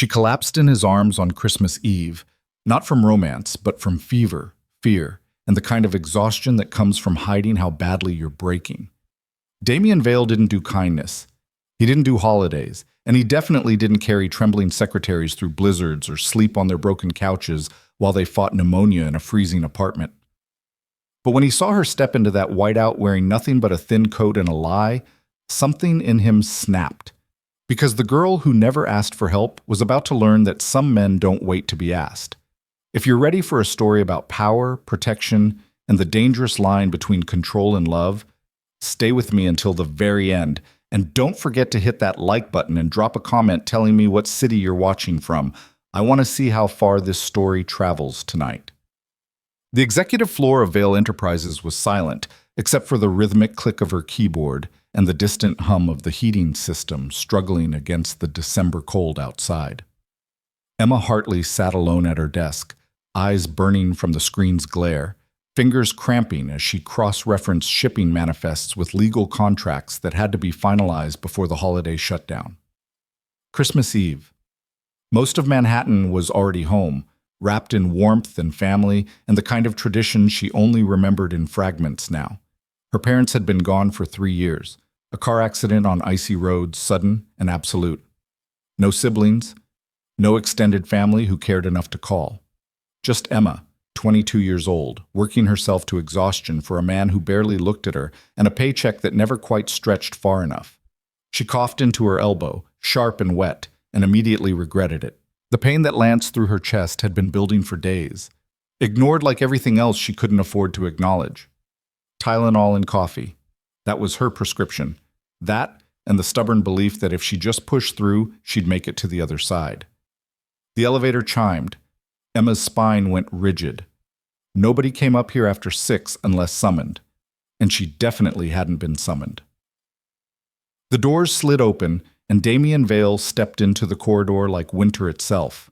She collapsed in his arms on Christmas Eve, not from romance, but from fever, fear, and the kind of exhaustion that comes from hiding how badly you're breaking. Damien Vale didn't do kindness. He didn't do holidays, and he definitely didn't carry trembling secretaries through blizzards or sleep on their broken couches while they fought pneumonia in a freezing apartment. But when he saw her step into that whiteout wearing nothing but a thin coat and a lie, something in him snapped. Because the girl who never asked for help was about to learn that some men don't wait to be asked. If you're ready for a story about power, protection, and the dangerous line between control and love, stay with me until the very end. And don't forget to hit that like button and drop a comment telling me what city you're watching from. I want to see how far this story travels tonight. The executive floor of Vale Enterprises was silent, except for the rhythmic click of her keyboard and the distant hum of the heating system struggling against the December cold outside. Emma Hartley sat alone at her desk, eyes burning from the screen's glare, fingers cramping as she cross-referenced shipping manifests with legal contracts that had to be finalized before the holiday shutdown. Christmas Eve. Most of Manhattan was already home, wrapped in warmth and family and the kind of tradition she only remembered in fragments now. Her parents had been gone for 3 years, a car accident on icy roads, sudden and absolute. No siblings, no extended family who cared enough to call. Just Emma, 22 years old, working herself to exhaustion for a man who barely looked at her and a paycheck that never quite stretched far enough. She coughed into her elbow, sharp and wet, and immediately regretted it. The pain that lanced through her chest had been building for days, ignored like everything else she couldn't afford to acknowledge. Tylenol and coffee. That was her prescription. That and the stubborn belief that if she just pushed through, she'd make it to the other side. The elevator chimed. Emma's spine went rigid. Nobody came up here after 6 unless summoned, and she definitely hadn't been summoned. The doors slid open, and Damien Vale stepped into the corridor like winter itself.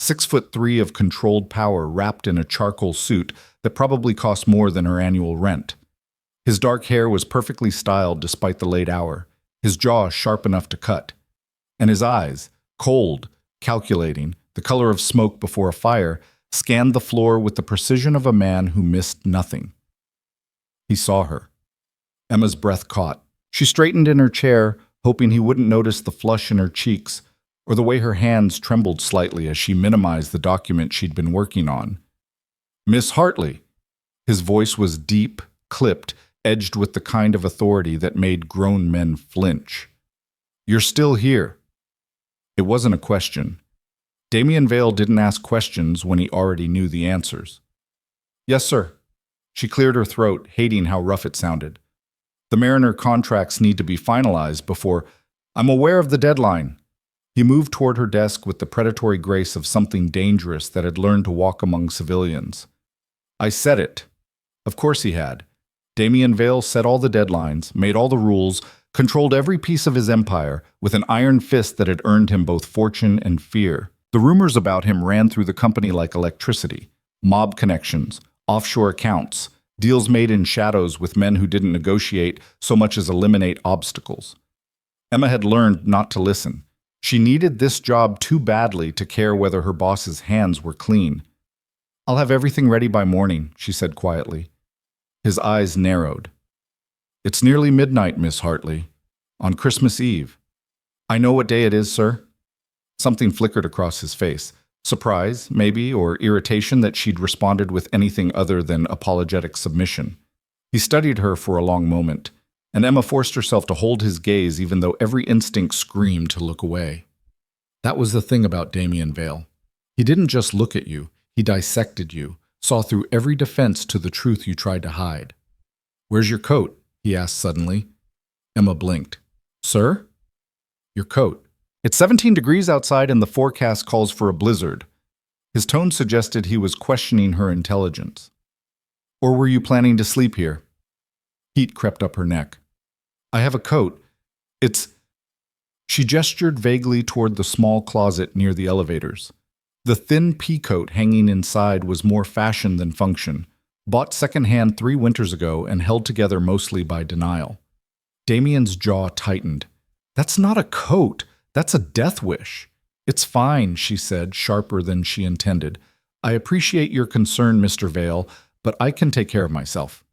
6'3" of controlled power wrapped in a charcoal suit that probably cost more than her annual rent. His dark hair was perfectly styled despite the late hour, his jaw sharp enough to cut. And his eyes, cold, calculating, the color of smoke before a fire, scanned the floor with the precision of a man who missed nothing. He saw her. Emma's breath caught. She straightened in her chair, hoping he wouldn't notice the flush in her cheeks or the way her hands trembled slightly as she minimized the document she'd been working on. "Miss Hartley." His voice was deep, clipped, edged with the kind of authority that made grown men flinch. "You're still here." It wasn't a question. Damien Vale didn't ask questions when he already knew the answers. "Yes, sir." She cleared her throat, hating how rough it sounded. "The Mariner contracts need to be finalized before—" "I'm aware of the deadline." He moved toward her desk with the predatory grace of something dangerous that had learned to walk among civilians. "I said it." Of course he had. Damien Vale set all the deadlines, made all the rules, controlled every piece of his empire with an iron fist that had earned him both fortune and fear. The rumors about him ran through the company like electricity. Mob connections, offshore accounts, deals made in shadows with men who didn't negotiate so much as eliminate obstacles. Emma had learned not to listen. She needed this job too badly to care whether her boss's hands were clean. "I'll have everything ready by morning," she said quietly. His eyes narrowed. "It's nearly midnight, Miss Hartley. On Christmas Eve." "I know what day it is, sir." Something flickered across his face. Surprise, maybe, or irritation that she'd responded with anything other than apologetic submission. He studied her for a long moment, and Emma forced herself to hold his gaze even though every instinct screamed to look away. That was the thing about Damien Vale. He didn't just look at you, he dissected you, saw through every defense to the truth you tried to hide. "Where's your coat?" he asked suddenly. Emma blinked. "Sir?" "Your coat. It's 17 degrees outside and the forecast calls for a blizzard." His tone suggested he was questioning her intelligence. "Or were you planning to sleep here?" Heat crept up her neck. "I have a coat. It's—" She gestured vaguely toward the small closet near the elevators. The thin peacoat hanging inside was more fashion than function, bought secondhand 3 winters ago and held together mostly by denial. Damien's jaw tightened. "That's not a coat. That's a death wish. "It's fine," she said, sharper than she intended. "I appreciate your concern, Mr. Vale, but I can take care of myself."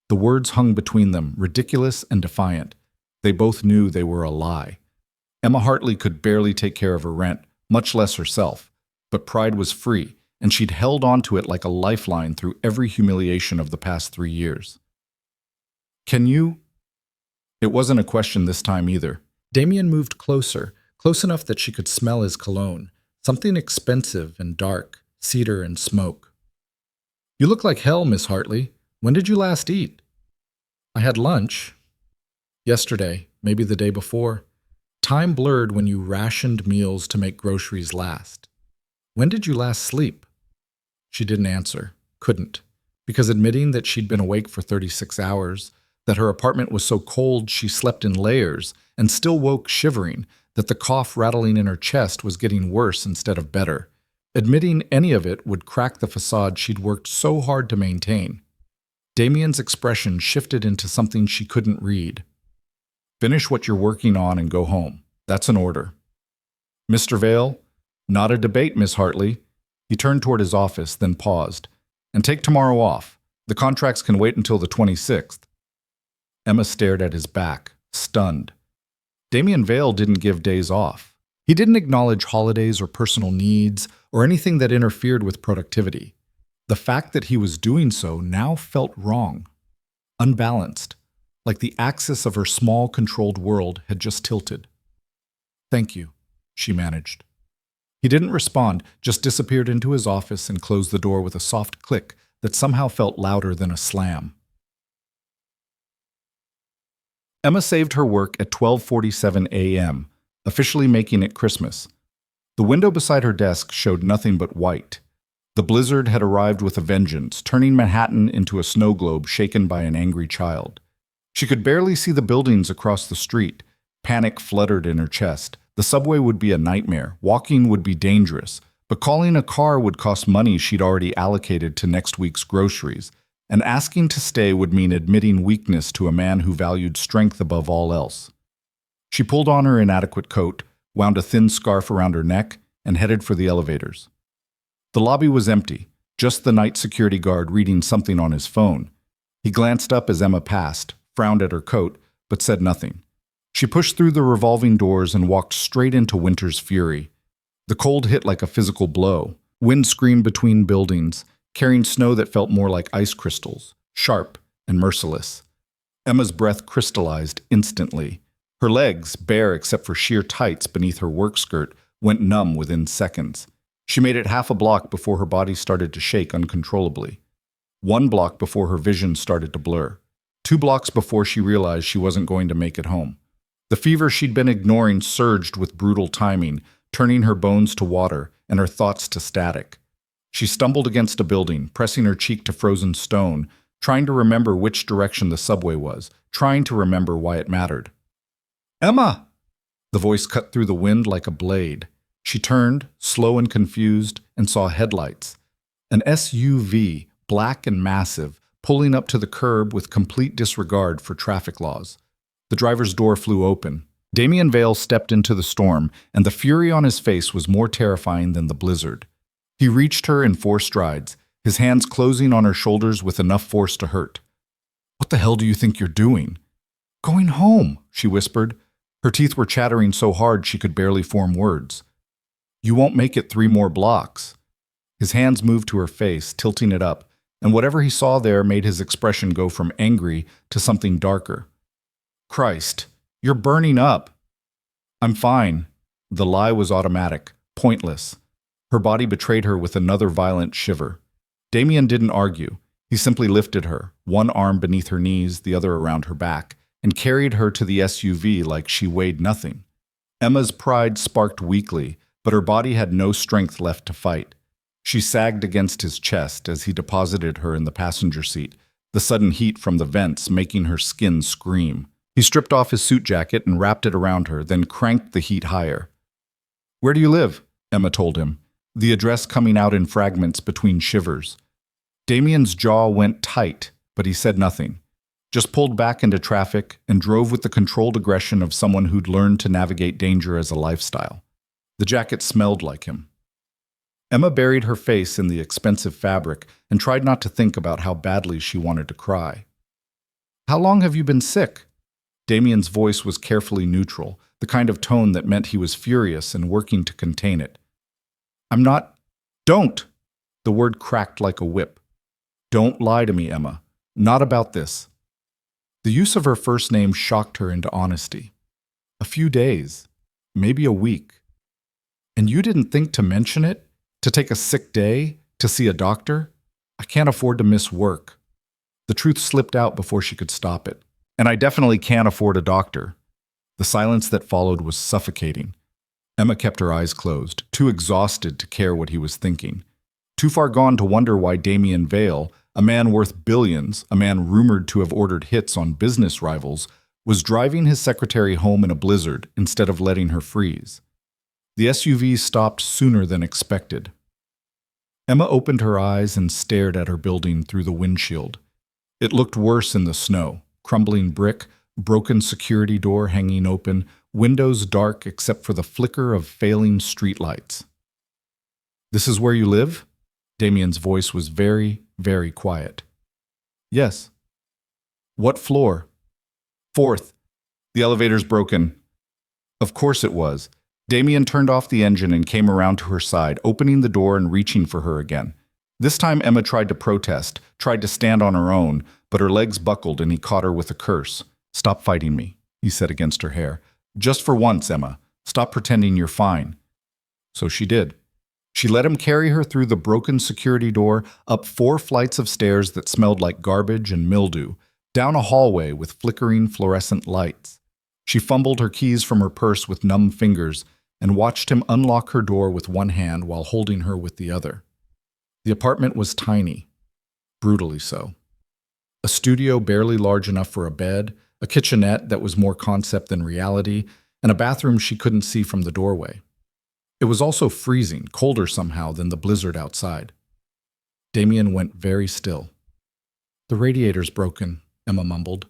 The words hung between them, ridiculous and defiant. They both knew they were a lie. Emma Hartley could barely take care of her rent, much less herself. But pride was free, and she'd held on to it like a lifeline through every humiliation of the past 3 years. "Can you?" It wasn't a question this time either. Damien moved closer, close enough that she could smell his cologne, something expensive and dark, cedar and smoke. "You look like hell, Miss Hartley. When did you last eat?" "I had lunch. Yesterday, maybe the day before. Time blurred when you rationed meals to make groceries last. When did you last sleep?" She didn't answer, couldn't, because admitting that she'd been awake for 36 hours, that her apartment was so cold she slept in layers and still woke shivering, that the cough rattling in her chest was getting worse instead of better. Admitting any of it would crack the facade she'd worked so hard to maintain. Damien's expression shifted into something she couldn't read. "Finish what you're working on and go home. That's an order." "Mr. Vale?" "Not a debate, Miss Hartley." He turned toward his office, then paused. "And take tomorrow off. The contracts can wait until the 26th. Emma stared at his back, stunned. Damien Vale didn't give days off. He didn't acknowledge holidays or personal needs or anything that interfered with productivity. The fact that he was doing so now felt wrong, unbalanced, like the axis of her small, controlled world had just tilted. "Thank you," she managed. He didn't respond, just disappeared into his office and closed the door with a soft click that somehow felt louder than a slam. Emma saved her work at 12:47 a.m., officially making it Christmas. The window beside her desk showed nothing but white. The blizzard had arrived with a vengeance, turning Manhattan into a snow globe shaken by an angry child. She could barely see the buildings across the street. Panic fluttered in her chest. The subway would be a nightmare, walking would be dangerous, but calling a car would cost money she'd already allocated to next week's groceries, and asking to stay would mean admitting weakness to a man who valued strength above all else. She pulled on her inadequate coat, wound a thin scarf around her neck, and headed for the elevators. The lobby was empty, just the night security guard reading something on his phone. He glanced up as Emma passed, frowned at her coat, but said nothing. She pushed through the revolving doors and walked straight into winter's fury. The cold hit like a physical blow. Wind screamed between buildings, carrying snow that felt more like ice crystals, sharp and merciless. Emma's breath crystallized instantly. Her legs, bare except for sheer tights beneath her work skirt, went numb within seconds. She made it half a block before her body started to shake uncontrollably. 1 block before her vision started to blur. 2 blocks before she realized she wasn't going to make it home. The fever she'd been ignoring surged with brutal timing, turning her bones to water and her thoughts to static. She stumbled against a building, pressing her cheek to frozen stone, trying to remember which direction the subway was, trying to remember why it mattered. "Emma!" The voice cut through the wind like a blade. She turned, slow and confused, and saw headlights. An SUV, black and massive, pulling up to the curb with complete disregard for traffic laws. The driver's door flew open. Damien Vale stepped into the storm, and the fury on his face was more terrifying than the blizzard. He reached her in 4 strides, his hands closing on her shoulders with enough force to hurt. "What the hell do you think you're doing?" "Going home," she whispered. Her teeth were chattering so hard she could barely form words. "You won't make it 3 more blocks." His hands moved to her face, tilting it up, and whatever he saw there made his expression go from angry to something darker. "Christ, you're burning up." "I'm fine." The lie was automatic, pointless. Her body betrayed her with another violent shiver. Damien didn't argue. He simply lifted her, one arm beneath her knees, the other around her back, and carried her to the SUV like she weighed nothing. Emma's pride sparked weakly, but her body had no strength left to fight. She sagged against his chest as he deposited her in the passenger seat, the sudden heat from the vents making her skin scream. He stripped off his suit jacket and wrapped it around her, then cranked the heat higher. "Where do you live?" Emma told him, the address coming out in fragments between shivers. Damien's jaw went tight, but he said nothing, just pulled back into traffic and drove with the controlled aggression of someone who'd learned to navigate danger as a lifestyle. The jacket smelled like him. Emma buried her face in the expensive fabric and tried not to think about how badly she wanted to cry. "How long have you been sick?" Damien's voice was carefully neutral, the kind of tone that meant he was furious and working to contain it. "I'm not—" "Don't!" The word cracked like a whip. "Don't lie to me, Emma. Not about this." The use of her first name shocked her into honesty. "A few days. Maybe a week. And you didn't think to mention it? To take a sick day? To see a doctor? I can't afford to miss work." The truth slipped out before she could stop it. "And I definitely can't afford a doctor." The silence that followed was suffocating. Emma kept her eyes closed, too exhausted to care what he was thinking. Too far gone to wonder why Damien Vale, a man worth billions, a man rumored to have ordered hits on business rivals, was driving his secretary home in a blizzard instead of letting her freeze. The SUV stopped sooner than expected. Emma opened her eyes and stared at her building through the windshield. It looked worse in the snow: crumbling brick, broken security door hanging open, windows dark except for the flicker of failing streetlights. "This is where you live?" Damien's voice was very, very quiet. "Yes." "What floor?" "Fourth. The elevator's broken." Of course it was. Damien turned off the engine and came around to her side, opening the door and reaching for her again. This time Emma tried to protest, tried to stand on her own, but her legs buckled and he caught her with a curse. "Stop fighting me," he said against her hair. "Just for once, Emma. Stop pretending you're fine." So she did. She let him carry her through the broken security door, up 4 flights of stairs that smelled like garbage and mildew, down a hallway with flickering fluorescent lights. She fumbled her keys from her purse with numb fingers and watched him unlock her door with one hand while holding her with the other. The apartment was tiny, brutally so. A studio barely large enough for a bed, a kitchenette that was more concept than reality, and a bathroom she couldn't see from the doorway. It was also freezing, colder somehow than the blizzard outside. Damien went very still. "The radiator's broken," Emma mumbled.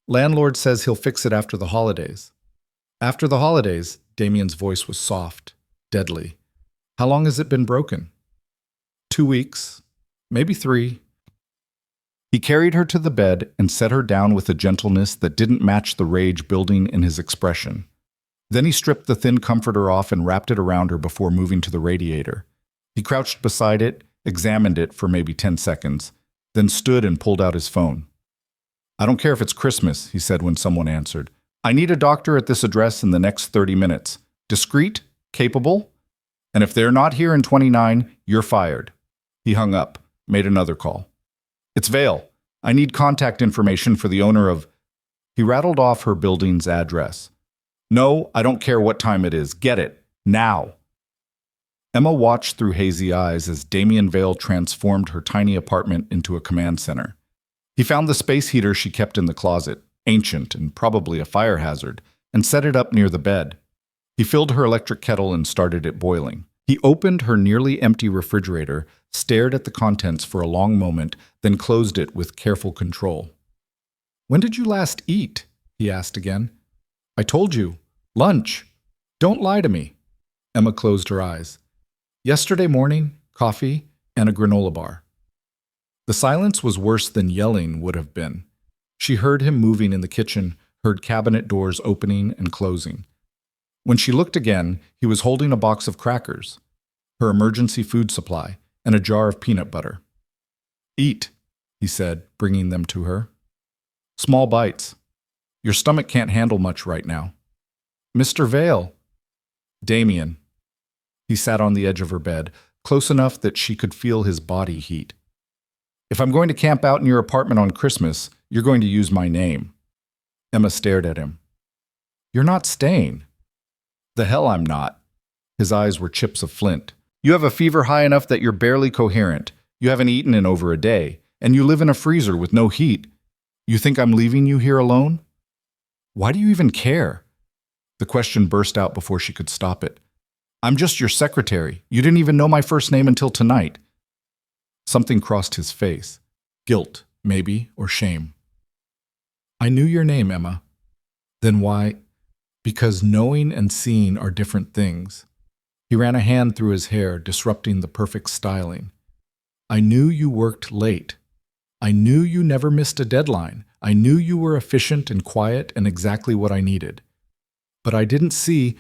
"Landlord says he'll fix it after the holidays." "After the holidays?" Damien's voice was soft, deadly. "How long has it been broken?" 2 weeks, maybe 3. He carried her to the bed and set her down with a gentleness that didn't match the rage building in his expression. Then he stripped the thin comforter off and wrapped it around her before moving to the radiator. He crouched beside it, examined it for maybe 10 seconds, then stood and pulled out his phone. "I don't care if it's Christmas," he said when someone answered. "I need a doctor at this address in the next 30 minutes. Discreet, capable, and if they're not here in 29, you're fired." He hung up, made another call. "It's Vale. I need contact information for the owner of—" He rattled off her building's address. "No, I don't care what time it is. Get it. Now." Emma watched through hazy eyes as Damien Vale transformed her tiny apartment into a command center. He found the space heater she kept in the closet, ancient and probably a fire hazard, and set it up near the bed. He filled her electric kettle and started it boiling. He opened her nearly empty refrigerator, stared at the contents for a long moment, then closed it with careful control. "When did you last eat?" he asked again. "I told you. Lunch. Don't lie to me." Emma closed her eyes. "Yesterday morning, coffee, and a granola bar." The silence was worse than yelling would have been. She heard him moving in the kitchen, heard cabinet doors opening and closing. When she looked again, he was holding a box of crackers, her emergency food supply, and a jar of peanut butter. "Eat," he said, bringing them to her. "Small bites. Your stomach can't handle much right now." "Mr. Vale." "Damien." He sat on the edge of her bed, close enough that she could feel his body heat. "If I'm going to camp out in your apartment on Christmas, you're going to use my name." Emma stared at him. "You're not staying." "The hell I'm not." His eyes were chips of flint. "You have a fever high enough that you're barely coherent. You haven't eaten in over a day, and you live in a freezer with no heat. You think I'm leaving you here alone?" "Why do you even care?" The question burst out before she could stop it. "I'm just your secretary. You didn't even know my first name until tonight." Something crossed his face. Guilt, maybe, or shame. "I knew your name, Emma." "Then why?" "Because knowing and seeing are different things." He ran a hand through his hair, disrupting the perfect styling. I knew you worked late. I knew you never missed a deadline. I knew you were efficient and quiet and exactly what I needed. But I didn't see,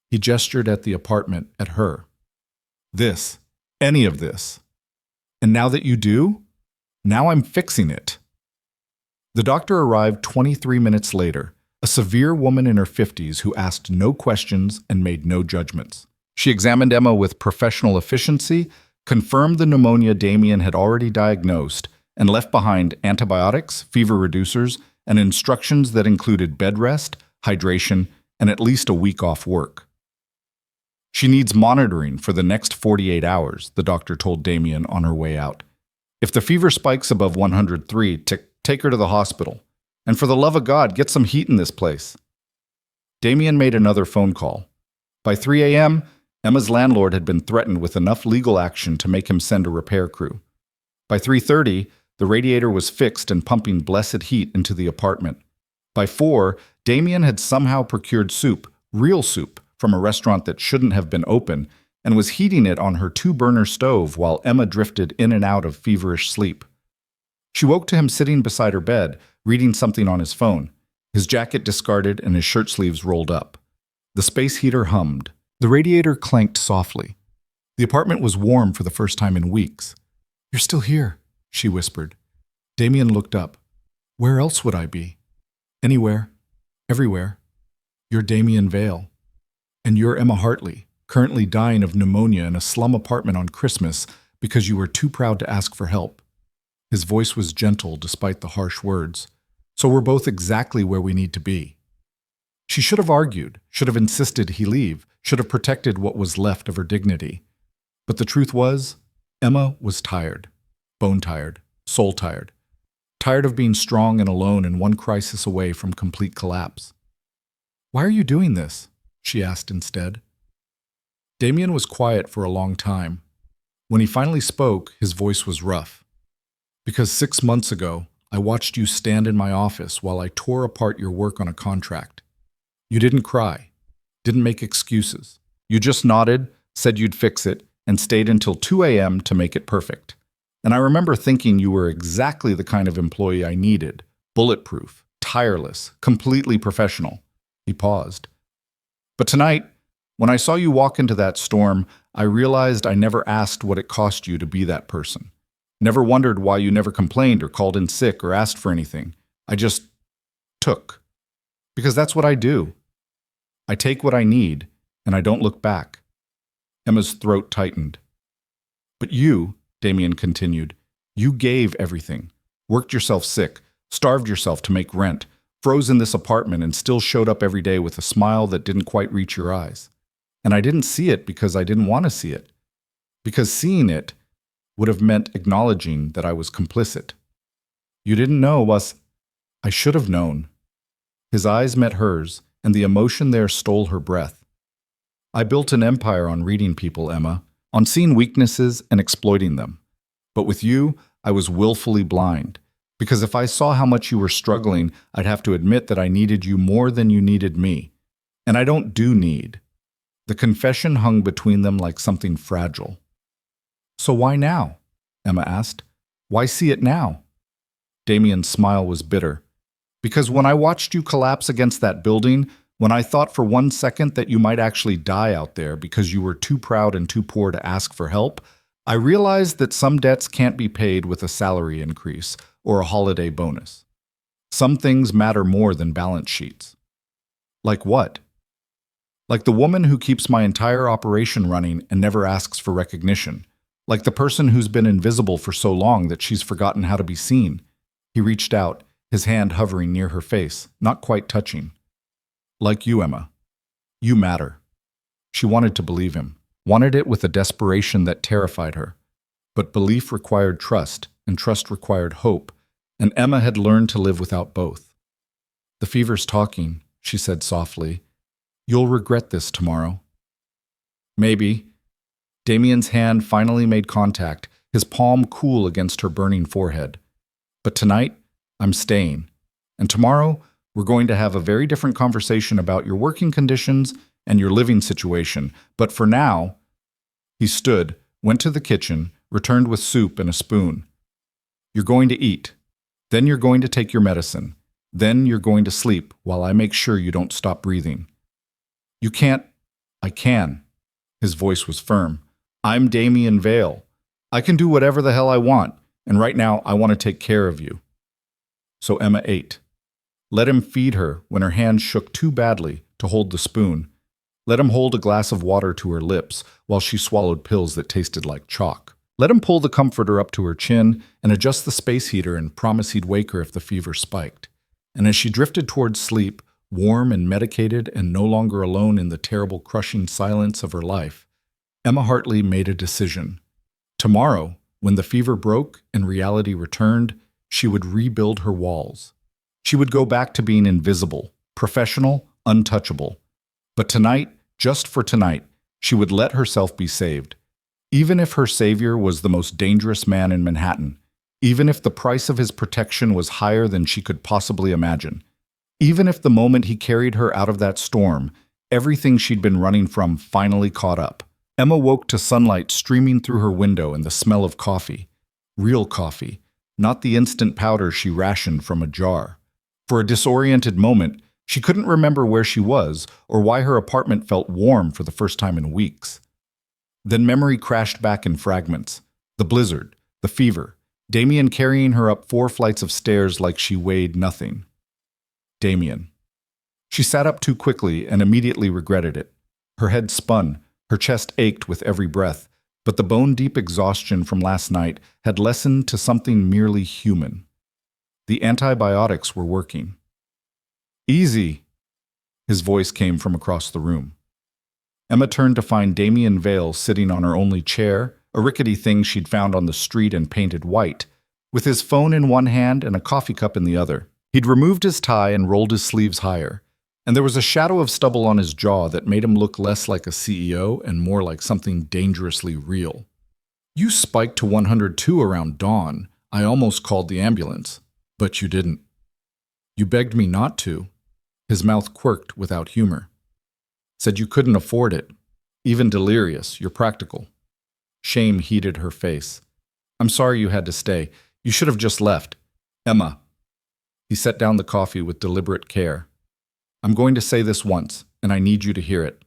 he gestured at the apartment, at her. This, any of this. And now that you do, now I'm fixing it. The doctor arrived 23 minutes later, a severe woman in her 50s who asked no questions and made no judgments. She examined Emma with professional efficiency, confirmed the pneumonia Damien had already diagnosed, and left behind antibiotics, fever reducers, and instructions that included bed rest, hydration, and at least a week off work. She needs monitoring for the next 48 hours, the doctor told Damien on her way out. If the fever spikes above 103, take her to the hospital. And for the love of God, get some heat in this place. Damien made another phone call. By 3 a.m., Emma's landlord had been threatened with enough legal action to make him send a repair crew. By 3:30, the radiator was fixed and pumping blessed heat into the apartment. By 4, Damien had somehow procured soup, real soup, from a restaurant that shouldn't have been open, and was heating it on her 2-burner stove while Emma drifted in and out of feverish sleep. She woke to him sitting beside her bed, reading something on his phone, his jacket discarded and his shirt sleeves rolled up. The space heater hummed. The radiator clanked softly. The apartment was warm for the first time in weeks. You're still here, she whispered. Damien looked up. Where else would I be? Anywhere. Everywhere. You're Damien Vale. And you're Emma Hartley, currently dying of pneumonia in a slum apartment on Christmas because you were too proud to ask for help. His voice was gentle despite the harsh words. So we're both exactly where we need to be. She should have argued, should have insisted he leave, should have protected what was left of her dignity. But the truth was, Emma was tired, bone-tired, soul-tired, tired of being strong and alone and one crisis away from complete collapse. Why are you doing this? She asked instead. Damien was quiet for a long time. When he finally spoke, his voice was rough. Because 6 months ago, I watched you stand in my office while I tore apart your work on a contract. You didn't cry, didn't make excuses. You just nodded, said you'd fix it, and stayed until 2 a.m. to make it perfect. And I remember thinking you were exactly the kind of employee I needed, bulletproof, tireless, completely professional. He paused. But tonight, when I saw you walk into that storm, I realized I never asked what it cost you to be that person. Never wondered why you never complained or called in sick or asked for anything. I just took. Because that's what I do. I take what I need, and I don't look back. Emma's throat tightened. But you, Damien continued, you gave everything, worked yourself sick, starved yourself to make rent, froze in this apartment and still showed up every day with a smile that didn't quite reach your eyes. And I didn't see it because I didn't want to see it. Because seeing it would have meant acknowledging that I was complicit. You didn't know was... I should have known. His eyes met hers, and the emotion there stole her breath. I built an empire on reading people, Emma, on seeing weaknesses and exploiting them. But with you, I was willfully blind. Because if I saw how much you were struggling, I'd have to admit that I needed you more than you needed me. And I don't do need. The confession hung between them like something fragile. So why now? Emma asked. Why see it now? Damien's smile was bitter. Because when I watched you collapse against that building, when I thought for 1 second that you might actually die out there because you were too proud and too poor to ask for help, I realized that some debts can't be paid with a salary increase or a holiday bonus. Some things matter more than balance sheets. Like what? Like the woman who keeps my entire operation running and never asks for recognition. Like the person who's been invisible for so long that she's forgotten how to be seen. He reached out, his hand hovering near her face, not quite touching. Like you, Emma. You matter. She wanted to believe him, wanted it with a desperation that terrified her. But belief required trust, and trust required hope, and Emma had learned to live without both. The fever's talking, she said softly. You'll regret this tomorrow. Maybe. Damien's hand finally made contact, his palm cool against her burning forehead. But tonight, I'm staying. And tomorrow, we're going to have a very different conversation about your working conditions and your living situation, but for now, he stood, went to the kitchen, returned with soup and a spoon. You're going to eat. Then you're going to take your medicine. Then you're going to sleep while I make sure you don't stop breathing. You can't. I can. His voice was firm. I'm Damien Vale. I can do whatever the hell I want, and right now I want to take care of you. So Emma ate. Let him feed her when her hands shook too badly to hold the spoon. Let him hold a glass of water to her lips while she swallowed pills that tasted like chalk. Let him pull the comforter up to her chin and adjust the space heater and promise he'd wake her if the fever spiked. And as she drifted towards sleep, warm and medicated and no longer alone in the terrible crushing silence of her life, Emma Hartley made a decision. Tomorrow, when the fever broke and reality returned, she would rebuild her walls. She would go back to being invisible, professional, untouchable. But tonight, just for tonight, she would let herself be saved. Even if her savior was the most dangerous man in Manhattan, even if the price of his protection was higher than she could possibly imagine, even if the moment he carried her out of that storm, everything she'd been running from finally caught up. Emma woke to sunlight streaming through her window and the smell of coffee. Real coffee, not the instant powder she rationed from a jar. For a disoriented moment, she couldn't remember where she was or why her apartment felt warm for the first time in weeks. Then memory crashed back in fragments. The blizzard, the fever, Damien carrying her up 4 flights of stairs like she weighed nothing. Damien. She sat up too quickly and immediately regretted it. Her head spun, her chest ached with every breath, but the bone-deep exhaustion from last night had lessened to something merely human. The antibiotics were working. Easy, his voice came from across the room. Emma turned to find Damien Vale sitting on her only chair, a rickety thing she'd found on the street and painted white, with his phone in one hand and a coffee cup in the other. He'd removed his tie and rolled his sleeves higher, and there was a shadow of stubble on his jaw that made him look less like a CEO and more like something dangerously real. You spiked to 102 around dawn. I almost called the ambulance, but you didn't. You begged me not to. His mouth quirked without humor. Said you couldn't afford it. Even delirious, you're practical. Shame heated her face. I'm sorry you had to stay. You should have just left. Emma. He set down the coffee with deliberate care. I'm going to say this once, and I need you to hear it.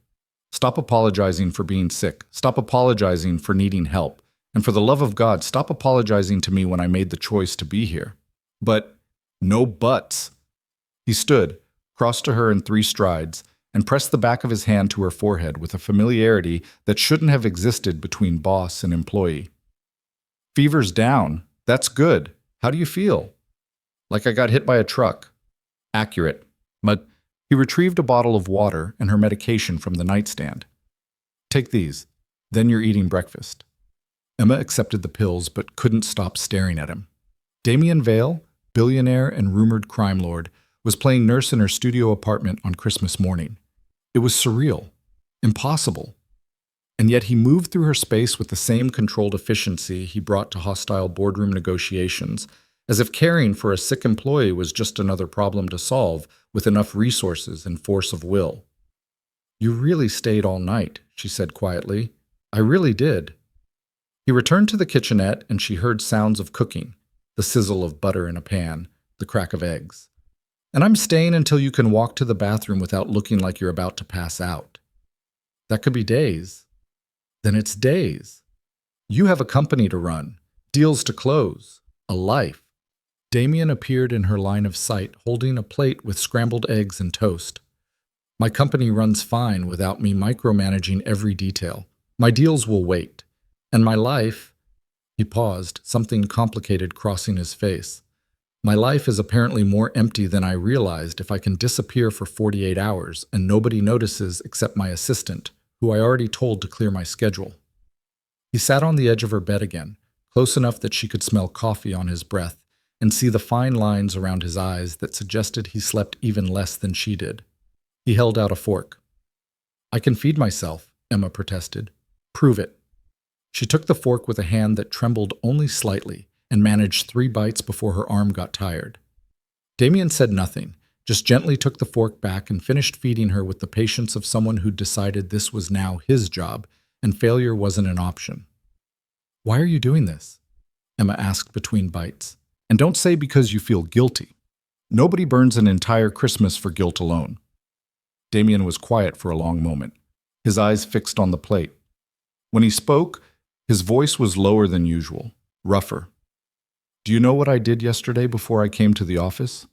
Stop apologizing for being sick. Stop apologizing for needing help. And for the love of God, stop apologizing to me when I made the choice to be here. But no buts. He stood, crossed to her in 3 strides, and pressed the back of his hand to her forehead with a familiarity that shouldn't have existed between boss and employee. Fever's down. That's good. How do you feel? Like I got hit by a truck. Accurate. But he retrieved a bottle of water and her medication from the nightstand. Take these. Then you're eating breakfast. Emma accepted the pills but couldn't stop staring at him. Damien Vale, billionaire and rumored crime lord, was playing nurse in her studio apartment on Christmas morning. It was surreal, impossible. And yet he moved through her space with the same controlled efficiency he brought to hostile boardroom negotiations, as if caring for a sick employee was just another problem to solve with enough resources and force of will. You really stayed all night, she said quietly. I really did. He returned to the kitchenette and she heard sounds of cooking, the sizzle of butter in a pan, the crack of eggs. And I'm staying until you can walk to the bathroom without looking like you're about to pass out. That could be days. Then it's days. You have a company to run, deals to close, a life. Damien appeared in her line of sight, holding a plate with scrambled eggs and toast. My company runs fine without me micromanaging every detail. My deals will wait. And my life, he paused, something complicated crossing his face. My life is apparently more empty than I realized if I can disappear for 48 hours and nobody notices except my assistant, who I already told to clear my schedule. He sat on the edge of her bed again, close enough that she could smell coffee on his breath and see the fine lines around his eyes that suggested he slept even less than she did. He held out a fork. I can feed myself, Emma protested. Prove it. She took the fork with a hand that trembled only slightly and managed 3 bites before her arm got tired. Damien said nothing, just gently took the fork back and finished feeding her with the patience of someone who decided this was now his job and failure wasn't an option. "Why are you doing this?" Emma asked between bites. "And don't say because you feel guilty. Nobody burns an entire Christmas for guilt alone." Damien was quiet for a long moment, his eyes fixed on the plate. When he spoke, his voice was lower than usual, rougher. "Do you know what I did yesterday before I came to the office?"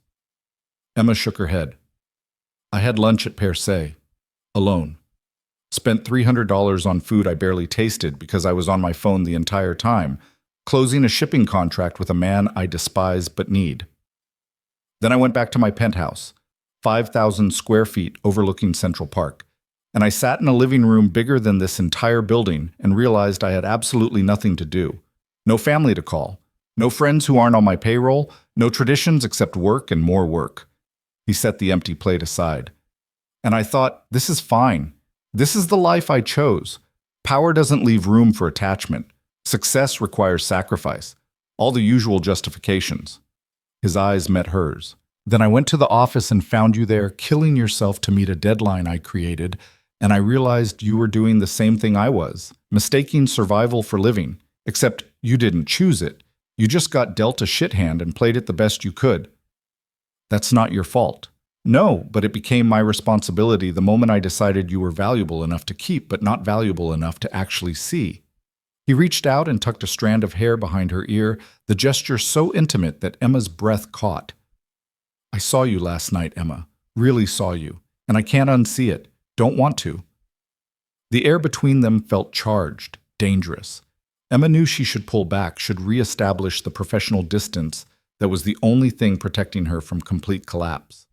Emma shook her head. "I had lunch at Per Se, alone. Spent $300 on food I barely tasted because I was on my phone the entire time, closing a shipping contract with a man I despise but need. Then I went back to my penthouse, 5,000 square feet overlooking Central Park, and I sat in a living room bigger than this entire building and realized I had absolutely nothing to do. No family to call, no friends who aren't on my payroll, no traditions except work and more work." He set the empty plate aside. "And I thought, this is fine. This is the life I chose. Power doesn't leave room for attachment. Success requires sacrifice. All the usual justifications." His eyes met hers. "Then I went to the office and found you there, killing yourself to meet a deadline I created, and I realized you were doing the same thing I was, mistaking survival for living, except you didn't choose it. You just got dealt a shit hand and played it the best you could. That's not your fault." "No, but it became my responsibility the moment I decided you were valuable enough to keep, but not valuable enough to actually see." He reached out and tucked a strand of hair behind her ear, the gesture so intimate that Emma's breath caught. "I saw you last night, Emma. Really saw you. And I can't unsee it. Don't want to." The air between them felt charged, dangerous. Emma knew she should pull back, should reestablish the professional distance that was the only thing protecting her from complete collapse.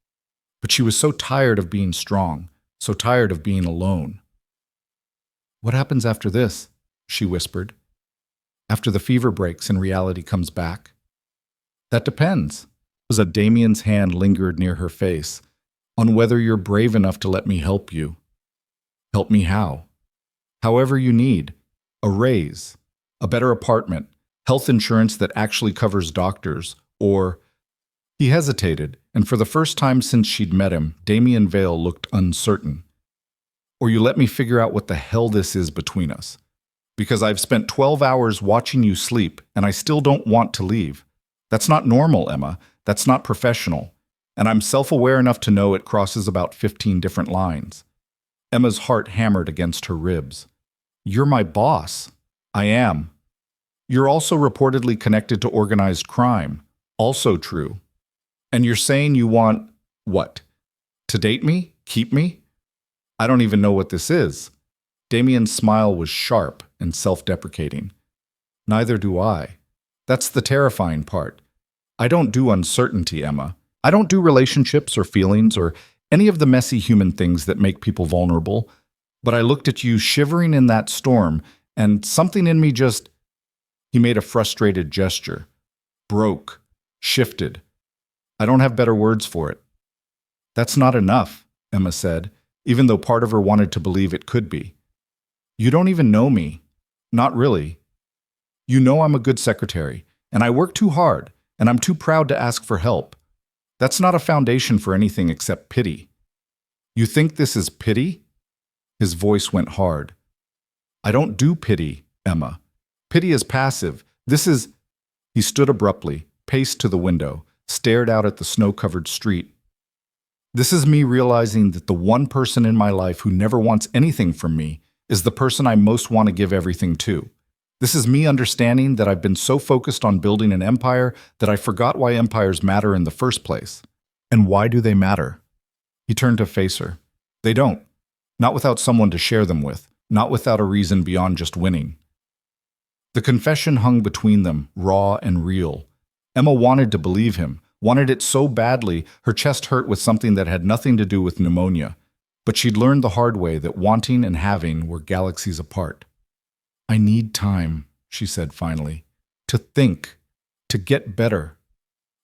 But she was so tired of being strong, so tired of being alone. "What happens after this?" she whispered. "After the fever breaks and reality comes back?" "That depends." As Damien's hand lingered near her face, "on whether you're brave enough to let me help you." "Help me how?" "However you need. A raise, a better apartment, health insurance that actually covers doctors, or—" He hesitated, and for the first time since she'd met him, Damien Vale looked uncertain. "Or you let me figure out what the hell this is between us. Because I've spent 12 hours watching you sleep, and I still don't want to leave. That's not normal, Emma. That's not professional. And I'm self-aware enough to know it crosses about 15 different lines." Emma's heart hammered against her ribs. "You're my boss." "I am." "You're also reportedly connected to organized crime." "Also true." "And you're saying you want, what? To date me? Keep me? I don't even know what this is." Damien's smile was sharp and self-deprecating. "Neither do I. That's the terrifying part. I don't do uncertainty, Emma. I don't do relationships or feelings or any of the messy human things that make people vulnerable. But I looked at you shivering in that storm, and something in me just—" He made a frustrated gesture. "Broke. Shifted. I don't have better words for it." "That's not enough," Emma said, even though part of her wanted to believe it could be. "You don't even know me. Not really. You know I'm a good secretary, and I work too hard, and I'm too proud to ask for help. That's not a foundation for anything except pity." "You think this is pity?" His voice went hard. "I don't do pity, Emma. Pity is passive. This is—" He stood abruptly, paced to the window, stared out at the snow-covered street. "This is me realizing that the one person in my life who never wants anything from me is the person I most want to give everything to. This is me understanding that I've been so focused on building an empire that I forgot why empires matter in the first place. And why do they matter?" He turned to face her. "They don't. Not without someone to share them with. Not without a reason beyond just winning." The confession hung between them, raw and real. Emma wanted to believe him, wanted it so badly her chest hurt with something that had nothing to do with pneumonia. But she'd learned the hard way that wanting and having were galaxies apart. "I need time," she said finally, "to think, to get better,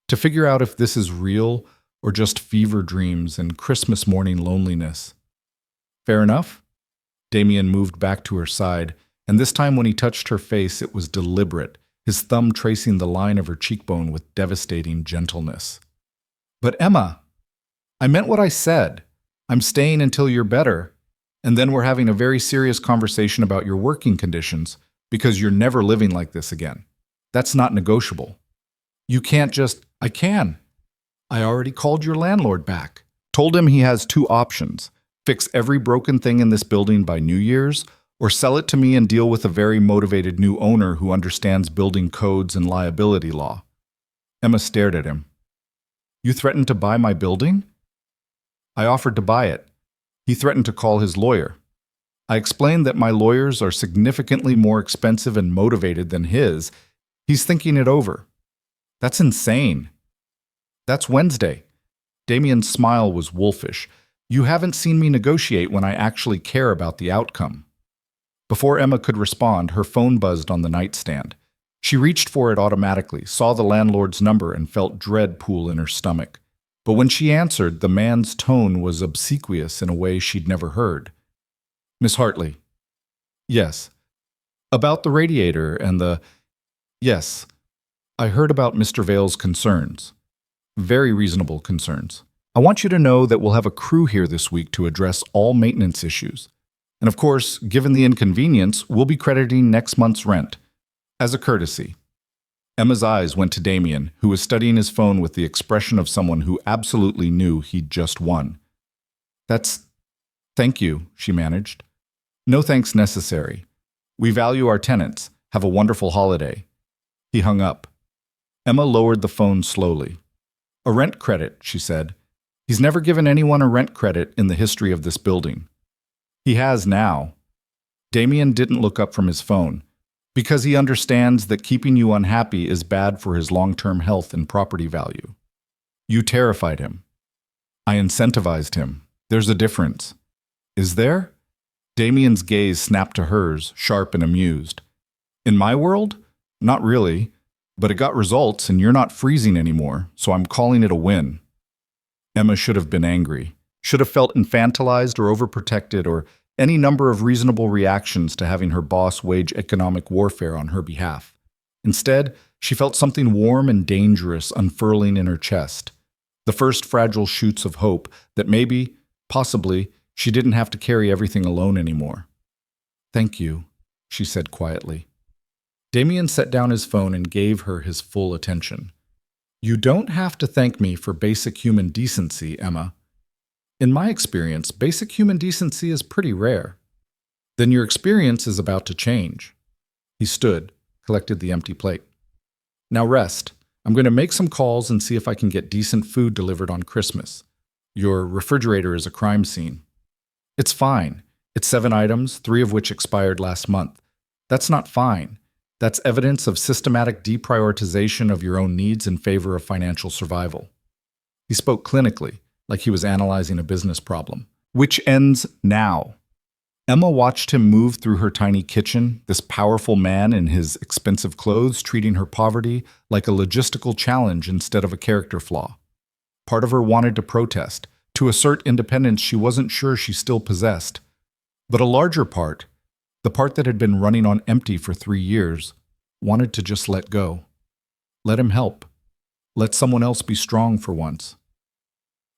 to figure out if this is real or just fever dreams and Christmas morning loneliness." "Fair enough?" Damien moved back to her side, and this time when he touched her face it was deliberate, his thumb tracing the line of her cheekbone with devastating gentleness. "But Emma!" I meant what I said. I'm staying until you're better. And then we're having a very serious conversation about your working conditions because you're never living like this again. That's not negotiable. You can't just, I can. I already called your landlord back. Told him he has two options: fix every broken thing in this building by New Year's, or sell it to me and deal with a very motivated new owner who understands building codes and liability law. Emma stared at him. You threatened to buy my building? I offered to buy it. He threatened to call his lawyer. I explained that my lawyers are significantly more expensive and motivated than his. He's thinking it over. That's insane. That's Wednesday. Damien's smile was wolfish. You haven't seen me negotiate when I actually care about the outcome. Before Emma could respond, her phone buzzed on the nightstand. She reached for it automatically, saw the landlord's number, and felt dread pool in her stomach. But when she answered, the man's tone was obsequious in a way she'd never heard. Miss Hartley. Yes. About the radiator and the... Yes. I heard about Mr. Vale's concerns. Very reasonable concerns. I want you to know that we'll have a crew here this week to address all maintenance issues. And of course, given the inconvenience, we'll be crediting next month's rent. As a courtesy. Emma's eyes went to Damien, who was studying his phone with the expression of someone who absolutely knew he'd just won. Thank you, she managed. No thanks necessary. We value our tenants. Have a wonderful holiday. He hung up. Emma lowered the phone slowly. A rent credit, she said. He's never given anyone a rent credit in the history of this building. He has now. Damien didn't look up from his phone, because he understands that keeping you unhappy is bad for his long-term health and property value. You terrified him. I incentivized him. There's a difference. Is there? Damien's gaze snapped to hers, sharp and amused. In my world? Not really. But it got results, and you're not freezing anymore, so I'm calling it a win. Emma should have been angry, should have felt infantilized or overprotected, or any number of reasonable reactions to having her boss wage economic warfare on her behalf. Instead, she felt something warm and dangerous unfurling in her chest, the first fragile shoots of hope that maybe, possibly, she didn't have to carry everything alone anymore. Thank you, she said quietly. Damien set down his phone and gave her his full attention. You don't have to thank me for basic human decency, Emma. In my experience, basic human decency is pretty rare. Then your experience is about to change. He stood, collected the empty plate. Now rest. I'm going to make some calls and see if I can get decent food delivered on Christmas. Your refrigerator is a crime scene. It's fine. It's 7 items, 3 of which expired last month. That's not fine. That's evidence of systematic deprioritization of your own needs in favor of financial survival. He spoke clinically, like he was analyzing a business problem. Which ends now. Emma watched him move through her tiny kitchen, this powerful man in his expensive clothes treating her poverty like a logistical challenge instead of a character flaw. Part of her wanted to protest, to assert independence she wasn't sure she still possessed. But a larger part, the part that had been running on empty for 3 years, wanted to just let go. Let him help. Let someone else be strong for once.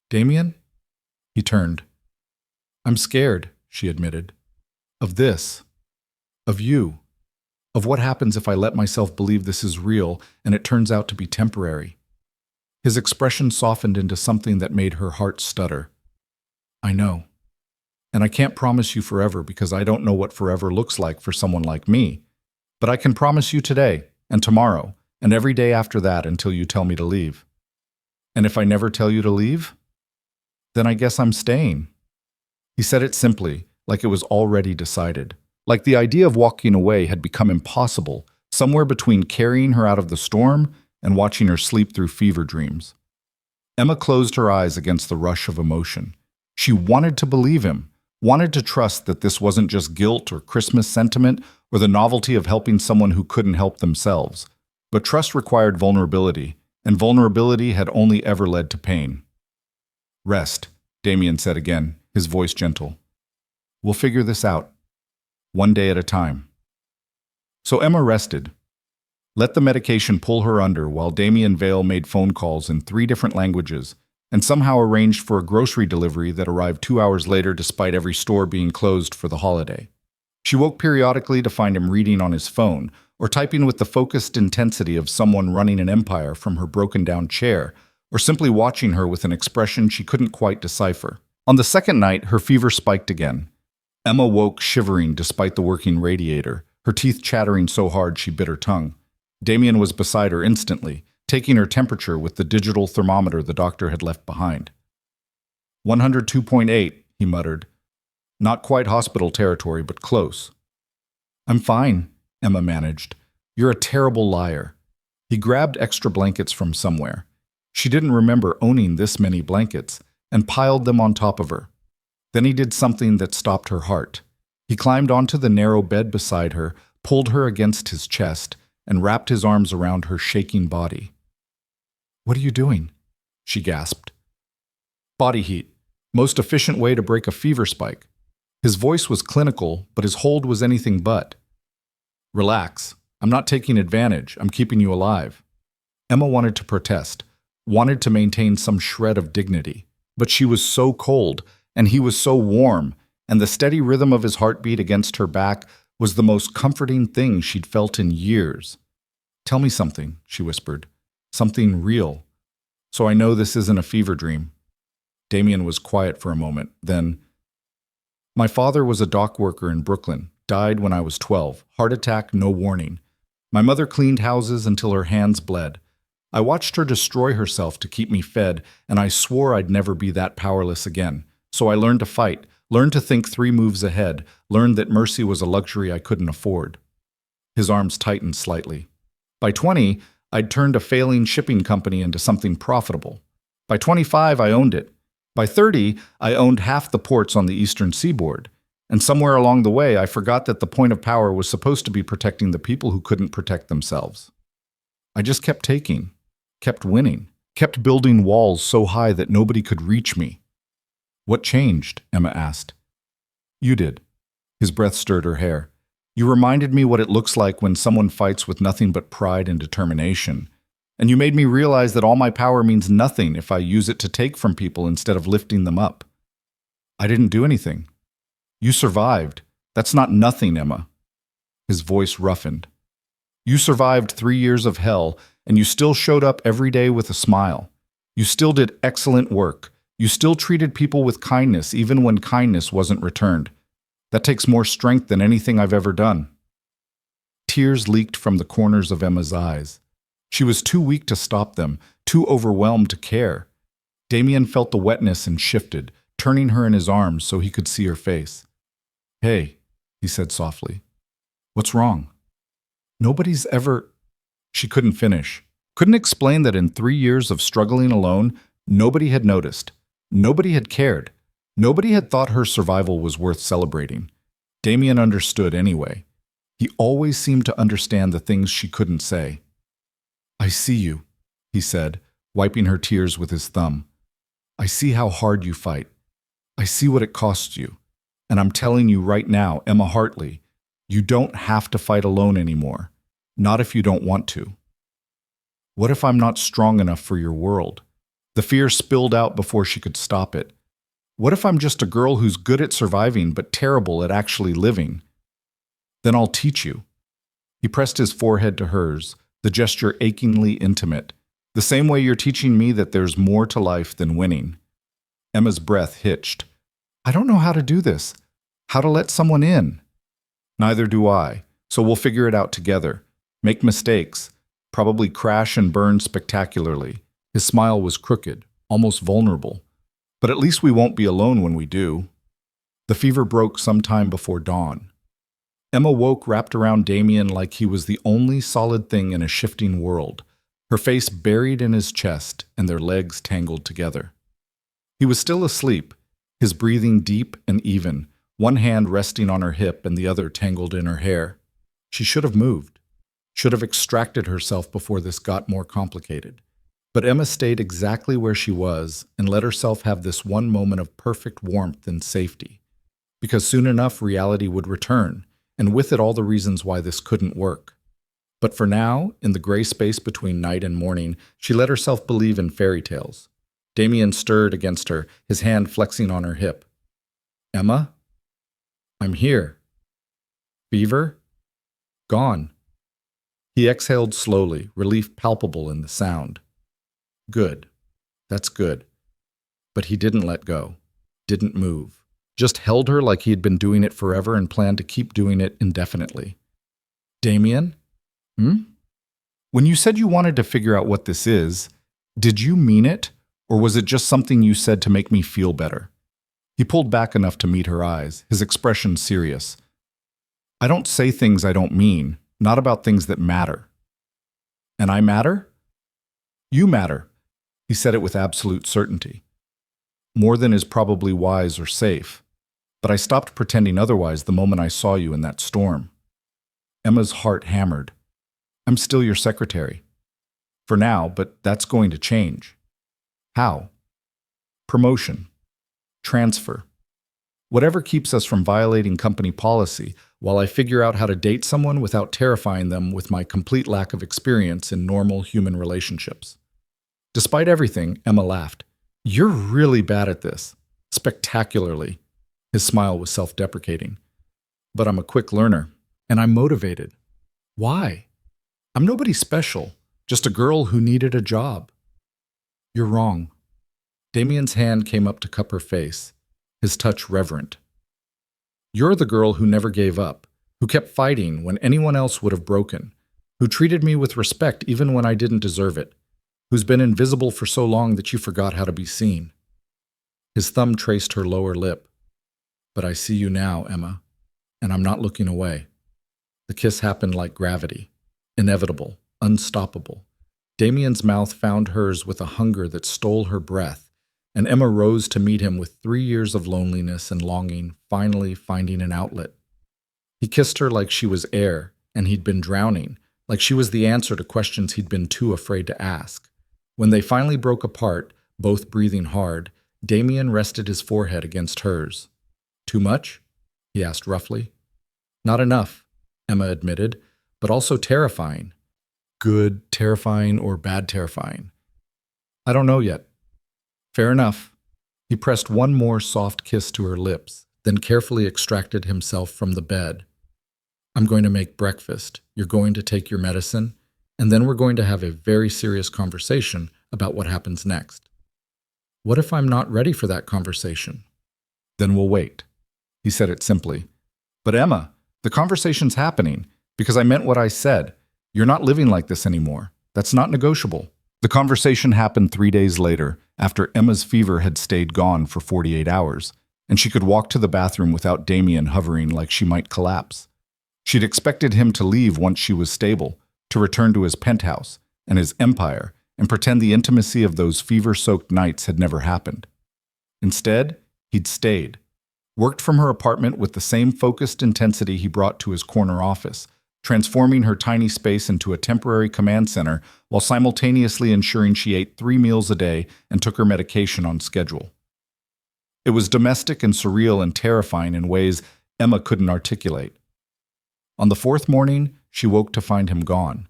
Damien? He turned. I'm scared, she admitted. Of this. Of you. Of what happens if I let myself believe this is real and it turns out to be temporary. His expression softened into something that made her heart stutter. I know. And I can't promise you forever because I don't know what forever looks like for someone like me. But I can promise you today, and tomorrow, and every day after that until you tell me to leave. And if I never tell you to leave? Then I guess I'm staying. He said it simply, like it was already decided. Like the idea of walking away had become impossible, somewhere between carrying her out of the storm and watching her sleep through fever dreams. Emma closed her eyes against the rush of emotion. She wanted to believe him, wanted to trust that this wasn't just guilt or Christmas sentiment or the novelty of helping someone who couldn't help themselves. But trust required vulnerability, and vulnerability had only ever led to pain. Rest, Damien said again, his voice gentle. We'll figure this out, one day at a time. So Emma rested. Let the medication pull her under while Damien Vale made phone calls in 3 different languages, and somehow arranged for a grocery delivery that arrived 2 hours later despite every store being closed for the holiday. She woke periodically to find him reading on his phone or typing with the focused intensity of someone running an empire from her broken-down chair, or simply watching her with an expression she couldn't quite decipher. On the second night, her fever spiked again. Emma woke shivering despite the working radiator, her teeth chattering so hard she bit her tongue. Damien was beside her instantly, taking her temperature with the digital thermometer the doctor had left behind. 102.8, he muttered. Not quite hospital territory, but close. I'm fine, Emma managed. You're a terrible liar. He grabbed extra blankets from somewhere. She didn't remember owning this many blankets, and piled them on top of her. Then he did something that stopped her heart. He climbed onto the narrow bed beside her, pulled her against his chest, and wrapped his arms around her shaking body. What are you doing? She gasped. Body heat. Most efficient way to break a fever spike. His voice was clinical, but his hold was anything but. Relax. I'm not taking advantage. I'm keeping you alive. Emma wanted to protest, wanted to maintain some shred of dignity. But she was so cold, and he was so warm, and the steady rhythm of his heartbeat against her back was the most comforting thing she'd felt in years. Tell me something, she whispered. Something real. So I know this isn't a fever dream. Damien was quiet for a moment, then, my father was a dock worker in Brooklyn, died when I was 12, heart attack, no warning. My mother cleaned houses until her hands bled. I watched her destroy herself to keep me fed, and I swore I'd never be that powerless again. So I learned to fight, learned to think 3 moves ahead, learned that mercy was a luxury I couldn't afford. His arms tightened slightly. By 20, I'd turned a failing shipping company into something profitable. By 25, I owned it. By 30, I owned half the ports on the eastern seaboard. And somewhere along the way, I forgot that the point of power was supposed to be protecting the people who couldn't protect themselves. I just kept taking, kept winning, kept building walls so high that nobody could reach me. What changed? Emma asked. You did. His breath stirred her hair. You reminded me what it looks like when someone fights with nothing but pride and determination. And you made me realize that all my power means nothing if I use it to take from people instead of lifting them up. I didn't do anything. You survived. That's not nothing, Emma. His voice roughened. You survived 3 years of hell, and you still showed up every day with a smile. You still did excellent work. You still treated people with kindness even when kindness wasn't returned. That takes more strength than anything I've ever done. Tears leaked from the corners of Emma's eyes. She was too weak to stop them, too overwhelmed to care. Damien felt the wetness and shifted, turning her in his arms so he could see her face. Hey, he said softly. What's wrong? Nobody's ever... She couldn't finish. Couldn't explain that in 3 years of struggling alone, nobody had noticed. Nobody had cared. Nobody had thought her survival was worth celebrating. Damien understood anyway. He always seemed to understand the things she couldn't say. I see you, he said, wiping her tears with his thumb. I see how hard you fight. I see what it costs you. And I'm telling you right now, Emma Hartley, you don't have to fight alone anymore. Not if you don't want to. What if I'm not strong enough for your world? The fear spilled out before she could stop it. What if I'm just a girl who's good at surviving but terrible at actually living? Then I'll teach you. He pressed his forehead to hers, the gesture achingly intimate, the same way you're teaching me that there's more to life than winning. Emma's breath hitched. I don't know how to do this. How to let someone in? Neither do I, so we'll figure it out together. Make mistakes, probably crash and burn spectacularly. His smile was crooked, almost vulnerable. But at least we won't be alone when we do. The fever broke sometime before dawn. Emma woke wrapped around Damien like he was the only solid thing in a shifting world, her face buried in his chest and their legs tangled together. He was still asleep, his breathing deep and even, one hand resting on her hip and the other tangled in her hair. She should have moved, should have extracted herself before this got more complicated. But Emma stayed exactly where she was and let herself have this one moment of perfect warmth and safety. Because soon enough reality would return, and with it all the reasons why this couldn't work. But for now, in the gray space between night and morning, she let herself believe in fairy tales. Damien stirred against her, his hand flexing on her hip. Emma? I'm here. Fever? Gone. He exhaled slowly, relief palpable in the sound. Good. That's good. But he didn't let go, didn't move, just held her like he had been doing it forever and planned to keep doing it indefinitely. Damien? When you said you wanted to figure out what this is, did you mean it, or was it just something you said to make me feel better? He pulled back enough to meet her eyes, his expression serious. I don't say things I don't mean, not about things that matter. And I matter? You matter. He said it with absolute certainty. More than is probably wise or safe. But I stopped pretending otherwise the moment I saw you in that storm. Emma's heart hammered. I'm still your secretary. For now, but that's going to change. How? Promotion. Transfer. Whatever keeps us from violating company policy while I figure out how to date someone without terrifying them with my complete lack of experience in normal human relationships. Despite everything, Emma laughed. You're really bad at this. Spectacularly. His smile was self-deprecating. But I'm a quick learner, and I'm motivated. Why? I'm nobody special, just a girl who needed a job. You're wrong. Damien's hand came up to cup her face, his touch reverent. You're the girl who never gave up, who kept fighting when anyone else would have broken, who treated me with respect even when I didn't deserve it, who's been invisible for so long that you forgot how to be seen. His thumb traced her lower lip. But I see you now, Emma, and I'm not looking away. The kiss happened like gravity, inevitable, unstoppable. Damien's mouth found hers with a hunger that stole her breath, and Emma rose to meet him with 3 years of loneliness and longing, finally finding an outlet. He kissed her like she was air, and he'd been drowning, like she was the answer to questions he'd been too afraid to ask. When they finally broke apart, both breathing hard, Damien rested his forehead against hers. Too much? He asked roughly. Not enough, Emma admitted, but also terrifying. Good terrifying or bad terrifying? I don't know yet. Fair enough. He pressed one more soft kiss to her lips, then carefully extracted himself from the bed. I'm going to make breakfast. You're going to take your medicine, and then we're going to have a very serious conversation about what happens next. What if I'm not ready for that conversation? Then we'll wait. He said it simply. But Emma, the conversation's happening because I meant what I said. You're not living like this anymore. That's not negotiable. The conversation happened 3 days later, after Emma's fever had stayed gone for 48 hours, and she could walk to the bathroom without Damien hovering like she might collapse. She'd expected him to leave once she was stable, to return to his penthouse and his empire, and pretend the intimacy of those fever-soaked nights had never happened. Instead, he'd stayed, worked from her apartment with the same focused intensity he brought to his corner office, transforming her tiny space into a temporary command center while simultaneously ensuring she ate 3 meals a day and took her medication on schedule. It was domestic and surreal and terrifying in ways Emma couldn't articulate. On the 4th morning, she woke to find him gone.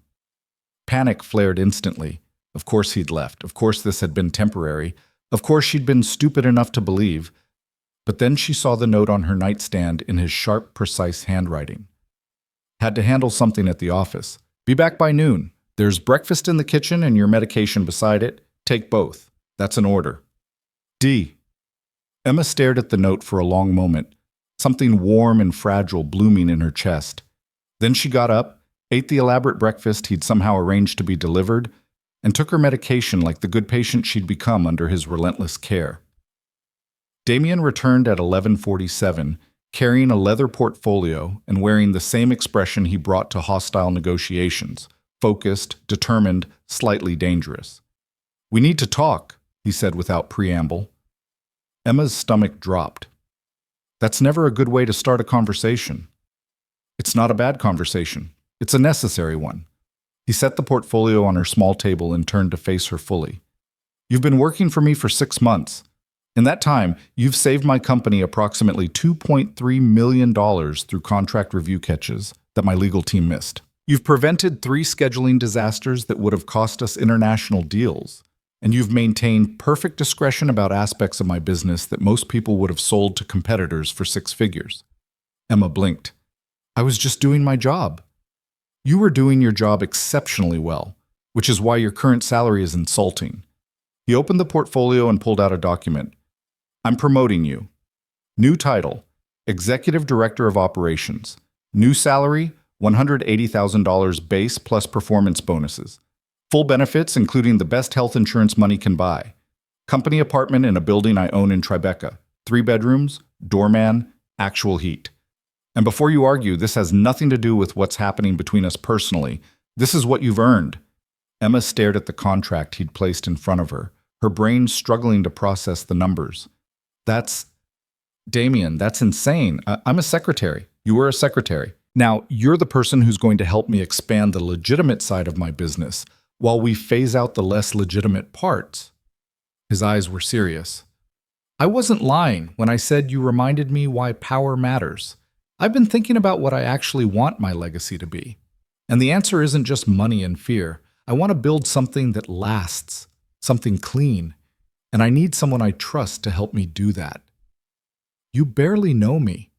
Panic flared instantly. Of course he'd left. Of course this had been temporary. Of course she'd been stupid enough to believe. But then she saw the note on her nightstand in his sharp, precise handwriting. Had to handle something at the office. Be back by noon. There's breakfast in the kitchen and your medication beside it. Take both. That's an order. D. Emma stared at the note for a long moment, something warm and fragile blooming in her chest. Then she got up, ate the elaborate breakfast he'd somehow arranged to be delivered, and took her medication like the good patient she'd become under his relentless care. Damien returned at 11:47, carrying a leather portfolio and wearing the same expression he brought to hostile negotiations, focused, determined, slightly dangerous. We need to talk, he said without preamble. Emma's stomach dropped. That's never a good way to start a conversation. It's not a bad conversation. It's a necessary one. He set the portfolio on her small table and turned to face her fully. You've been working for me for 6 months. In that time, you've saved my company approximately $2.3 million through contract review catches that my legal team missed. You've prevented 3 scheduling disasters that would have cost us international deals. and you've maintained perfect discretion about aspects of my business that most people would have sold to competitors for 6 figures. Emma blinked. I was just doing my job. You were doing your job exceptionally well, which is why your current salary is insulting. He opened the portfolio and pulled out a document. I'm promoting you. New title, Executive Director of Operations. New salary, $180,000 base plus performance bonuses. Full benefits, including the best health insurance money can buy. Company apartment in a building I own in Tribeca. 3 bedrooms, doorman, actual heat. And before you argue, this has nothing to do with what's happening between us personally. This is what you've earned. Emma stared at the contract he'd placed in front of her, her brain struggling to process the numbers. Damien, that's insane. I'm a secretary. You were a secretary. Now, you're the person who's going to help me expand the legitimate side of my business while we phase out the less legitimate parts. His eyes were serious. I wasn't lying when I said you reminded me why power matters. I've been thinking about what I actually want my legacy to be. And the answer isn't just money and fear. I want to build something that lasts, something clean, and I need someone I trust to help me do that. You barely know me.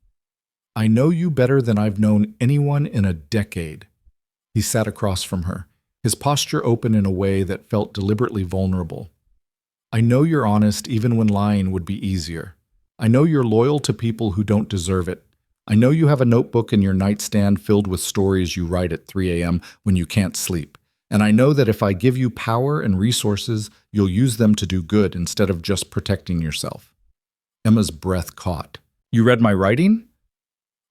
I know you better than I've known anyone in a decade. He sat across from her, his posture open in a way that felt deliberately vulnerable. I know you're honest even when lying would be easier. I know you're loyal to people who don't deserve it. I know you have a notebook in your nightstand filled with stories you write at 3 a.m. when you can't sleep. And I know that if I give you power and resources, you'll use them to do good instead of just protecting yourself. Emma's breath caught. You read my writing?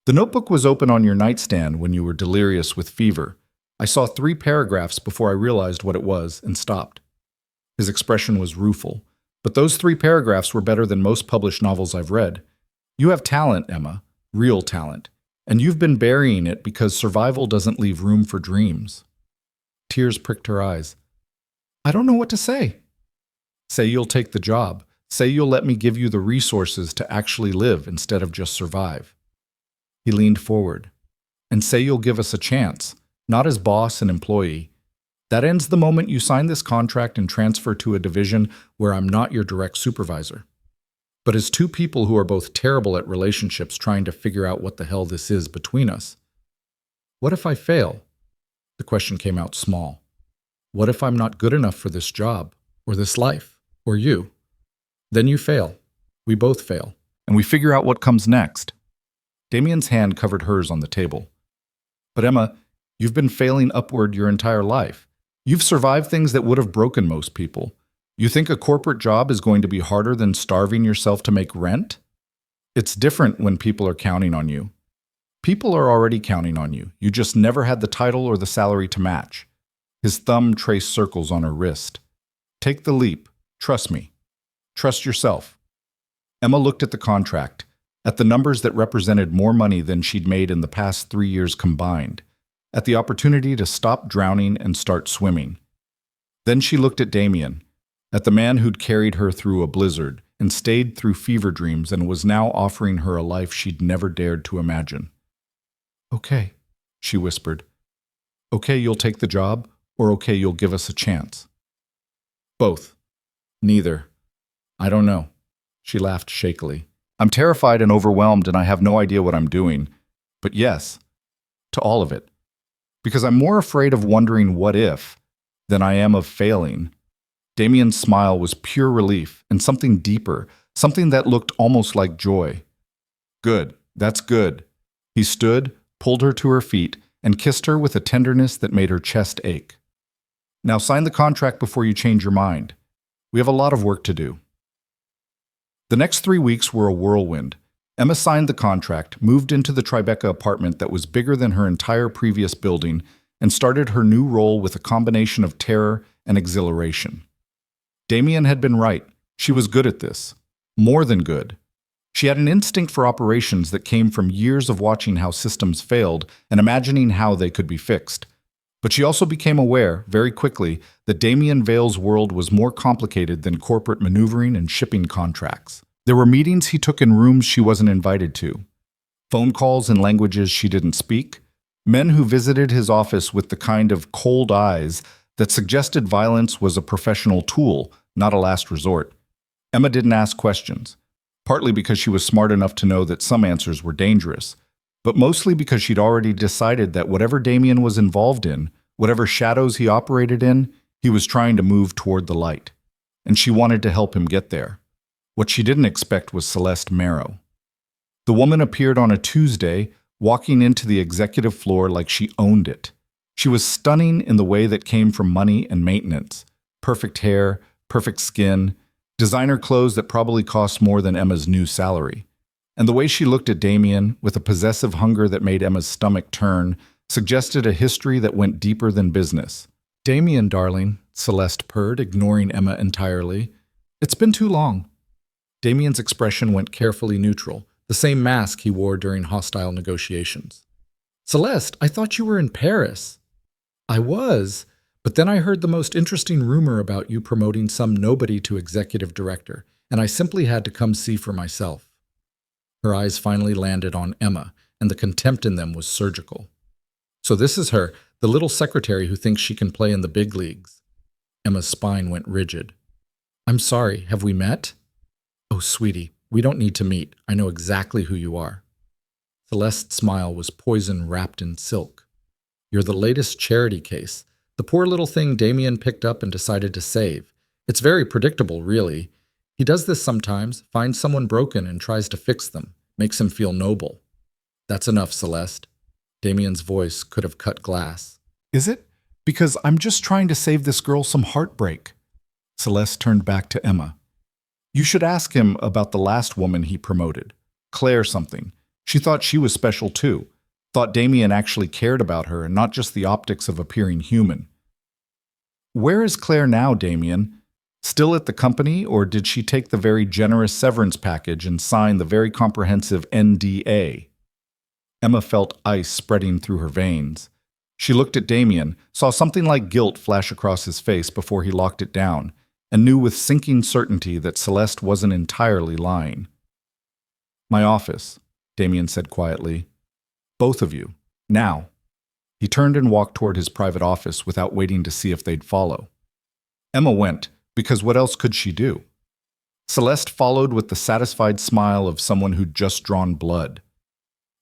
The notebook was open on your nightstand when you were delirious with fever. I saw 3 paragraphs before I realized what it was and stopped. His expression was rueful, but those 3 paragraphs were better than most published novels I've read. You have talent, Emma, real talent, and you've been burying it because survival doesn't leave room for dreams. Tears pricked her eyes. I don't know what to say. Say you'll take the job. Say you'll let me give you the resources to actually live instead of just survive. He leaned forward. And say you'll give us a chance, not as boss and employee. That ends the moment you sign this contract and transfer to a division where I'm not your direct supervisor. But as 2 people who are both terrible at relationships trying to figure out what the hell this is between us. What if I fail? The question came out small. What if I'm not good enough for this job, or this life, or you? Then you fail. We both fail. And we figure out what comes next. Damien's hand covered hers on the table. But Emma, you've been failing upward your entire life. You've survived things that would have broken most people. You think a corporate job is going to be harder than starving yourself to make rent? It's different when people are counting on you. People are already counting on you. You just never had the title or the salary to match. His thumb traced circles on her wrist. Take the leap. Trust me. Trust yourself. Emma looked at the contract, at the numbers that represented more money than she'd made in the past 3 years combined, at the opportunity to stop drowning and start swimming. Then she looked at Damien, at the man who'd carried her through a blizzard and stayed through fever dreams and was now offering her a life she'd never dared to imagine. Okay, she whispered. Okay, you'll take the job, or okay, you'll give us a chance. Both. Neither. I don't know. She laughed shakily. I'm terrified and overwhelmed and I have no idea what I'm doing. But yes, to all of it. Because I'm more afraid of wondering what if than I am of failing. Damien's smile was pure relief and something deeper, something that looked almost like joy. Good, that's good. He stood, pulled her to her feet, and kissed her with a tenderness that made her chest ache. Now sign the contract before you change your mind. We have a lot of work to do. The next 3 weeks were a whirlwind. Emma signed the contract, moved into the Tribeca apartment that was bigger than her entire previous building, and started her new role with a combination of terror and exhilaration. Damien had been right. She was good at this. More than good. She had an instinct for operations that came from years of watching how systems failed and imagining how they could be fixed. But she also became aware, very quickly, that Damien Vale's world was more complicated than corporate maneuvering and shipping contracts. There were meetings he took in rooms she wasn't invited to, phone calls in languages she didn't speak, men who visited his office with the kind of cold eyes that suggested violence was a professional tool, not a last resort. Emma didn't ask questions, partly because she was smart enough to know that some answers were dangerous, but mostly because she'd already decided that whatever Damien was involved in, whatever shadows he operated in, he was trying to move toward the light, and she wanted to help him get there. What she didn't expect was Celeste Marrow. The woman appeared on a Tuesday, walking into the executive floor like she owned it. She was stunning in the way that came from money and maintenance. Perfect hair, perfect skin, designer clothes that probably cost more than Emma's new salary. And the way she looked at Damien, with a possessive hunger that made Emma's stomach turn, suggested a history that went deeper than business. "Damien, darling," Celeste purred, ignoring Emma entirely. "It's been too long." Damien's expression went carefully neutral, the same mask he wore during hostile negotiations. "Celeste, I thought you were in Paris." "I was, but then I heard the most interesting rumor about you promoting some nobody to executive director, and I simply had to come see for myself." Her eyes finally landed on Emma, and the contempt in them was surgical. "So this is her, the little secretary who thinks she can play in the big leagues." Emma's spine went rigid. "I'm sorry, have we met?" "Oh, sweetie, we don't need to meet. I know exactly who you are." Celeste's smile was poison wrapped in silk. "You're the latest charity case, the poor little thing Damien picked up and decided to save. It's very predictable, really. He does this sometimes, finds someone broken and tries to fix them, makes him feel noble." "That's enough, Celeste." Damien's voice could have cut glass. "Is it? Because I'm just trying to save this girl some heartbreak." Celeste turned back to Emma. "You should ask him about the last woman he promoted, Claire something. She thought she was special too. Thought Damien actually cared about her and not just the optics of appearing human." "Where is Claire now, Damien? Still at the company, or did she take the very generous severance package and sign the very comprehensive NDA? Emma felt ice spreading through her veins. She looked at Damien, saw something like guilt flash across his face before he locked it down, and knew with sinking certainty that Celeste wasn't entirely lying. "My office," Damien said quietly. "Both of you. Now." He turned and walked toward his private office without waiting to see if they'd follow. Emma went, because what else could she do? Celeste followed with the satisfied smile of someone who'd just drawn blood.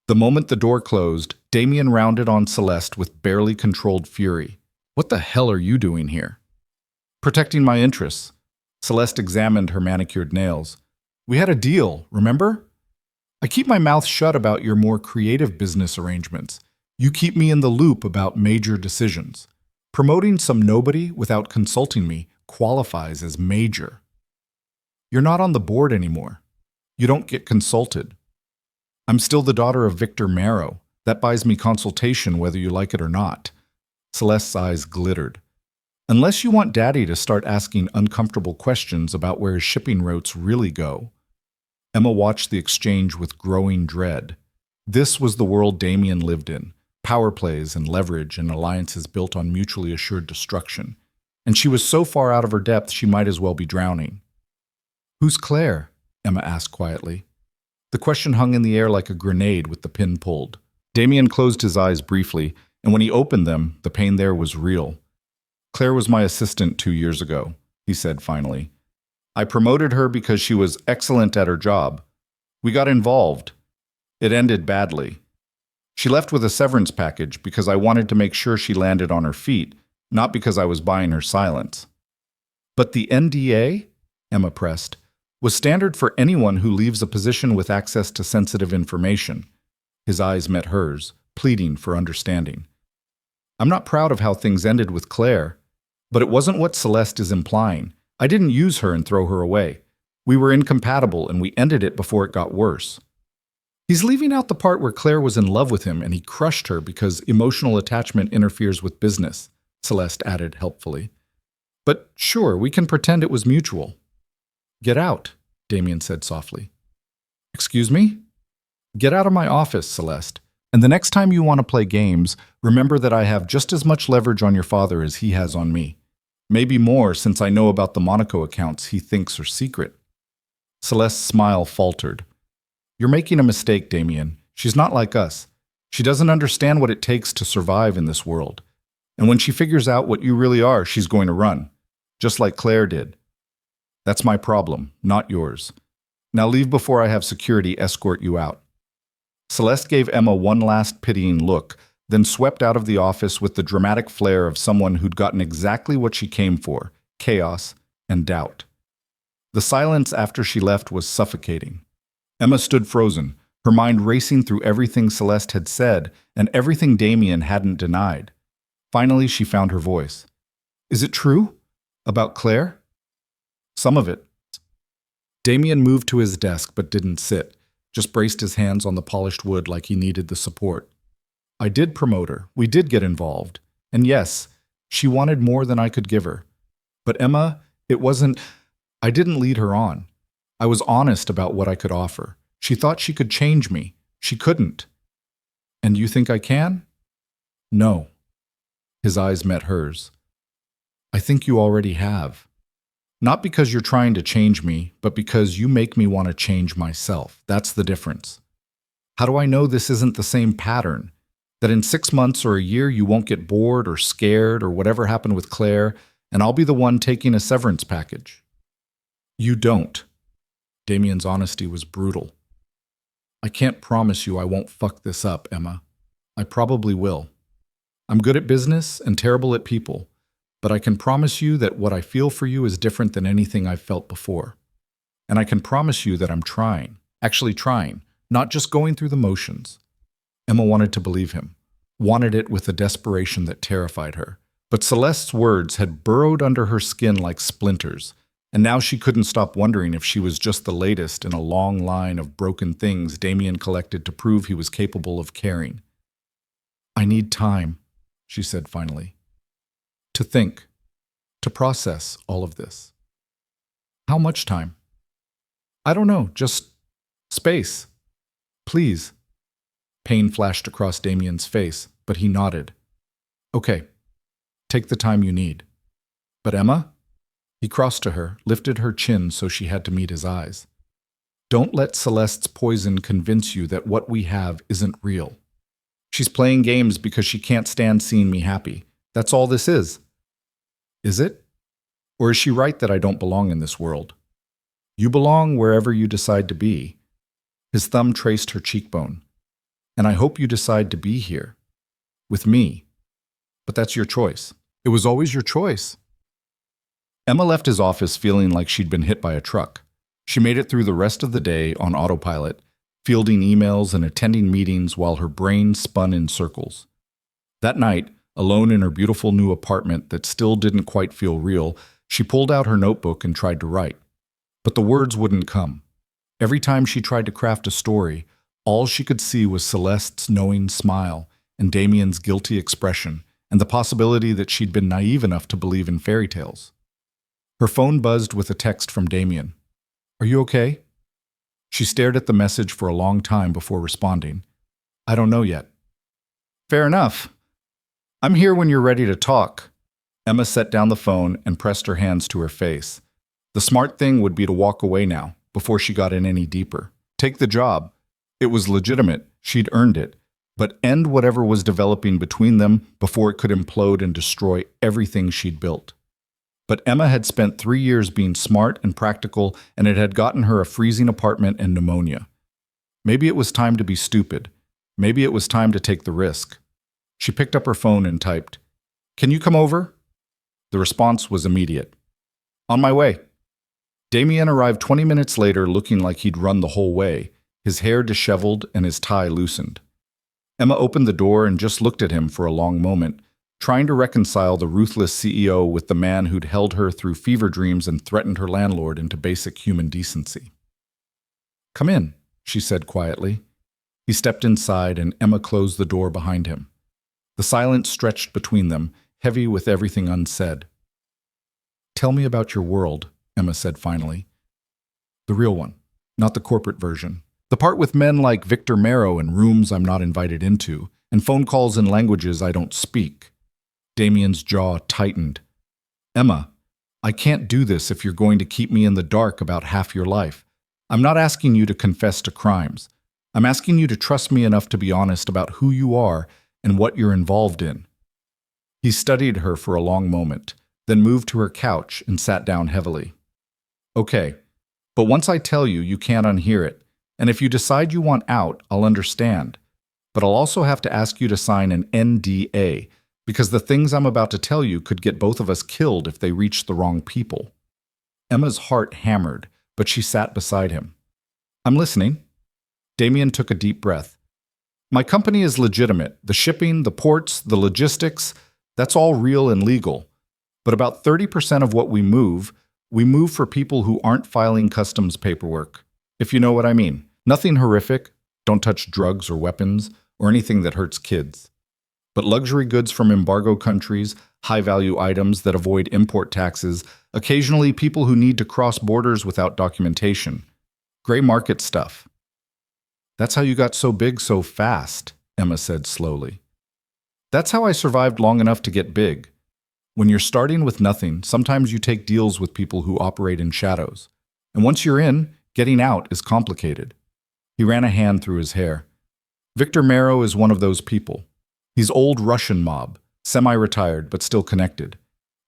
The moment the door closed, Damien rounded on Celeste with barely controlled fury. "What the hell are you doing here?" "Protecting my interests." Celeste examined her manicured nails. "We had a deal, remember? I keep my mouth shut about your more creative business arrangements. You keep me in the loop about major decisions. Promoting some nobody without consulting me qualifies as major. You're not on the board anymore. You don't get consulted. I'm still the daughter of Victor Marrow. That buys me consultation whether you like it or not." Celeste's eyes glittered. "Unless you want Daddy to start asking uncomfortable questions about where his shipping routes really go." Emma watched the exchange with growing dread. This was the world Damien lived in, power plays and leverage and alliances built on mutually assured destruction. And she was so far out of her depth she might as well be drowning. "Who's Claire?" Emma asked quietly. The question hung in the air like a grenade with the pin pulled. Damien closed his eyes briefly, and when he opened them, the pain there was real. "Claire was my assistant 2 years ago," he said finally. "I promoted her because she was excellent at her job. We got involved. It ended badly. She left with a severance package because I wanted to make sure she landed on her feet, not because I was buying her silence." "But the NDA," Emma pressed, "was standard for anyone who leaves a position with access to sensitive information." His eyes met hers, pleading for understanding. "I'm not proud of how things ended with Claire, but it wasn't what Celeste is implying. I didn't use her and throw her away. We were incompatible and we ended it before it got worse." "He's leaving out the part where Claire was in love with him and he crushed her because emotional attachment interferes with business," Celeste added helpfully. "But sure, we can pretend it was mutual." "Get out," Damien said softly. "Excuse me?" "Get out of my office, Celeste. And the next time you want to play games, remember that I have just as much leverage on your father as he has on me. Maybe more, since I know about the Monaco accounts he thinks are secret." Celeste's smile faltered. "You're making a mistake, Damien. She's not like us. She doesn't understand what it takes to survive in this world. And when she figures out what you really are, she's going to run. Just like Claire did." That's my problem, not yours. Now leave before I have security escort you out." Celeste gave Emma one last pitying look, then swept out of the office with the dramatic flair of someone who'd gotten exactly what she came for: chaos and doubt. The silence after she left was suffocating. Emma stood frozen, her mind racing through everything Celeste had said and everything Damien hadn't denied. Finally, she found her voice. "Is it true? About Claire?" "Some of it." Damien moved to his desk but didn't sit, just braced his hands on the polished wood like he needed the support. "I did promote her. We did get involved. And yes, she wanted more than I could give her. But Emma, it wasn't... I didn't lead her on. I was honest about what I could offer. She thought she could change me. She couldn't. And you think I can?" "No." His eyes met hers. "I think you already have. Not because you're trying to change me, but because you make me want to change myself. That's the difference. How do I know this isn't the same pattern? That in 6 months or a year you won't get bored or scared or whatever happened with Claire, and I'll be the one taking a severance package?" "You don't." Damien's honesty was brutal. "I can't promise you I won't fuck this up, Emma. I probably will. I'm good at business and terrible at people, but I can promise you that what I feel for you is different than anything I've felt before. And I can promise you that I'm trying, actually trying, not just going through the motions." Emma wanted to believe him, wanted it with a desperation that terrified her. But Celeste's words had burrowed under her skin like splinters, and now she couldn't stop wondering if she was just the latest in a long line of broken things Damien collected to prove he was capable of caring. "I need time," she said finally. "To think, to process all of this." "How much time?" "I don't know, just space. Please." Pain flashed across Damien's face, but he nodded. "Okay, take the time you need. But Emma?" He crossed to her, lifted her chin so she had to meet his eyes. "Don't let Celeste's poison convince you that what we have isn't real. She's playing games because she can't stand seeing me happy. That's all this is." "Is it? Or is she right that I don't belong in this world?" "You belong wherever you decide to be." His thumb traced her cheekbone. "And I hope you decide to be here. With me. But that's your choice. It was always your choice." Emma left his office feeling like she'd been hit by a truck. She made it through the rest of the day on autopilot, fielding emails and attending meetings while her brain spun in circles. That night, alone in her beautiful new apartment that still didn't quite feel real, she pulled out her notebook and tried to write. But the words wouldn't come. Every time she tried to craft a story, all she could see was Celeste's knowing smile and Damien's guilty expression, and the possibility that she'd been naive enough to believe in fairy tales. Her phone buzzed with a text from Damien. "Are you okay?" She stared at the message for a long time before responding. "I don't know yet." "Fair enough. I'm here when you're ready to talk." Emma set down the phone and pressed her hands to her face. The smart thing would be to walk away now, before she got in any deeper. Take the job. It was legitimate. She'd earned it. But end whatever was developing between them before it could implode and destroy everything she'd built. But Emma had spent 3 years being smart and practical, and it had gotten her a freezing apartment and pneumonia. Maybe it was time to be stupid. Maybe it was time to take the risk. She picked up her phone and typed, "Can you come over?" The response was immediate. "On my way." Damien arrived 20 minutes later looking like he'd run the whole way, his hair disheveled and his tie loosened. Emma opened the door and just looked at him for a long moment, trying to reconcile the ruthless CEO with the man who'd held her through fever dreams and threatened her landlord into basic human decency. "Come in," she said quietly. He stepped inside and Emma closed the door behind him. The silence stretched between them, heavy with everything unsaid. "Tell me about your world," Emma said finally. "The real one, not the corporate version. The part with men like Victor Marrow and rooms I'm not invited into, and phone calls in languages I don't speak." Damien's jaw tightened. "Emma, I can't do this if you're going to keep me in the dark about half your life. I'm not asking you to confess to crimes. I'm asking you to trust me enough to be honest about who you are and what you're involved in." He studied her for a long moment, then moved to her couch and sat down heavily. Okay, but once I tell you, you can't unhear it. And if you decide you want out, I'll understand. But I'll also have to ask you to sign an NDA, because the things I'm about to tell you could get both of us killed if they reach the wrong people. Emma's heart hammered, but she sat beside him. I'm listening. Damien took a deep breath. My company is legitimate. The shipping, the ports, the logistics, that's all real and legal. But about 30% of what we move for people who aren't filing customs paperwork, if you know what I mean. Nothing horrific, don't touch drugs or weapons, or anything that hurts kids. But luxury goods from embargo countries, high-value items that avoid import taxes, occasionally people who need to cross borders without documentation. Gray market stuff. That's how you got so big so fast, Emma said slowly. That's how I survived long enough to get big. When you're starting with nothing, sometimes you take deals with people who operate in shadows. And once you're in, getting out is complicated. He ran a hand through his hair. Victor Marrow is one of those people. He's old Russian mob, semi-retired but still connected.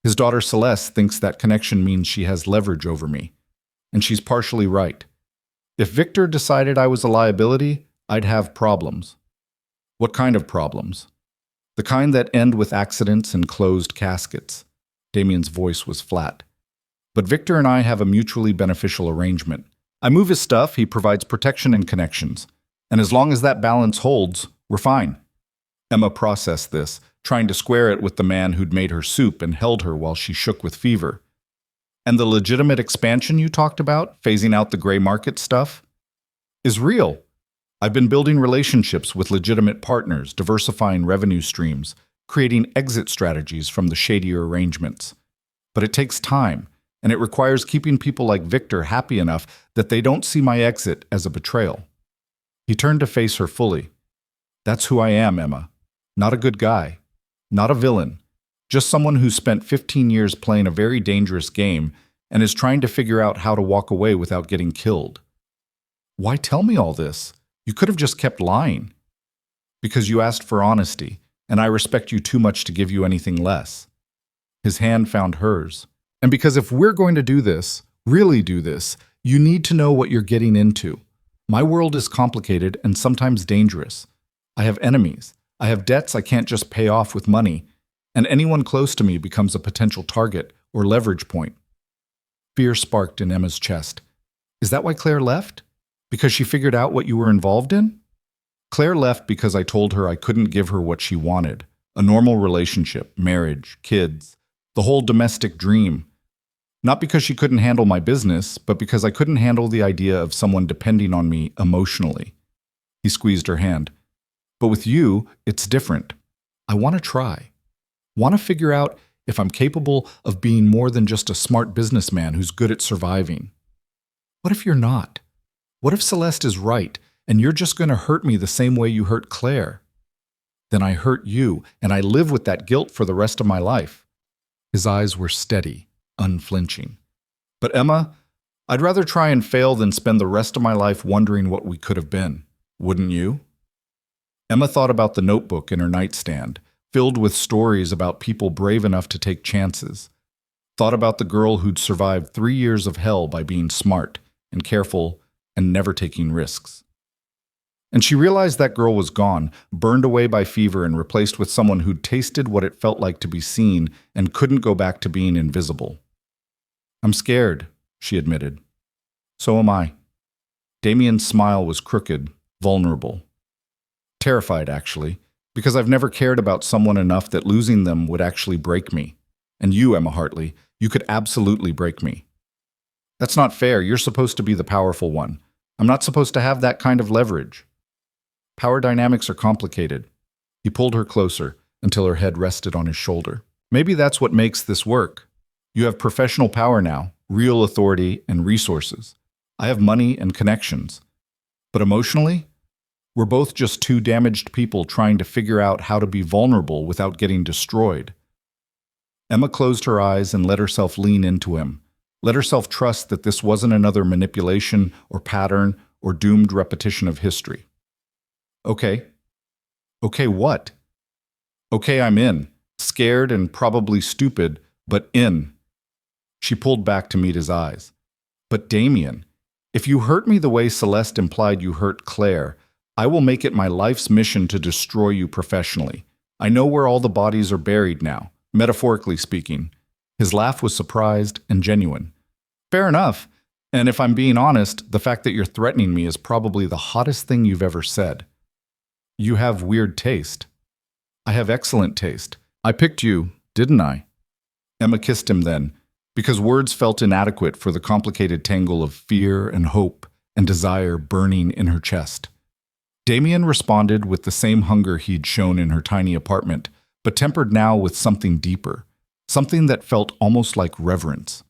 His daughter Celeste thinks that connection means she has leverage over me. And she's partially right. If Victor decided I was a liability, I'd have problems. What kind of problems? The kind that end with accidents and closed caskets. Damien's voice was flat. But Victor and I have a mutually beneficial arrangement. I move his stuff, he provides protection and connections. And as long as that balance holds, we're fine. Emma processed this, trying to square it with the man who'd made her soup and held her while she shook with fever. And the legitimate expansion you talked about, phasing out the gray market stuff, is real. I've been building relationships with legitimate partners, diversifying revenue streams, creating exit strategies from the shadier arrangements. But it takes time, and it requires keeping people like Victor happy enough that they don't see my exit as a betrayal. He turned to face her fully. That's who I am, Emma. Not a good guy. Not a villain. Just someone who's spent 15 years playing a very dangerous game and is trying to figure out how to walk away without getting killed. Why tell me all this? You could have just kept lying. Because you asked for honesty, and I respect you too much to give you anything less. His hand found hers. And because if we're going to do this, really do this, you need to know what you're getting into. My world is complicated and sometimes dangerous. I have enemies. I have debts I can't just pay off with money, and anyone close to me becomes a potential target or leverage point. Fear sparked in Emma's chest. Is that why Claire left? Because she figured out what you were involved in? Claire left because I told her I couldn't give her what she wanted. A normal relationship, marriage, kids, the whole domestic dream. Not because she couldn't handle my business, but because I couldn't handle the idea of someone depending on me emotionally. He squeezed her hand. But with you, it's different. I want to try. Want to figure out if I'm capable of being more than just a smart businessman who's good at surviving. What if you're not? What if Celeste is right, and you're just going to hurt me the same way you hurt Claire? Then I hurt you, and I live with that guilt for the rest of my life. His eyes were steady, unflinching. But Emma, I'd rather try and fail than spend the rest of my life wondering what we could have been. Wouldn't you? Emma thought about the notebook in her nightstand, filled with stories about people brave enough to take chances. Thought about the girl who'd survived 3 years of hell by being smart and careful and never taking risks. And she realized that girl was gone, burned away by fever and replaced with someone who'd tasted what it felt like to be seen and couldn't go back to being invisible. I'm scared, she admitted. So am I. Damien's smile was crooked, vulnerable. Terrified, actually, because I've never cared about someone enough that losing them would actually break me. And you, Emma Hartley, you could absolutely break me. That's not fair. You're supposed to be the powerful one. I'm not supposed to have that kind of leverage. Power dynamics are complicated. He pulled her closer until her head rested on his shoulder. Maybe that's what makes this work. You have professional power now, real authority and resources. I have money and connections. But emotionally, we're both just two damaged people trying to figure out how to be vulnerable without getting destroyed. Emma closed her eyes and let herself lean into him. Let herself trust that this wasn't another manipulation or pattern or doomed repetition of history. Okay. Okay, what? Okay, I'm in. Scared and probably stupid, but in. She pulled back to meet his eyes. But Damien, if you hurt me the way Celeste implied you hurt Claire, I will make it my life's mission to destroy you professionally. I know where all the bodies are buried now, metaphorically speaking. His laugh was surprised and genuine. Fair enough. And if I'm being honest, the fact that you're threatening me is probably the hottest thing you've ever said. You have weird taste. I have excellent taste. I picked you, didn't I? Emma kissed him then, because words felt inadequate for the complicated tangle of fear and hope and desire burning in her chest. Damien responded with the same hunger he'd shown in her tiny apartment, but tempered now with something deeper, something that felt almost like reverence.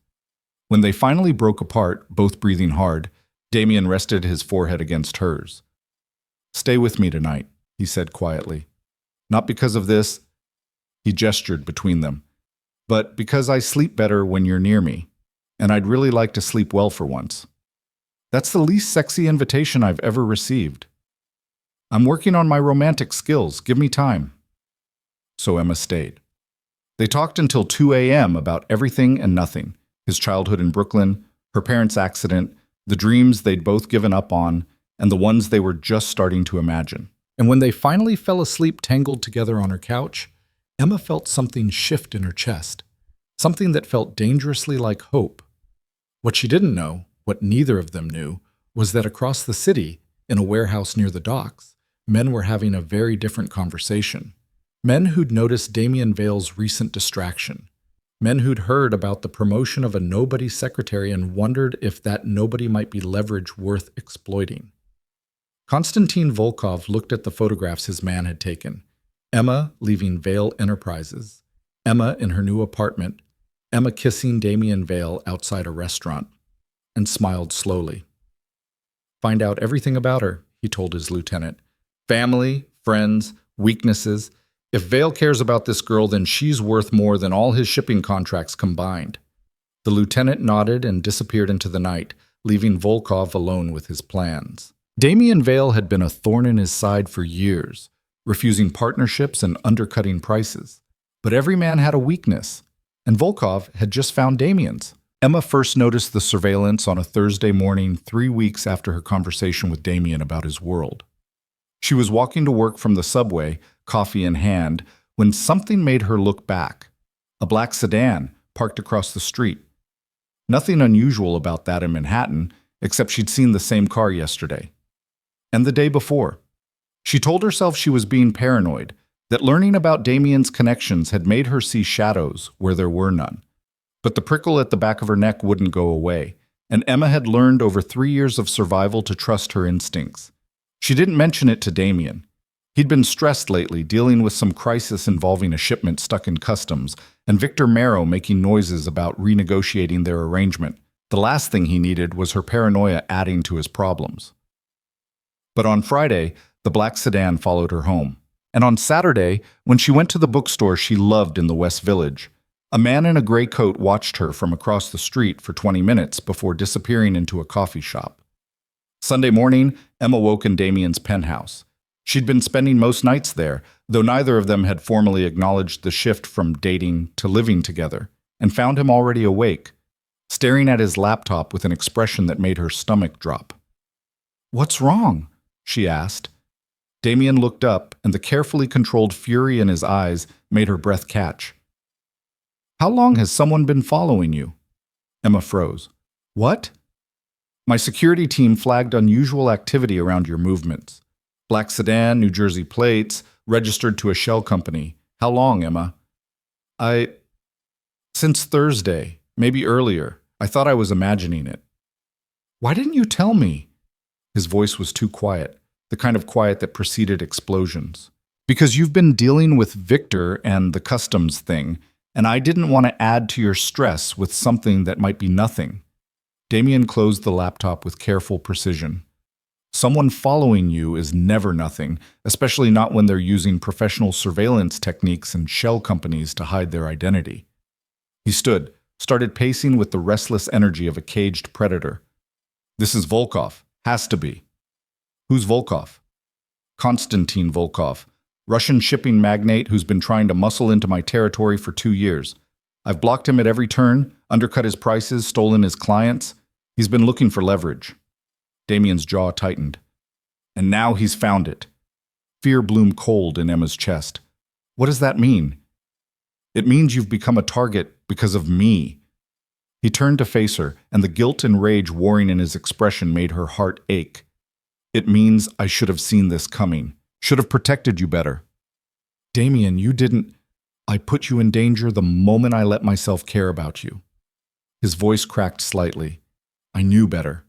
When they finally broke apart, both breathing hard, Damien rested his forehead against hers. "Stay with me tonight," he said quietly. "Not because of this," he gestured between them, "but because I sleep better when you're near me, and I'd really like to sleep well for once. That's the least sexy invitation I've ever received. I'm working on my romantic skills. Give me time." So Emma stayed. They talked until 2 a.m. about everything and nothing. His childhood in Brooklyn, her parents' accident, the dreams they'd both given up on, and the ones they were just starting to imagine. And when they finally fell asleep tangled together on her couch, Emma felt something shift in her chest, something that felt dangerously like hope. What she didn't know, what neither of them knew, was that across the city, in a warehouse near the docks, men were having a very different conversation. Men who'd noticed Damien Vale's recent distraction. Men who'd heard about the promotion of a nobody secretary and wondered if that nobody might be leverage worth exploiting. Konstantin Volkov looked at the photographs his man had taken. Emma leaving Vale Enterprises, Emma in her new apartment, Emma kissing Damien Vale outside a restaurant, and smiled slowly. "Find out everything about her," he told his lieutenant. "Family, friends, weaknesses. If Vale cares about this girl, then she's worth more than all his shipping contracts combined." The lieutenant nodded and disappeared into the night, leaving Volkov alone with his plans. Damien Vale had been a thorn in his side for years, refusing partnerships and undercutting prices. But every man had a weakness, and Volkov had just found Damien's. Emma first noticed the surveillance on a Thursday morning 3 weeks after her conversation with Damien about his world. She was walking to work from the subway, coffee in hand, when something made her look back. A black sedan parked across the street. Nothing unusual about that in Manhattan, except she'd seen the same car yesterday. And the day before. She told herself she was being paranoid, that learning about Damien's connections had made her see shadows where there were none. But the prickle at the back of her neck wouldn't go away, and Emma had learned over 3 years of survival to trust her instincts. She didn't mention it to Damien. He'd been stressed lately, dealing with some crisis involving a shipment stuck in customs, and Victor Marrow making noises about renegotiating their arrangement. The last thing he needed was her paranoia adding to his problems. But on Friday, the black sedan followed her home. And on Saturday, when she went to the bookstore she loved in the West Village, a man in a gray coat watched her from across the street for 20 minutes before disappearing into a coffee shop. Sunday morning, Emma woke in Damien's penthouse. She'd been spending most nights there, though neither of them had formally acknowledged the shift from dating to living together, and found him already awake, staring at his laptop with an expression that made her stomach drop. "What's wrong?" she asked. Damien looked up, and the carefully controlled fury in his eyes made her breath catch. "How long has someone been following you?" Emma froze. "What?" "My security team flagged unusual activity around your movements. Black sedan, New Jersey plates, registered to a shell company. How long, Emma?" Since Thursday, maybe earlier. I thought I was imagining it." "Why didn't you tell me?" His voice was too quiet, the kind of quiet that preceded explosions. "Because you've been dealing with Victor and the customs thing, and I didn't want to add to your stress with something that might be nothing." Damien closed the laptop with careful precision. "Someone following you is never nothing, especially not when they're using professional surveillance techniques and shell companies to hide their identity." He stood, started pacing with the restless energy of a caged predator. "This is Volkov. Has to be." "Who's Volkov?" "Konstantin Volkov, Russian shipping magnate who's been trying to muscle into my territory for 2 years. I've blocked him at every turn, undercut his prices, stolen his clients. He's been looking for leverage. Damien's jaw tightened. And now he's found it. Fear bloomed cold in Emma's chest. What does that mean? It means you've become a target because of me. He turned to face her, and the guilt and rage warring in his expression made her heart ache. It means I should have seen this coming, should have protected you better. Damien, you didn't. I put you in danger the moment I let myself care about you. His voice cracked slightly. I knew better,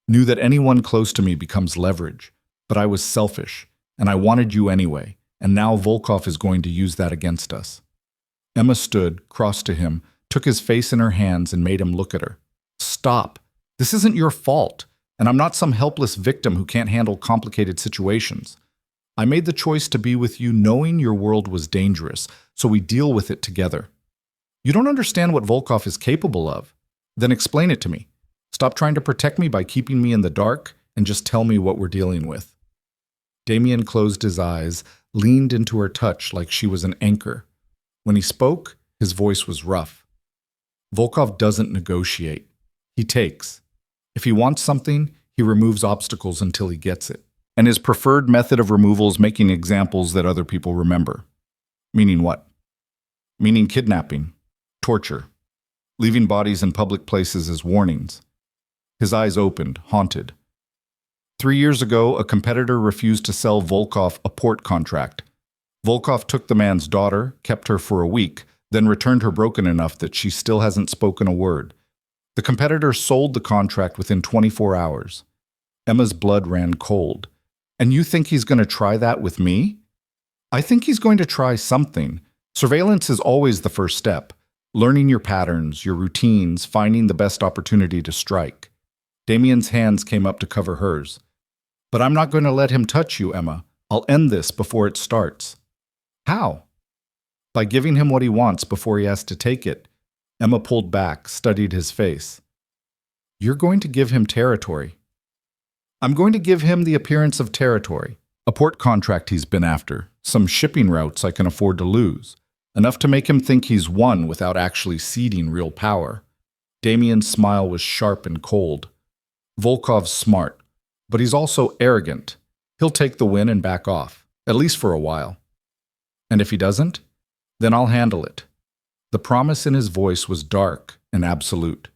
knew that anyone close to me becomes leverage, but I was selfish, and I wanted you anyway, and now Volkov is going to use that against us. Emma stood, crossed to him, took his face in her hands and made him look at her. Stop. This isn't your fault, and I'm not some helpless victim who can't handle complicated situations. I made the choice to be with you knowing your world was dangerous, so we deal with it together. You don't understand what Volkov is capable of? Then explain it to me. Stop trying to protect me by keeping me in the dark, and just tell me what we're dealing with. Damien closed his eyes, leaned into her touch like she was an anchor. When he spoke, his voice was rough. Volkov doesn't negotiate. He takes. If he wants something, he removes obstacles until he gets it. And his preferred method of removal is making examples that other people remember. Meaning what? Meaning kidnapping, torture, leaving bodies in public places as warnings. His eyes opened, haunted. 3 years ago, a competitor refused to sell Volkov a port contract. Volkov took the man's daughter, kept her for a week, then returned her broken enough that she still hasn't spoken a word. The competitor sold the contract within 24 hours. Emma's blood ran cold. And you think he's going to try that with me? I think he's going to try something. Surveillance is always the first step. Learning your patterns, your routines, finding the best opportunity to strike. Damien's hands came up to cover hers. But I'm not going to let him touch you, Emma. I'll end this before it starts. How? By giving him what he wants before he has to take it. Emma pulled back, studied his face. You're going to give him territory. I'm going to give him the appearance of territory, a port contract he's been after, some shipping routes I can afford to lose, enough to make him think he's won without actually ceding real power. Damien's smile was sharp and cold. Volkov's smart, but he's also arrogant. He'll take the win and back off, at least for a while. And if he doesn't, then I'll handle it. The promise in his voice was dark and absolute.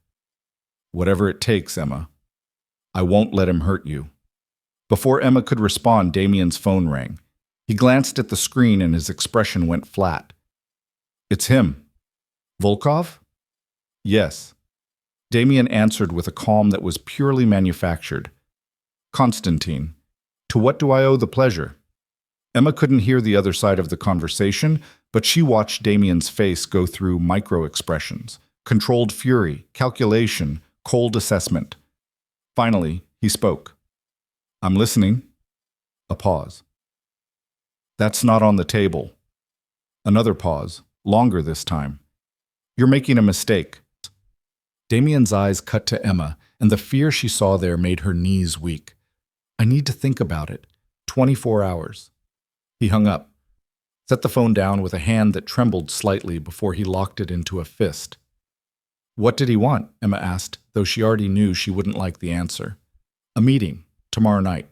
Whatever it takes, Emma. I won't let him hurt you. Before Emma could respond, Damien's phone rang. He glanced at the screen and his expression went flat. It's him. Volkov? Yes. Damien answered with a calm that was purely manufactured. Constantine, to what do I owe the pleasure? Emma couldn't hear the other side of the conversation, but she watched Damien's face go through micro-expressions, controlled fury, calculation, cold assessment. Finally, he spoke. I'm listening. A pause. That's not on the table. Another pause, longer this time. You're making a mistake. Damien's eyes cut to Emma, and the fear she saw there made her knees weak. I need to think about it. 24 hours. He hung up, set the phone down with a hand that trembled slightly before he locked it into a fist. What did he want? Emma asked, though she already knew she wouldn't like the answer. A meeting, tomorrow night.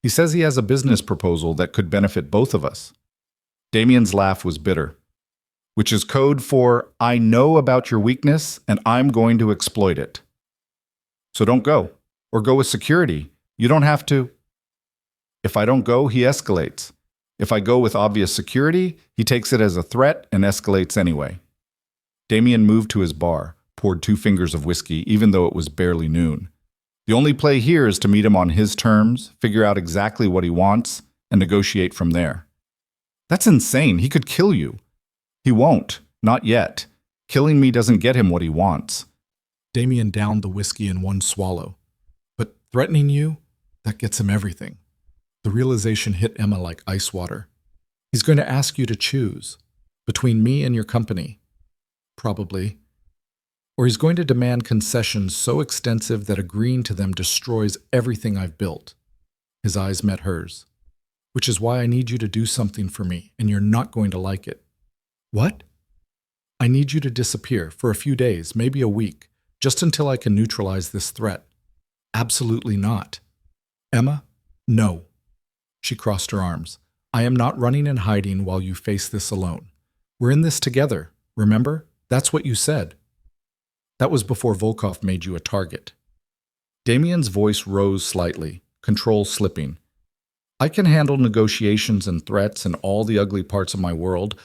He says he has a business proposal that could benefit both of us. Damien's laugh was bitter, which is code for, I know about your weakness and I'm going to exploit it. So don't go, or go with security. You don't have to. If I don't go, he escalates. If I go with obvious security, he takes it as a threat and escalates anyway. Damien moved to his bar, poured 2 fingers of whiskey, even though it was barely noon. The only play here is to meet him on his terms, figure out exactly what he wants, and negotiate from there. That's insane. He could kill you. He won't. Not yet. Killing me doesn't get him what he wants. Damien downed the whiskey in one swallow. But threatening you, that gets him everything. The realization hit Emma like ice water. He's going to ask you to choose between me and your company. Probably. Or he's going to demand concessions so extensive that agreeing to them destroys everything I've built. His eyes met hers. Which is why I need you to do something for me, and you're not going to like it. What? I need you to disappear for a few days, maybe a week, just until I can neutralize this threat. Absolutely not. Emma, no. She crossed her arms. I am not running and hiding while you face this alone. We're in this together, remember? That's what you said. That was before Volkov made you a target. Damien's voice rose slightly, control slipping. I can handle negotiations and threats and all the ugly parts of my world,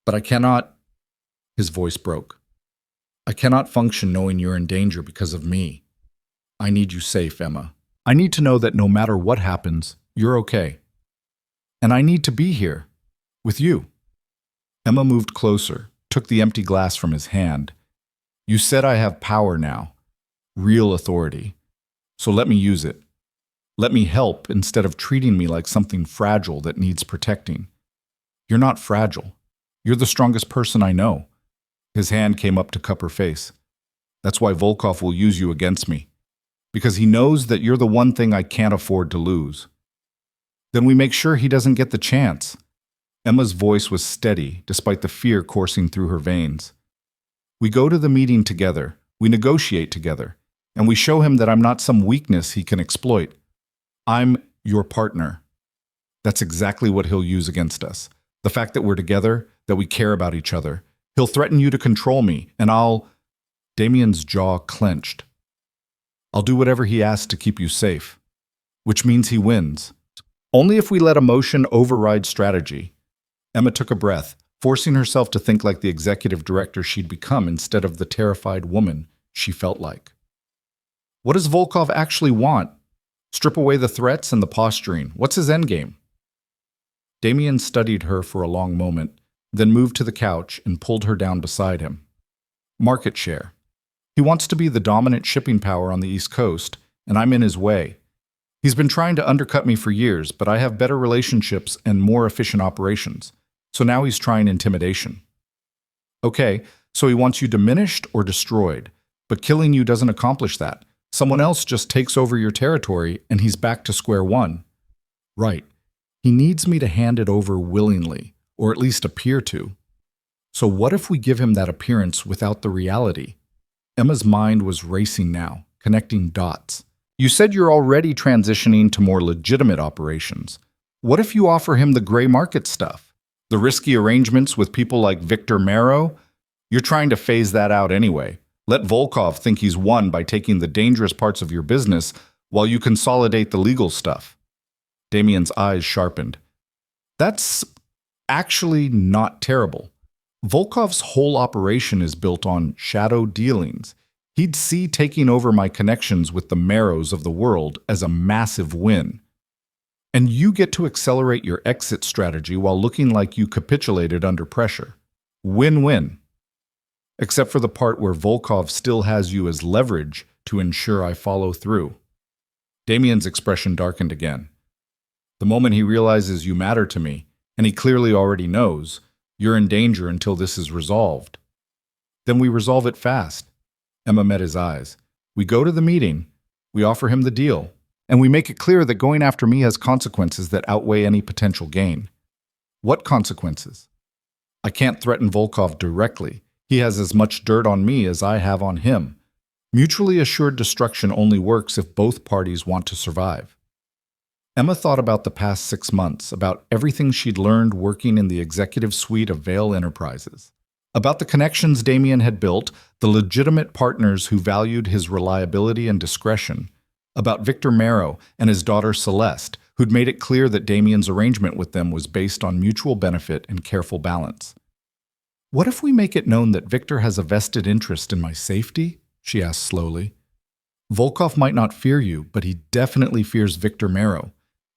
but I cannot... His voice broke. I cannot function knowing you're in danger because of me. I need you safe, Emma. I need to know that no matter what happens, you're okay. And I need to be here, with you. Emma moved closer, took the empty glass from his hand. You said I have power now, real authority. So let me use it. Let me help instead of treating me like something fragile that needs protecting. You're not fragile. You're the strongest person I know. His hand came up to cup her face. That's why Volkov will use you against me. Because he knows that you're the one thing I can't afford to lose. Then we make sure he doesn't get the chance. Emma's voice was steady, despite the fear coursing through her veins. We go to the meeting together, we negotiate together, and we show him that I'm not some weakness he can exploit. I'm your partner. That's exactly what he'll use against us. The fact that we're together, that we care about each other. He'll threaten you to control me, and Damien's jaw clenched. I'll do whatever he asks to keep you safe. Which means he wins. Only if we let emotion override strategy. Emma took a breath, forcing herself to think like the executive director she'd become instead of the terrified woman she felt like. What does Volkov actually want? Strip away the threats and the posturing. What's his endgame? Damien studied her for a long moment, then moved to the couch and pulled her down beside him. Market share. He wants to be the dominant shipping power on the East Coast, and I'm in his way. He's been trying to undercut me for years, but I have better relationships and more efficient operations. So now he's trying intimidation. Okay, so he wants you diminished or destroyed, but killing you doesn't accomplish that. Someone else just takes over your territory and he's back to square one. Right. He needs me to hand it over willingly, or at least appear to. So what if we give him that appearance without the reality? Emma's mind was racing now, connecting dots. You said you're already transitioning to more legitimate operations. What if you offer him the gray market stuff? The risky arrangements with people like Victor Marrow? You're trying to phase that out anyway. Let Volkov think he's won by taking the dangerous parts of your business while you consolidate the legal stuff. Damien's eyes sharpened. That's actually not terrible. Volkov's whole operation is built on shadow dealings. He'd see taking over my connections with the Marrows of the world as a massive win. And you get to accelerate your exit strategy while looking like you capitulated under pressure. Win-win. Except for the part where Volkov still has you as leverage to ensure I follow through. Damien's expression darkened again. The moment he realizes you matter to me, and he clearly already knows, you're in danger until this is resolved. Then we resolve it fast. Emma met his eyes. We go to the meeting, we offer him the deal, and we make it clear that going after me has consequences that outweigh any potential gain. What consequences? I can't threaten Volkov directly. He has as much dirt on me as I have on him. Mutually assured destruction only works if both parties want to survive. Emma thought about the past 6 months, about everything she'd learned working in the executive suite of Vale Enterprises, about the connections Damien had built, the legitimate partners who valued his reliability and discretion, about Victor Marrow and his daughter Celeste, who'd made it clear that Damien's arrangement with them was based on mutual benefit and careful balance. What if we make it known that Victor has a vested interest in my safety? She asked slowly. Volkov might not fear you, but he definitely fears Victor Marrow.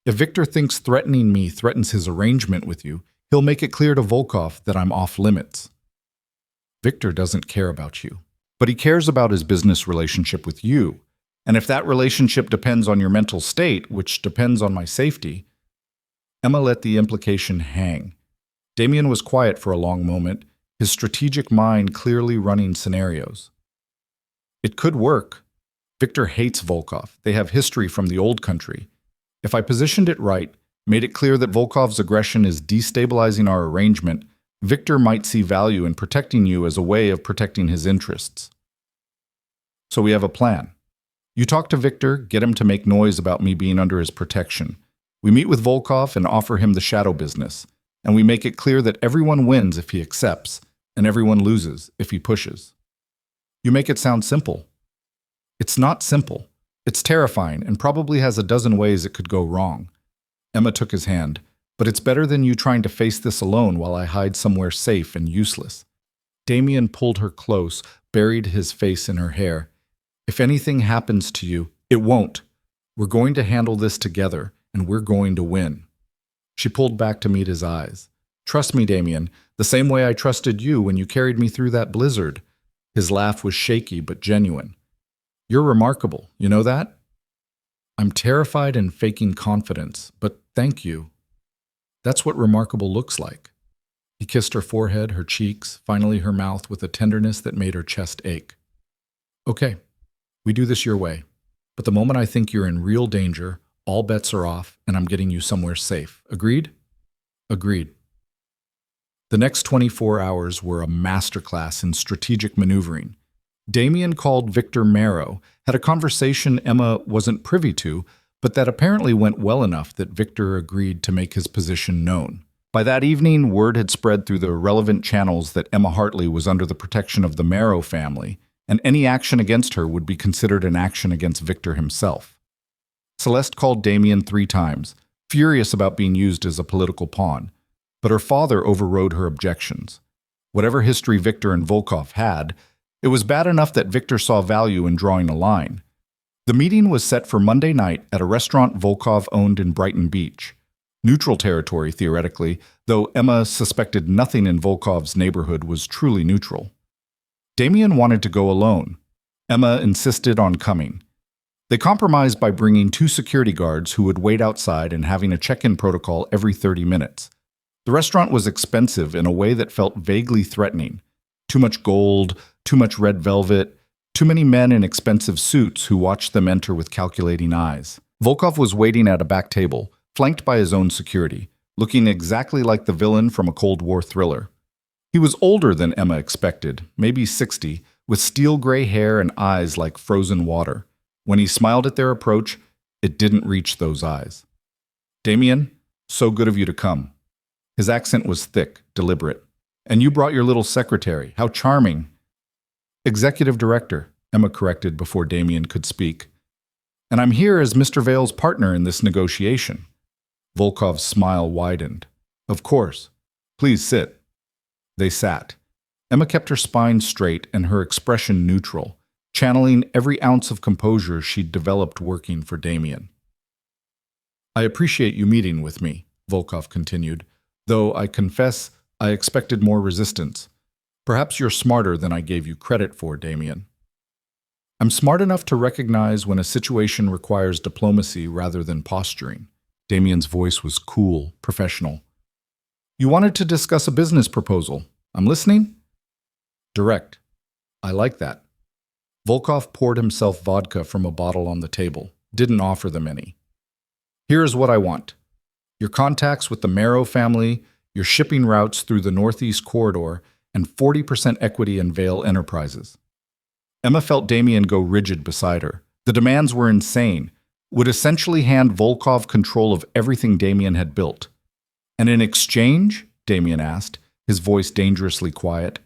If Victor thinks threatening me threatens his arrangement with you, he'll make it clear to Volkov that I'm off limits. Victor doesn't care about you, but he cares about his business relationship with you. And if that relationship depends on your mental state, which depends on my safety... Emma let the implication hang. Damien was quiet for a long moment, his strategic mind clearly running scenarios. It could work. Victor hates Volkov. They have history from the old country. If I positioned it right, made it clear that Volkov's aggression is destabilizing our arrangement, Victor might see value in protecting you as a way of protecting his interests. So we have a plan. You talk to Victor, get him to make noise about me being under his protection. We meet with Volkov and offer him the shadow business, and we make it clear that everyone wins if he accepts, and everyone loses if he pushes. You make it sound simple. It's not simple. It's terrifying and probably has a dozen ways it could go wrong. Emma took his hand. But it's better than you trying to face this alone while I hide somewhere safe and useless. Damien pulled her close, buried his face in her hair. If anything happens to you, it won't. We're going to handle this together, and we're going to win. She pulled back to meet his eyes. Trust me, Damien, the same way I trusted you when you carried me through that blizzard. His laugh was shaky but genuine. You're remarkable, you know that? I'm terrified and faking confidence, but thank you. That's what remarkable looks like. He kissed her forehead, her cheeks, finally her mouth with a tenderness that made her chest ache. Okay, we do this your way. But the moment I think you're in real danger, all bets are off and I'm getting you somewhere safe. Agreed? Agreed. The next 24 hours were a masterclass in strategic maneuvering. Damien called Victor Marrow, had a conversation Emma wasn't privy to, but that apparently went well enough that Victor agreed to make his position known. By that evening, word had spread through the relevant channels that Emma Hartley was under the protection of the Marrow family, and any action against her would be considered an action against Victor himself. Celeste called Damien 3 times, furious about being used as a political pawn, but her father overrode her objections. Whatever history Victor and Volkov had, it was bad enough that Victor saw value in drawing a line. The meeting was set for Monday night at a restaurant Volkov owned in Brighton Beach. Neutral territory, theoretically, though Emma suspected nothing in Volkov's neighborhood was truly neutral. Damien wanted to go alone. Emma insisted on coming. They compromised by bringing 2 security guards who would wait outside and having a check-in protocol every 30 minutes. The restaurant was expensive in a way that felt vaguely threatening. Too much gold, too much red velvet, too many men in expensive suits who watched them enter with calculating eyes. Volkov was waiting at a back table, flanked by his own security, looking exactly like the villain from a Cold War thriller. He was older than Emma expected, maybe 60, with steel gray hair and eyes like frozen water. When he smiled at their approach, it didn't reach those eyes. Damien, so good of you to come. His accent was thick, deliberate. And you brought your little secretary. How charming. Executive Director, Emma corrected before Damien could speak. And I'm here as Mr. Vale's partner in this negotiation. Volkov's smile widened. Of course. Please sit. They sat. Emma kept her spine straight and her expression neutral, channeling every ounce of composure she'd developed working for Damien. I appreciate you meeting with me, Volkov continued, though I confess I expected more resistance. Perhaps you're smarter than I gave you credit for, Damien. I'm smart enough to recognize when a situation requires diplomacy rather than posturing. Damien's voice was cool, professional. You wanted to discuss a business proposal. I'm listening? Direct. I like that. Volkov poured himself vodka from a bottle on the table, didn't offer them any. Here's what I want. Your contacts with the Marrow family, your shipping routes through the Northeast Corridor, and 40% equity in Vale Enterprises. Emma felt Damien go rigid beside her. The demands were insane, would essentially hand Volkov control of everything Damien had built. And in exchange, Damien asked, his voice dangerously quiet,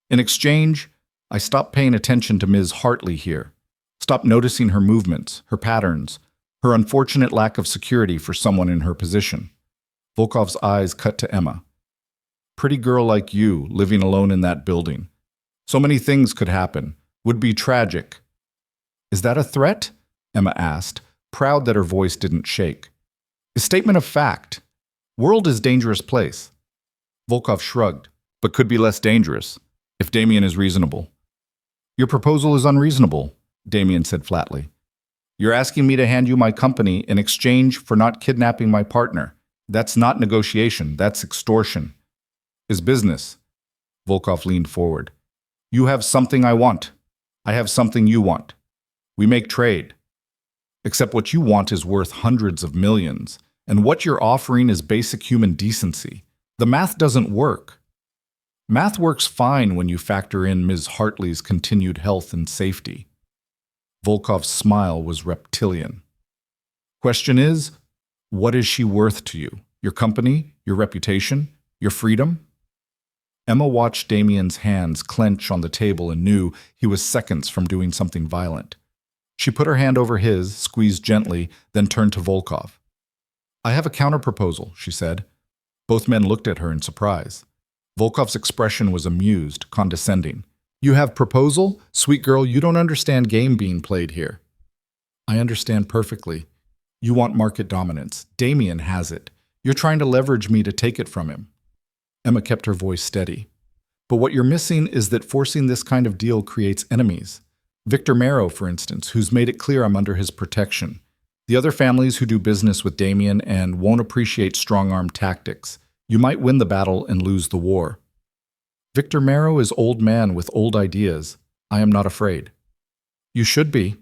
in exchange, I stopped paying attention to Ms. Hartley here, stopped noticing her movements, her patterns, her unfortunate lack of security for someone in her position. Volkov's eyes cut to Emma. Pretty girl like you, living alone in that building. So many things could happen, would be tragic. Is that a threat? Emma asked, proud that her voice didn't shake. A statement of fact. World is dangerous place. Volkov shrugged, but could be less dangerous, if Damien is reasonable. Your proposal is unreasonable, Damien said flatly. You're asking me to hand you my company in exchange for not kidnapping my partner. That's not negotiation, that's extortion. Is business. Volkov leaned forward. You have something I want. I have something you want. We make trade. Except what you want is worth hundreds of millions, and what you're offering is basic human decency. The math doesn't work. Math works fine when you factor in Ms. Hartley's continued health and safety. Volkov's smile was reptilian. Question is, what is she worth to you? Your company? Your reputation? Your freedom? Emma watched Damien's hands clench on the table and knew he was seconds from doing something violent. She put her hand over his, squeezed gently, then turned to Volkov. I have a counterproposal, she said. Both men looked at her in surprise. Volkov's expression was amused, condescending. You have proposal? Sweet girl, you don't understand game being played here. I understand perfectly. You want market dominance. Damien has it. You're trying to leverage me to take it from him. Emma kept her voice steady. But what you're missing is that forcing this kind of deal creates enemies. Victor Marrow, for instance, who's made it clear I'm under his protection. The other families who do business with Damien and won't appreciate strong-arm tactics. You might win the battle and lose the war. Victor Marrow is old man with old ideas. I am not afraid. You should be.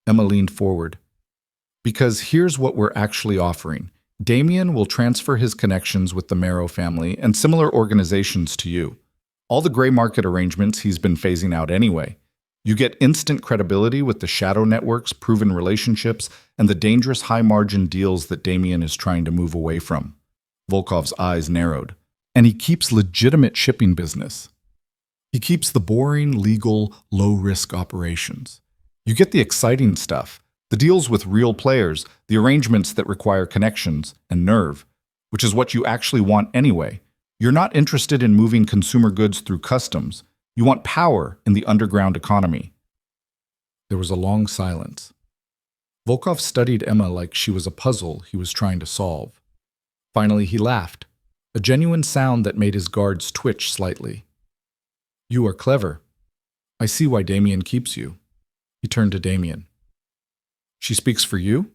Emma leaned forward. Because here's what we're actually offering. Damien will transfer his connections with the Marrow family and similar organizations to you. All the gray market arrangements he's been phasing out anyway. You get instant credibility with the shadow networks, proven relationships, and the dangerous high-margin deals that Damien is trying to move away from. Volkov's eyes narrowed. And he keeps legitimate shipping business. He keeps the boring, legal, low-risk operations. You get the exciting stuff, the deals with real players, the arrangements that require connections and nerve, which is what you actually want anyway. You're not interested in moving consumer goods through customs. You want power in the underground economy. There was a long silence. Volkov studied Emma like she was a puzzle he was trying to solve. Finally, he laughed, a genuine sound that made his guards twitch slightly. You are clever. I see why Damien keeps you. He turned to Damien. She speaks for you?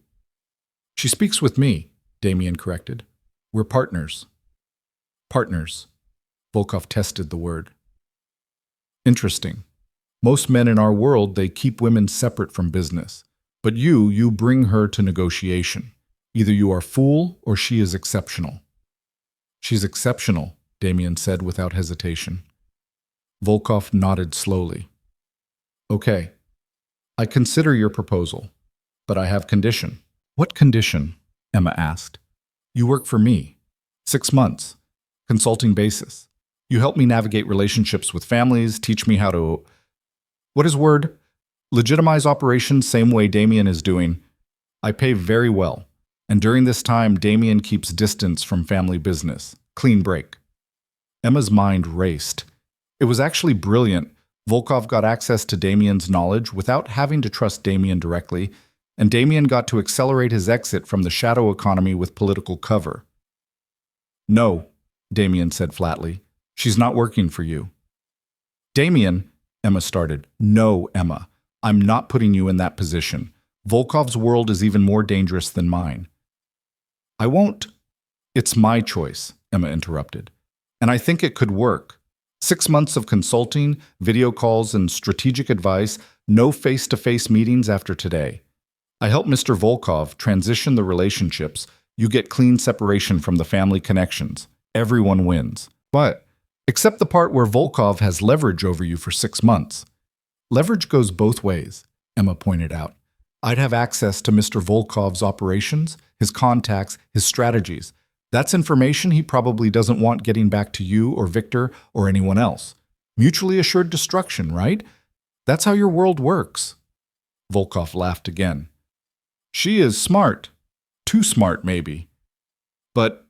She speaks with me, Damien corrected. We're partners. Partners. Volkov tested the word. Interesting. Most men in our world, they keep women separate from business. But you bring her to negotiation. Either you are fool or she is exceptional. She's exceptional, Damien said without hesitation. Volkov nodded slowly. Okay. I consider your proposal, but I have condition. What condition? Emma asked. You work for me. 6 months. Consulting basis. You help me navigate relationships with families, teach me how to... What is word? Legitimize operations same way Damien is doing. I pay very well. And during this time, Damien keeps distance from family business. Clean break. Emma's mind raced. It was actually brilliant. Volkov got access to Damien's knowledge without having to trust Damien directly, and Damien got to accelerate his exit from the shadow economy with political cover. No, Damien said flatly. She's not working for you. Damien, Emma started. No, Emma. I'm not putting you in that position. Volkov's world is even more dangerous than mine. I won't. It's my choice, Emma interrupted. And I think it could work. 6 months of consulting, video calls, and strategic advice, no face-to-face meetings after today. I help Mr. Volkov transition the relationships. You get clean separation from the family connections. Everyone wins. But, except the part where Volkov has leverage over you for 6 months. Leverage goes both ways, Emma pointed out. I'd have access to Mr. Volkov's operations, his contacts, his strategies. That's information he probably doesn't want getting back to you or Victor or anyone else. Mutually assured destruction, right? That's how your world works. Volkov laughed again. She is smart. Too smart, maybe. But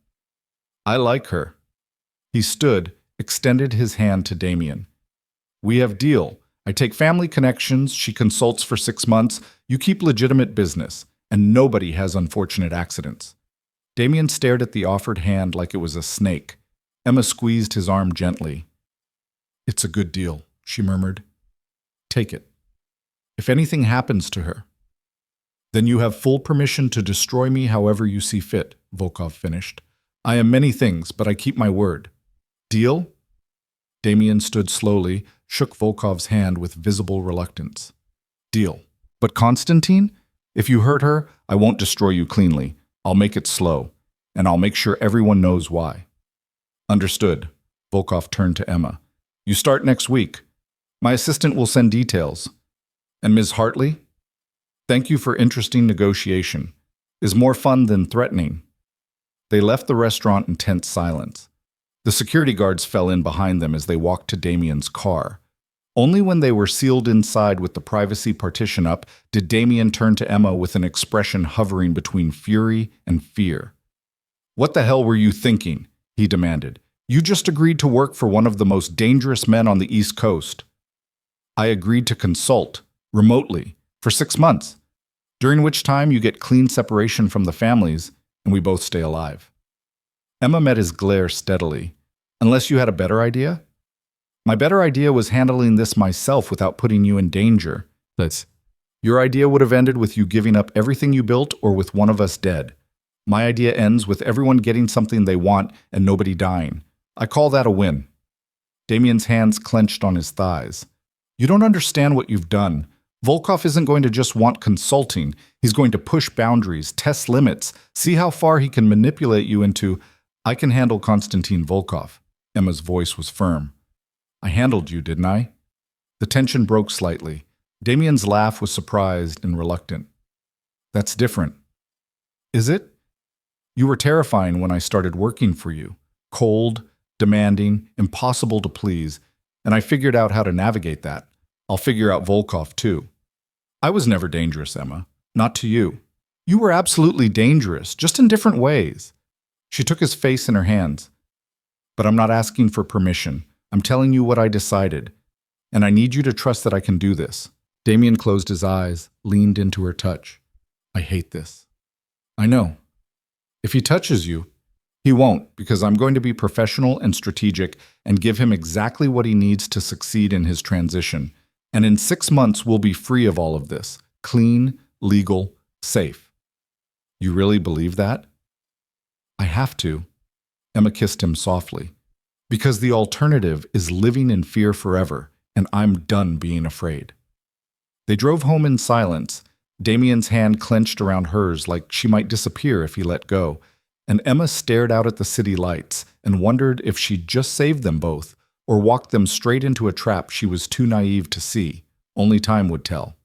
I like her. He stood, extended his hand to Damien. We have deal. I take family connections, she consults for 6 months, you keep legitimate business, and nobody has unfortunate accidents. Damien stared at the offered hand like it was a snake. Emma squeezed his arm gently. It's a good deal, she murmured. Take it. If anything happens to her, then you have full permission to destroy me however you see fit, Volkov finished. I am many things, but I keep my word. Deal? Damien stood slowly, shook Volkov's hand with visible reluctance. Deal. But Constantine? If you hurt her, I won't destroy you cleanly. I'll make it slow, and I'll make sure everyone knows why. Understood. Volkov turned to Emma. You start next week. My assistant will send details. And Ms. Hartley? Thank you for interesting negotiation. Is more fun than threatening. They left the restaurant in tense silence. The security guards fell in behind them as they walked to Damien's car. Only when they were sealed inside with the privacy partition up did Damien turn to Emma with an expression hovering between fury and fear. "What the hell were you thinking?" he demanded. "You just agreed to work for one of the most dangerous men on the East Coast." "I agreed to consult, remotely, for 6 months, during which time you get clean separation from the families and we both stay alive." Emma met his glare steadily. "Unless you had a better idea?" "My better idea was handling this myself without putting you in danger." "Your idea would have ended with you giving up everything you built or with one of us dead. My idea ends with everyone getting something they want and nobody dying. I call that a win." Damien's hands clenched on his thighs. "You don't understand what you've done. Volkov isn't going to just want consulting. He's going to push boundaries, test limits, see how far he can manipulate you into—" "I can handle Konstantin Volkov." Emma's voice was firm. "I handled you, didn't I?" The tension broke slightly. Damien's laugh was surprised and reluctant. "That's different." "Is it? You were terrifying when I started working for you. Cold, demanding, impossible to please, and I figured out how to navigate that. I'll figure out Volkov too." "I was never dangerous, Emma. Not to you. You were absolutely dangerous, just in different ways." She took his face in her hands. "But I'm not asking for permission. I'm telling you what I decided. And I need you to trust that I can do this." Damien closed his eyes, leaned into her touch. "I hate this." "I know. If he touches you, he won't, because I'm going to be professional and strategic and give him exactly what he needs to succeed in his transition. And in 6 months, we'll be free of all of this. Clean, legal, safe." "You really believe that?" "I have to." Emma kissed him softly. "Because the alternative is living in fear forever, and I'm done being afraid." They drove home in silence. Damien's hand clenched around hers like she might disappear if he let go, and Emma stared out at the city lights and wondered if she'd just saved them both or walked them straight into a trap she was too naive to see. Only time would tell.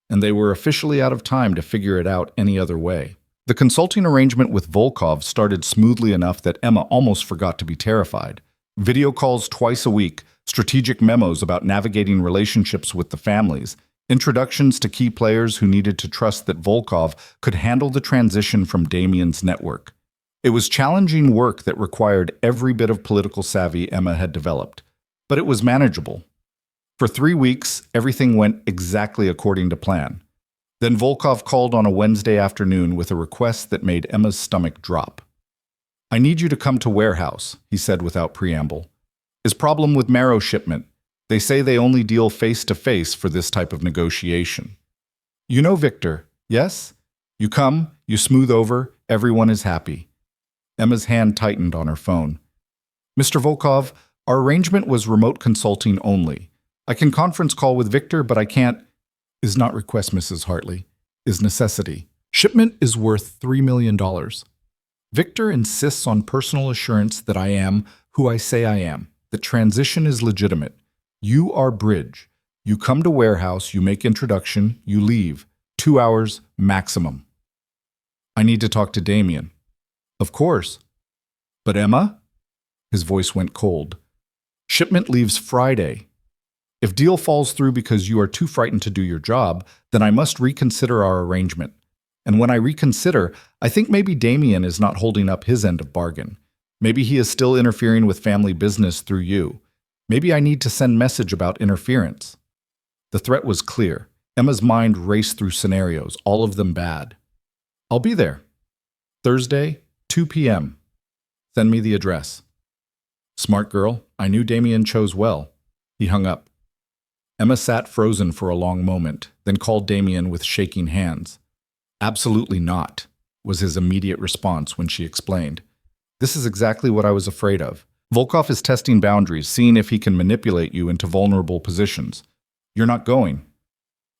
And they were officially out of time to figure it out any other way. The consulting arrangement with Volkov started smoothly enough that Emma almost forgot to be terrified. Video calls twice a week, strategic memos about navigating relationships with the families, introductions to key players who needed to trust that Volkov could handle the transition from Damien's network. It was challenging work that required every bit of political savvy Emma had developed, but it was manageable. For 3 weeks, everything went exactly according to plan. Then Volkov called on a Wednesday afternoon with a request that made Emma's stomach drop. "I need you to come to warehouse," he said without preamble. "Is problem with marrow shipment. They say they only deal face-to-face for this type of negotiation. You know Victor, yes? You come, you smooth over, everyone is happy." Emma's hand tightened on her phone. "Mr. Volkov, our arrangement was remote consulting only. I can conference call with Victor, but I can't—" "Is not request, Mrs. Hartley. Is necessity. Shipment is worth $3 million. Victor insists on personal assurance that I am who I say I am, that transition is legitimate. You are bridge. You come to warehouse, you make introduction, you leave. 2 hours maximum." "I need to talk to Damien." "Of course." "But Emma?" His voice went cold. "Shipment leaves Friday. If deal falls through because you are too frightened to do your job, then I must reconsider our arrangement. And when I reconsider, I think maybe Damien is not holding up his end of bargain. Maybe he is still interfering with family business through you. Maybe I need to send message about interference." The threat was clear. Emma's mind raced through scenarios, all of them bad. "I'll be there. Thursday, 2 p.m. Send me the address." Smart girl, I knew Damien chose well. He hung up. Emma sat frozen for a long moment, then called Damien with shaking hands. "Absolutely not," was his immediate response when she explained. "This is exactly what I was afraid of. Volkov is testing boundaries, seeing if he can manipulate you into vulnerable positions. You're not going.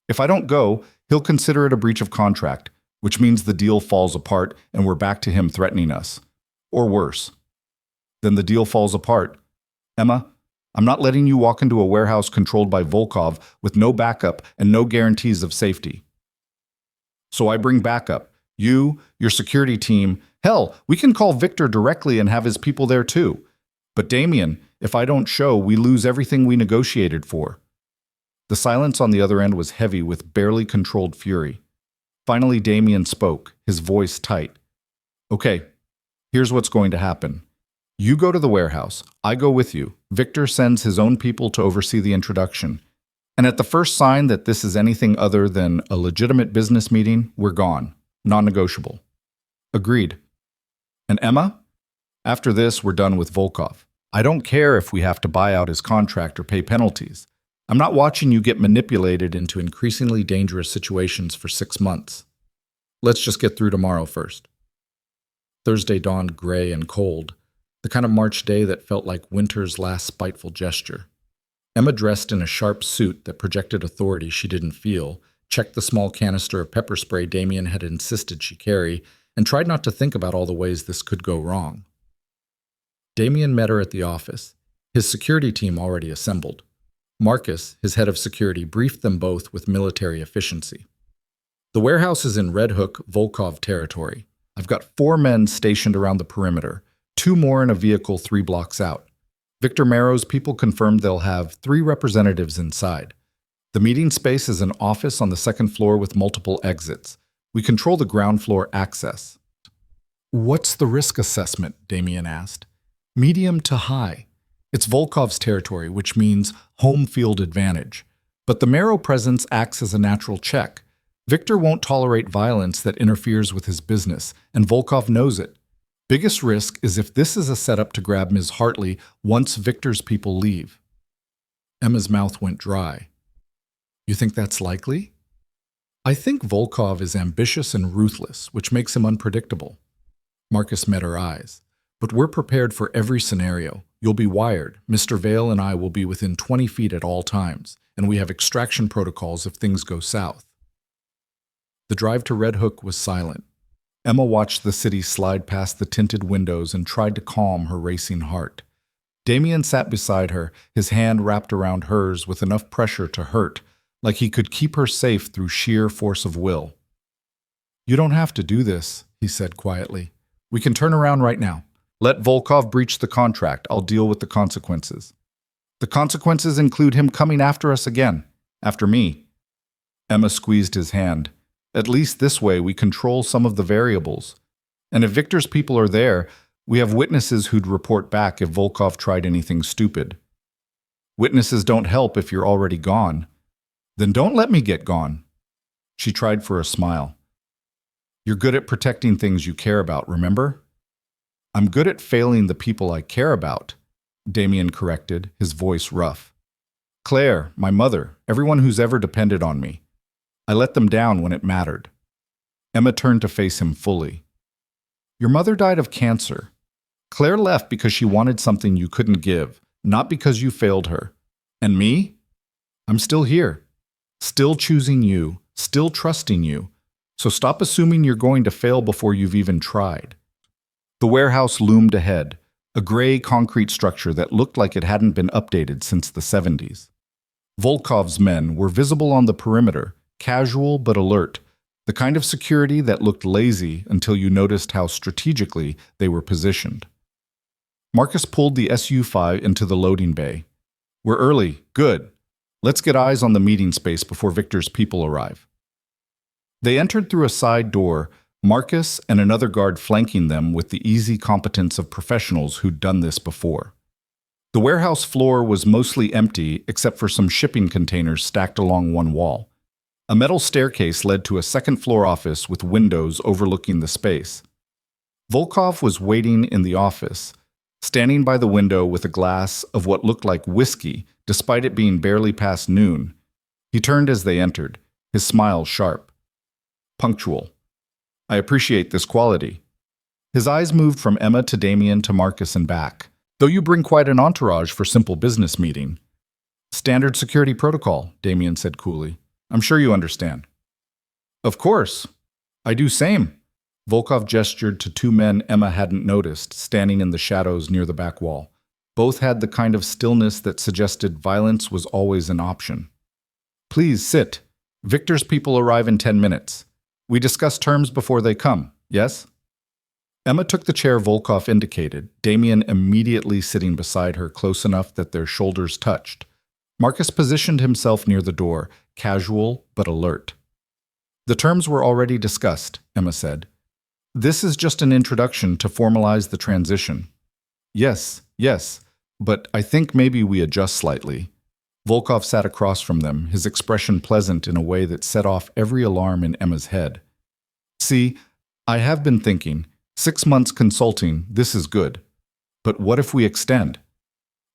If I don't go, he'll consider it a breach of contract, which means the deal falls apart and we're back to him threatening us. Or worse. Then the deal falls apart. Emma, I'm not letting you walk into a warehouse controlled by Volkov with no backup and no guarantees of safety." So I bring backup. You, your security team. Hell, we can call Victor directly and have his people there too. But Damien, if I don't show, we lose everything we negotiated for." The silence on the other end was heavy with barely controlled fury. Finally, Damien spoke, his voice tight. "Okay, here's what's going to happen. You go to the warehouse. I go with you. Victor sends his own people to oversee the introduction. And at the first sign that this is anything other than a legitimate business meeting, we're gone. Non-negotiable." "Agreed." "And Emma? After this, we're done with Volkov. I don't care if we have to buy out his contract or pay penalties. I'm not watching you get manipulated into increasingly dangerous situations for 6 months. Let's just get through tomorrow first." Thursday dawned gray and cold, the kind of March day that felt like winter's last spiteful gesture. Emma, dressed in a sharp suit that projected authority she didn't feel, checked the small canister of pepper spray Damien had insisted she carry, and tried not to think about all the ways this could go wrong. Damien met her at the office, his security team already assembled. Marcus, his head of security, briefed them both with military efficiency. "The warehouse is in Red Hook, Volkov territory. I've got 4 men stationed around the perimeter, 2 more in a vehicle 3 blocks out. Victor Marrow's people confirmed they'll have 3 representatives inside. The meeting space is an office on the 2nd floor with multiple exits. We control the ground floor access." "What's the risk assessment?" Damien asked. "Medium to high. It's Volkov's territory, which means home field advantage. But the Marrow presence acts as a natural check. Victor won't tolerate violence that interferes with his business, and Volkov knows it. Biggest risk is if this is a setup to grab Ms. Hartley once Victor's people leave." Emma's mouth went dry. "You think that's likely?" "I think Volkov is ambitious and ruthless, which makes him unpredictable." Marcus met her eyes. "But we're prepared for every scenario. You'll be wired. Mr. Vale and I will be within 20 feet at all times, and we have extraction protocols if things go south." The drive to Red Hook was silent. Emma watched the city slide past the tinted windows and tried to calm her racing heart. Damien sat beside her, his hand wrapped around hers with enough pressure to hurt, like he could keep her safe through sheer force of will. "You don't have to do this," he said quietly. "We can turn around right now. Let Volkov breach the contract. I'll deal with the consequences." "The consequences include him coming after us again. After me." Emma squeezed his hand. "At least this way we control some of the variables. And if Victor's people are there, we have witnesses who'd report back if Volkov tried anything stupid." "Witnesses don't help if you're already gone." "Then don't let me get gone." She tried for a smile. "You're good at protecting things you care about, remember?" "I'm good at failing the people I care about," Damien corrected, his voice rough. "Claire, my mother, everyone who's ever depended on me. I let them down when it mattered." Emma turned to face him fully. "Your mother died of cancer. Claire left because she wanted something you couldn't give, not because you failed her. And me? I'm still here. Still choosing you, still trusting you. So stop assuming you're going to fail before you've even tried." The warehouse loomed ahead, a gray concrete structure that looked like it hadn't been updated since the 70s. Volkov's men were visible on the perimeter, casual but alert, the kind of security that looked lazy until you noticed how strategically they were positioned. Marcus pulled the SU-5 into the loading bay. "We're early. Good. Let's get eyes on the meeting space before Victor's people arrive." They entered through a side door, Marcus and another guard flanking them with the easy competence of professionals who'd done this before. The warehouse floor was mostly empty except for some shipping containers stacked along one wall. A metal staircase led to a second-floor office with windows overlooking the space. Volkov was waiting in the office, standing by the window with a glass of what looked like whiskey, despite it being barely past noon. He turned as they entered, his smile sharp. "Punctual. I appreciate this quality." His eyes moved from Emma to Damien to Marcus and back. "Though you bring quite an entourage for simple business meeting." "Standard security protocol," Damien said coolly. "I'm sure you understand." "Of course. I do same." Volkov gestured to 2 men Emma hadn't noticed, standing in the shadows near the back wall. Both had the kind of stillness that suggested violence was always an option. "Please sit. Victor's people arrive in 10 minutes. We discuss terms before they come, yes? Emma took the chair Volkov indicated, Damien immediately sitting beside her close enough that their shoulders touched. Marcus positioned himself near the door, casual but alert. The terms were already discussed, Emma said. This is just an introduction to formalize the transition. Yes, but I think maybe we adjust slightly. Volkov sat across from them, his expression pleasant in a way that set off every alarm in Emma's head. See, I have been thinking, 6 months consulting, this is good. But what if we extend?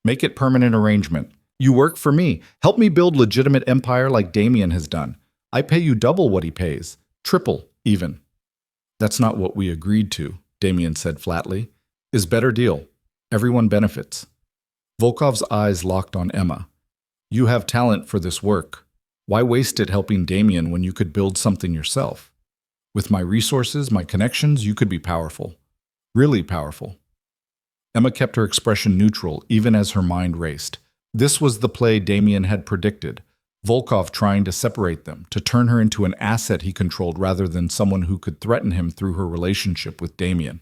Make it permanent arrangement. You work for me. Help me build legitimate empire like Damien has done. I pay you double what he pays. Triple, even. That's not what we agreed to, Damien said flatly. Is better deal. Everyone benefits. Volkov's eyes locked on Emma. You have talent for this work. Why waste it helping Damien when you could build something yourself? With my resources, my connections, you could be powerful. Really powerful. Emma kept her expression neutral, even as her mind raced. This was the play Damien had predicted. Volkov trying to separate them, to turn her into an asset he controlled rather than someone who could threaten him through her relationship with Damien.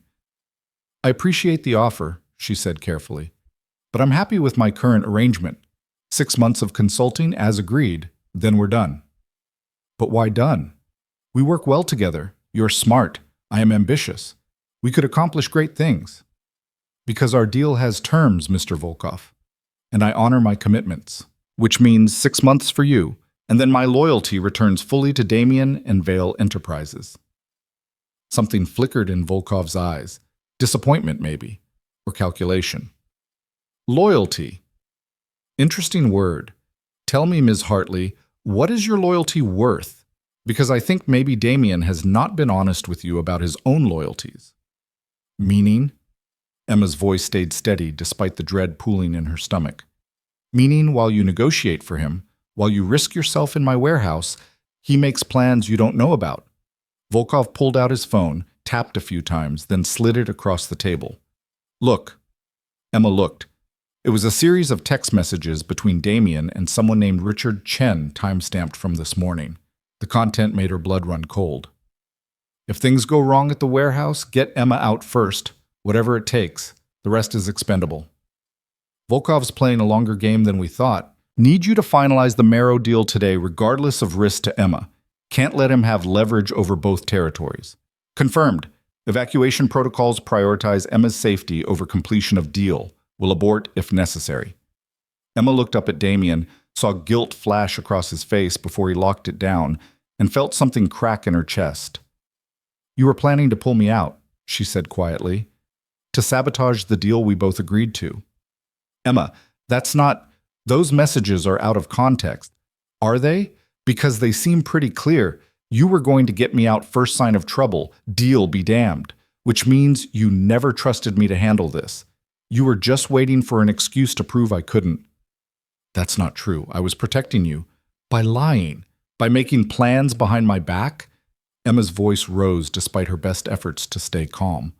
I appreciate the offer, she said carefully, but I'm happy with my current arrangement. 6 months of consulting as agreed, then we're done. But why done? We work well together. You're smart. I am ambitious. We could accomplish great things. Because our deal has terms, Mr. Volkov, and I honor my commitments, which means 6 months for you, and then my loyalty returns fully to Damien and Vale Enterprises. Something flickered in Volkov's eyes. Disappointment, maybe, or calculation. Loyalty. Interesting word. Tell me, Ms. Hartley, what is your loyalty worth? Because I think maybe Damien has not been honest with you about his own loyalties. Meaning? Emma's voice stayed steady despite the dread pooling in her stomach. Meaning while you negotiate for him, while you risk yourself in my warehouse, he makes plans you don't know about. Volkov pulled out his phone, tapped a few times, then slid it across the table. Look. Emma looked. It was a series of text messages between Damien and someone named Richard Chen, time-stamped from this morning. The content made her blood run cold. If things go wrong at the warehouse, get Emma out first. Whatever it takes. The rest is expendable. Volkov's playing a longer game than we thought. Need you to finalize the Marrow deal today regardless of risk to Emma. Can't let him have leverage over both territories. Confirmed. Evacuation protocols prioritize Emma's safety over completion of deal. Will abort if necessary. Emma looked up at Damien, saw guilt flash across his face before he locked it down, and felt something crack in her chest. You were planning to pull me out, she said quietly, to sabotage the deal we both agreed to. Emma, that's not... Those messages are out of context. Are they? Because they seem pretty clear. You were going to get me out first sign of trouble, deal be damned, which means you never trusted me to handle this. You were just waiting for an excuse to prove I couldn't. That's not true. I was protecting you. By lying. By making plans behind my back. Emma's voice rose despite her best efforts to stay calm.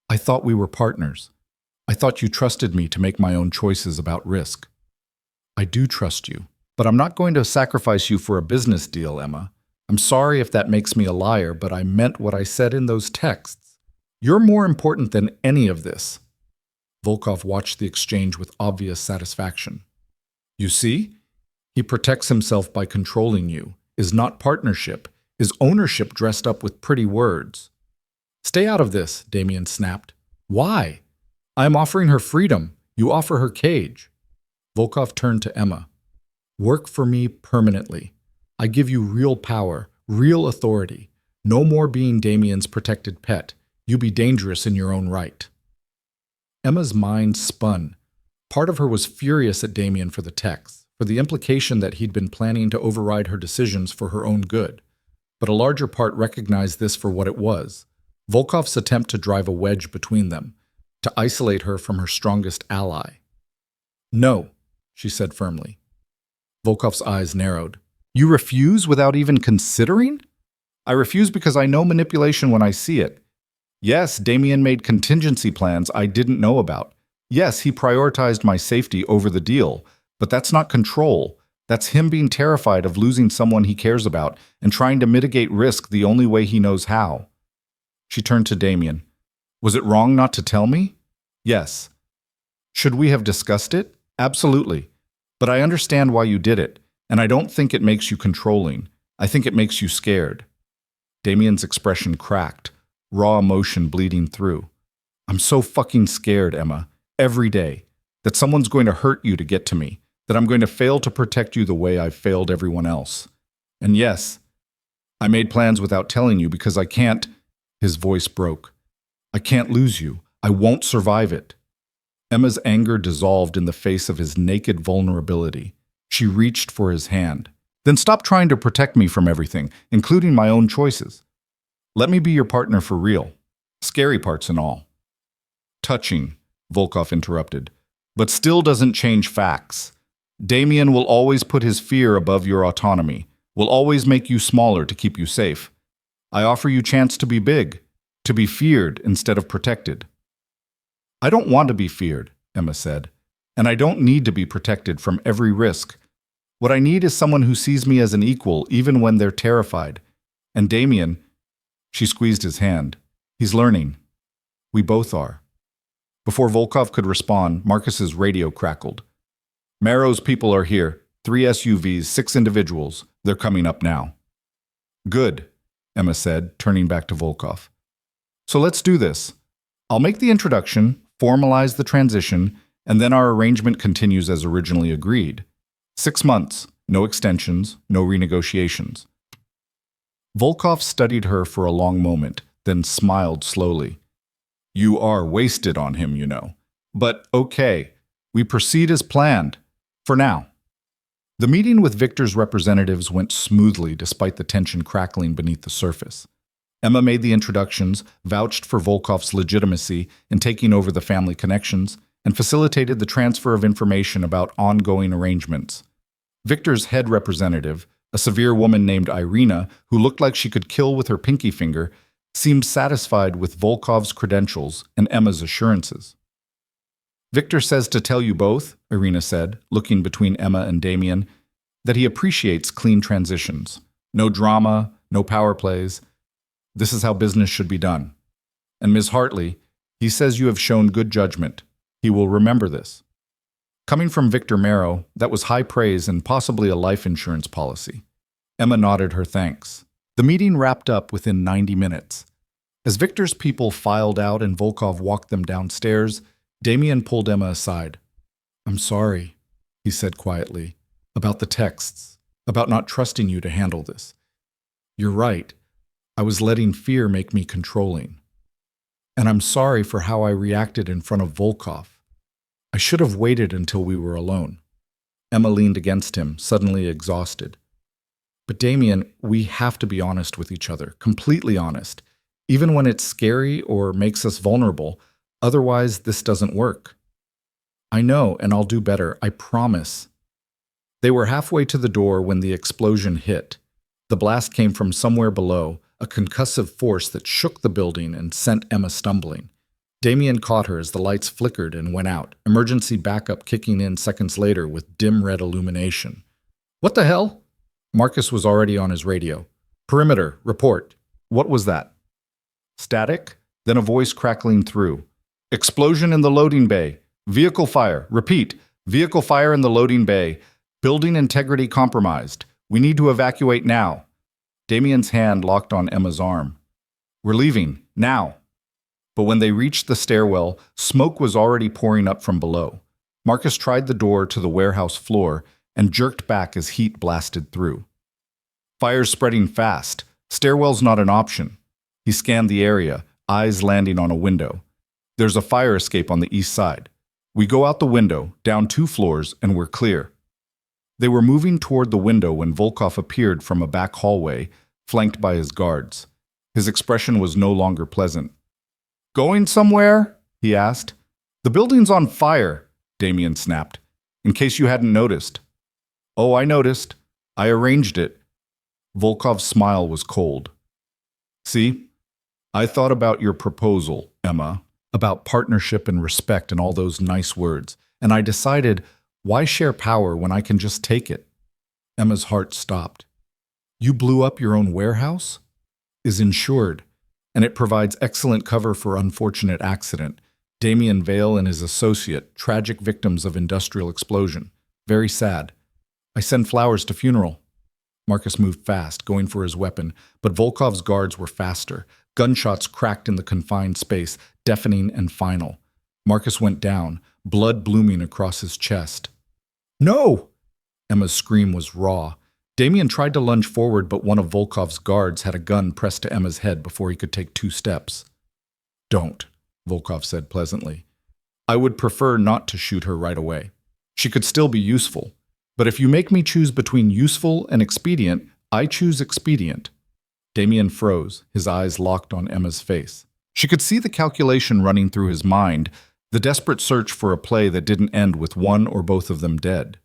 I thought we were partners. I thought you trusted me to make my own choices about risk. I do trust you, but I'm not going to sacrifice you for a business deal, Emma. I'm sorry if that makes me a liar, but I meant what I said in those texts. You're more important than any of this. Volkov watched the exchange with obvious satisfaction. You see? He protects himself by controlling you, is not partnership, is ownership dressed up with pretty words. Stay out of this, Damien snapped. Why? I am offering her freedom. You offer her cage. Volkov turned to Emma. Work for me permanently. I give you real power, real authority. No more being Damien's protected pet. You be dangerous in your own right. Emma's mind spun. Part of her was furious at Damien for the text, for the implication that he'd been planning to override her decisions for her own good. But a larger part recognized this for what it was, Volkov's attempt to drive a wedge between them, to isolate her from her strongest ally. No, she said firmly. Volkov's eyes narrowed. You refuse without even considering? I refuse because I know manipulation when I see it. Yes, Damien made contingency plans I didn't know about. Yes, he prioritized my safety over the deal, but that's not control. That's him being terrified of losing someone he cares about and trying to mitigate risk the only way he knows how. She turned to Damien. Was it wrong not to tell me? Yes. Should we have discussed it? Absolutely. But I understand why you did it, and I don't think it makes you controlling. I think it makes you scared. Damien's expression cracked, raw emotion bleeding through. I'm so fucking scared, Emma, every day, that someone's going to hurt you to get to me, that I'm going to fail to protect you the way I've failed everyone else. And yes, I made plans without telling you because I can't. His voice broke. I can't lose you. I won't survive it. Emma's anger dissolved in the face of his naked vulnerability. She reached for his hand. Then stop trying to protect me from everything, including my own choices. Let me be your partner for real. Scary parts and all. Touching, Volkov interrupted, but still doesn't change facts. Damien will always put his fear above your autonomy, will always make you smaller to keep you safe. I offer you chance to be big, to be feared instead of protected. I don't want to be feared, Emma said, and I don't need to be protected from every risk. What I need is someone who sees me as an equal even when they're terrified. And Damien, she squeezed his hand. He's learning. We both are. Before Volkov could respond, Marcus's radio crackled. Marrow's people are here. 3 SUVs, 6 individuals. They're coming up now. Good, Emma said, turning back to Volkov. So let's do this. I'll make the introduction, formalize the transition, and then our arrangement continues as originally agreed. 6 months, no extensions, no renegotiations. Volkov studied her for a long moment, then smiled slowly. You are wasted on him, you know. But okay, we proceed as planned, for now. The meeting with Victor's representatives went smoothly despite the tension crackling beneath the surface. Emma made the introductions, vouched for Volkov's legitimacy in taking over the family connections, and facilitated the transfer of information about ongoing arrangements. Victor's head representative, a severe woman named Irina, who looked like she could kill with her pinky finger, seemed satisfied with Volkov's credentials and Emma's assurances. Victor says to tell you both, Irina said, looking between Emma and Damien, that he appreciates clean transitions. No drama, no power plays. This is how business should be done. And Ms. Hartley, he says you have shown good judgment. He will remember this. Coming from Victor Marrow, that was high praise and possibly a life insurance policy. Emma nodded her thanks. The meeting wrapped up within 90 minutes. As Victor's people filed out and Volkov walked them downstairs, Damien pulled Emma aside. I'm sorry, he said quietly, about the texts, about not trusting you to handle this. You're right. I was letting fear make me controlling. And I'm sorry for how I reacted in front of Volkov. I should have waited until we were alone. Emma leaned against him, suddenly exhausted. But Damien, we have to be honest with each other, completely honest, even when it's scary or makes us vulnerable. Otherwise, this doesn't work. I know, and I'll do better, I promise. They were halfway to the door when the explosion hit. The blast came from somewhere below, a concussive force that shook the building and sent Emma stumbling. Damien caught her as the lights flickered and went out, emergency backup kicking in seconds later with dim red illumination. What the hell? Marcus was already on his radio. Perimeter, report. What was that? Static? Then a voice crackling through. Explosion in the loading bay. Vehicle fire. Repeat. Vehicle fire in the loading bay. Building integrity compromised. We need to evacuate now. Damien's hand locked on Emma's arm. We're leaving. Now. But when they reached the stairwell, smoke was already pouring up from below. Marcus tried the door to the warehouse floor and jerked back as heat blasted through. Fire's spreading fast. Stairwell's not an option. He scanned the area, eyes landing on a window. There's a fire escape on the east side. We go out the window, down 2 floors, and we're clear. They were moving toward the window when Volkov appeared from a back hallway, flanked by his guards. His expression was no longer pleasant. Going somewhere? He asked. The building's on fire, Damien snapped. In case you hadn't noticed. Oh, I noticed. I arranged it. Volkov's smile was cold. See? I thought about your proposal, Emma, about partnership and respect and all those nice words, and I decided, why share power when I can just take it? Emma's heart stopped. You blew up your own warehouse? Is insured, and it provides excellent cover for unfortunate accident. Damien Vale and his associate, tragic victims of industrial explosion. Very sad. I send flowers to funeral. Marcus moved fast, going for his weapon, but Volkov's guards were faster. Gunshots cracked in the confined space, deafening and final. Marcus went down, blood blooming across his chest. No! Emma's scream was raw. Damien tried to lunge forward, but one of Volkov's guards had a gun pressed to Emma's head before he could take 2 steps. Don't, Volkov said pleasantly. I would prefer not to shoot her right away. She could still be useful. But if you make me choose between useful and expedient, I choose expedient. Damien froze, his eyes locked on Emma's face. She could see the calculation running through his mind, the desperate search for a play that didn't end with one or both of them dead.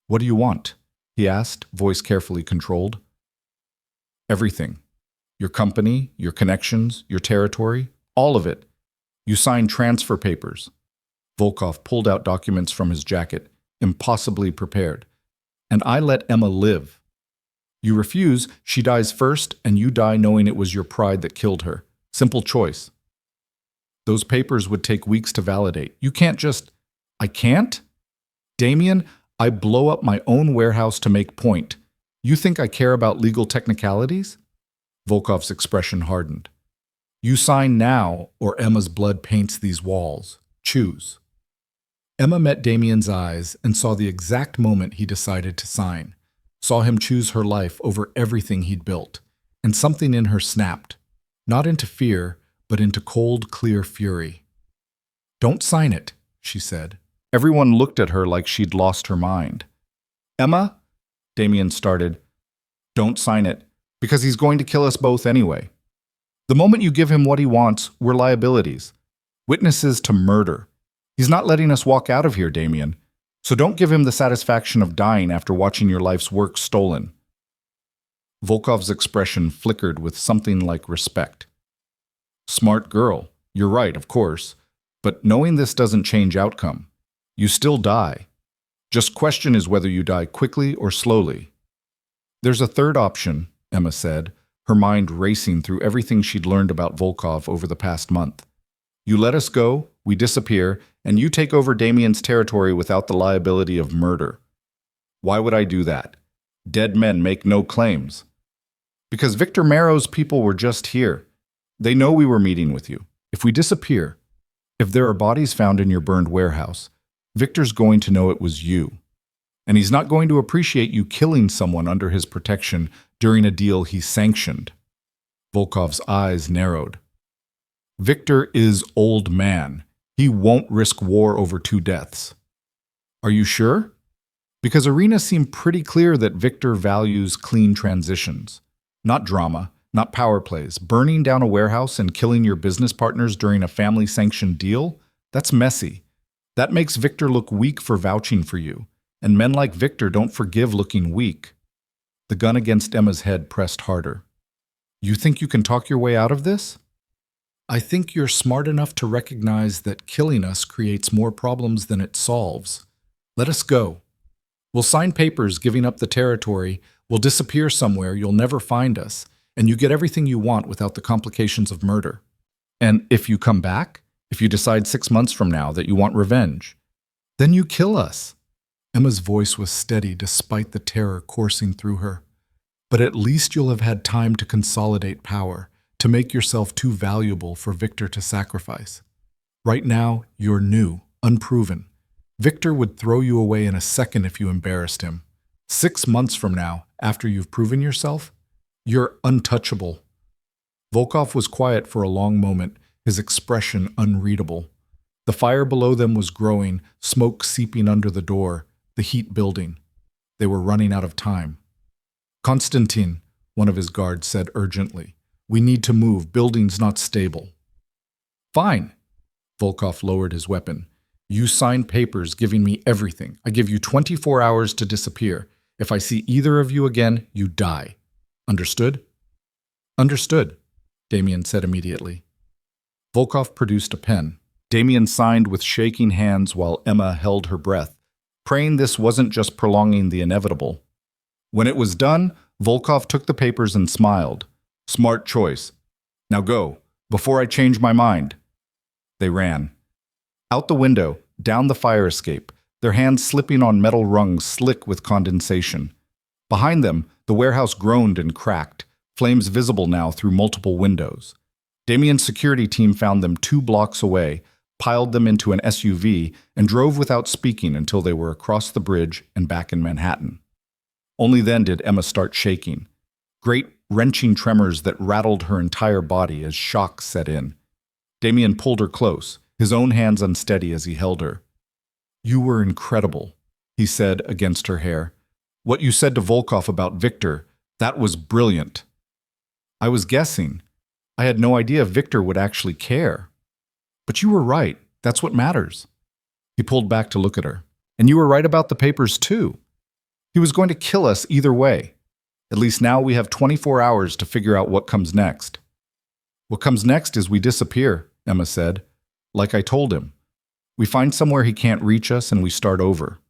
What do you want? He asked, voice carefully controlled. Everything. Your company, your connections, your territory, all of it. You signed transfer papers. Volkov pulled out documents from his jacket, impossibly prepared. And I let Emma live. You refuse, she dies first, and you die knowing it was your pride that killed her. Simple choice. Those papers would take weeks to validate. You can't just... I can't? Damien, I blow up my own warehouse to make point. You think I care about legal technicalities? Volkov's expression hardened. You sign now, or Emma's blood paints these walls. Choose. Emma met Damien's eyes and saw the exact moment he decided to sign. Saw him choose her life over everything he'd built. And something in her snapped. Not into fear, but into cold, clear fury. Don't sign it, she said. Everyone looked at her like she'd lost her mind. Emma? Damien started. Don't sign it, because he's going to kill us both anyway. The moment you give him what he wants, we're liabilities. Witnesses to murder. He's not letting us walk out of here, Damien. So don't give him the satisfaction of dying after watching your life's work stolen. Volkov's expression flickered with something like respect. Smart girl. You're right, of course. But knowing this doesn't change outcome. You still die. Just question is whether you die quickly or slowly. There's a third option, Emma said, her mind racing through everything she'd learned about Volkov over the past month. You let us go, we disappear, and you take over Damien's territory without the liability of murder. Why would I do that? Dead men make no claims. Because Victor Marrow's people were just here. They know we were meeting with you. If we disappear, if there are bodies found in your burned warehouse, Victor's going to know it was you. And he's not going to appreciate you killing someone under his protection during a deal he sanctioned. Volkov's eyes narrowed. Victor is old man. He won't risk war over 2 deaths. Are you sure? Because Arena seemed pretty clear that Victor values clean transitions. Not drama, not power plays. Burning down a warehouse and killing your business partners during a family-sanctioned deal? That's messy. That makes Victor look weak for vouching for you. And men like Victor don't forgive looking weak. The gun against Emma's head pressed harder. You think you can talk your way out of this? I think you're smart enough to recognize that killing us creates more problems than it solves. Let us go. We'll sign papers giving up the territory, we'll disappear somewhere, you'll never find us, and you get everything you want without the complications of murder. And if you come back, if you decide 6 months from now that you want revenge, then you kill us. Emma's voice was steady despite the terror coursing through her. But at least you'll have had time to consolidate power, to make yourself too valuable for Victor to sacrifice. Right now, you're new, unproven. Victor would throw you away in a second if you embarrassed him. 6 months from now, after you've proven yourself, you're untouchable. Volkov was quiet for a long moment, his expression unreadable. The fire below them was growing, smoke seeping under the door, the heat building. They were running out of time. Konstantin, one of his guards said urgently. We need to move. Building's not stable. Fine. Volkov lowered his weapon. You signed papers giving me everything. I give you 24 hours to disappear. If I see either of you again, you die. Understood? Understood, Damien said immediately. Volkov produced a pen. Damien signed with shaking hands while Emma held her breath, praying this wasn't just prolonging the inevitable. When it was done, Volkov took the papers and smiled. Smart choice. Now go, before I change my mind. They ran. Out the window, down the fire escape, their hands slipping on metal rungs slick with condensation. Behind them, the warehouse groaned and cracked, flames visible now through multiple windows. Damien's security team found them 2 blocks away, piled them into an SUV, and drove without speaking until they were across the bridge and back in Manhattan. Only then did Emma start shaking. Great, wrenching tremors that rattled her entire body as shock set in. Damien pulled her close, his own hands unsteady as he held her. "You were incredible," he said against her hair. "What you said to Volkov about Victor, that was brilliant." "I was guessing. I had no idea Victor would actually care." "But you were right. That's what matters." He pulled back to look at her. "And you were right about the papers, too. He was going to kill us either way. At least now we have 24 hours to figure out what comes next." "What comes next is we disappear," Emma said. "Like I told him. We find somewhere he can't reach us and we start over.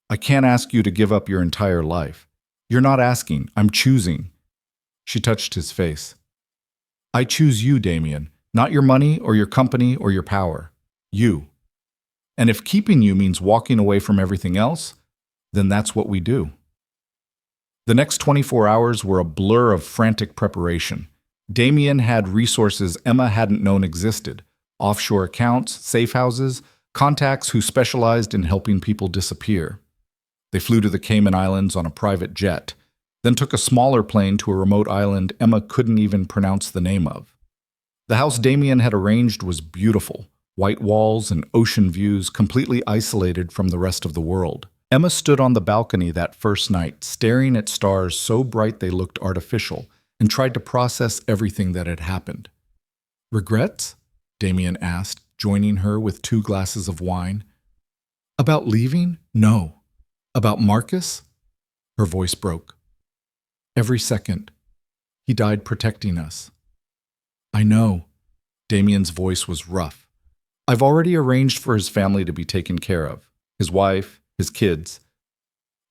I can't ask you to give up your entire life. You're not asking. I'm choosing." She touched his face. "I choose you, Damien. Not your money or your company or your power. You. And if keeping you means walking away from everything else, then that's what we do." The next 24 hours were a blur of frantic preparation. Damien had resources Emma hadn't known existed: offshore accounts, safe houses, contacts who specialized in helping people disappear. They flew to the Cayman Islands on a private jet, then took a smaller plane to a remote island Emma couldn't even pronounce the name of. The house Damien had arranged was beautiful, white walls and ocean views completely isolated from the rest of the world. Emma stood on the balcony that first night, staring at stars so bright they looked artificial, and tried to process everything that had happened. "Regrets?" Damien asked, joining her with 2 glasses of wine. "About leaving? No. About Marcus?" Her voice broke. "Every second. He died protecting us." "I know." Damien's voice was rough. "I've already arranged for his family to be taken care of. His wife, his kids.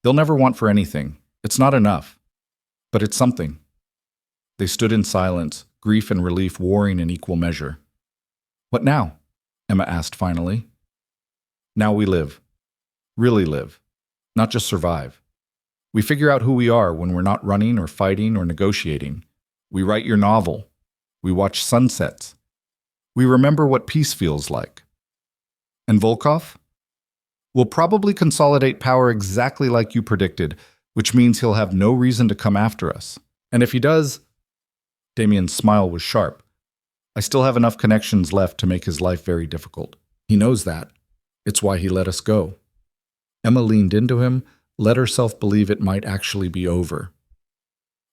They'll never want for anything. It's not enough. But it's something." They stood in silence, grief and relief warring in equal measure. "What now?" Emma asked finally. "Now we live. Really live. Not just survive. We figure out who we are when we're not running or fighting or negotiating. We write your novel. We watch sunsets. We remember what peace feels like." "And Volkov?" "Will probably consolidate power exactly like you predicted, which means he'll have no reason to come after us. And if he does..." Damien's smile was sharp. "I still have enough connections left to make his life very difficult. He knows that. It's why he let us go." Emma leaned into him, let herself believe it might actually be over.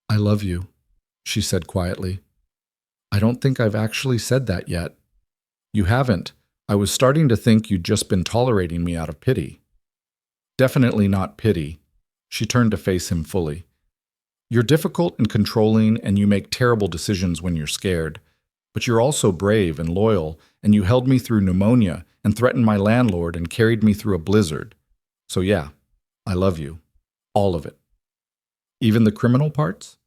"I love you," she said quietly. "I don't think I've actually said that yet." "You haven't. I was starting to think you'd just been tolerating me out of pity." "Definitely not pity." She turned to face him fully. "You're difficult and controlling, and you make terrible decisions when you're scared. But you're also brave and loyal, and you held me through pneumonia and threatened my landlord and carried me through a blizzard. So yeah, I love you. All of it. Even the criminal parts?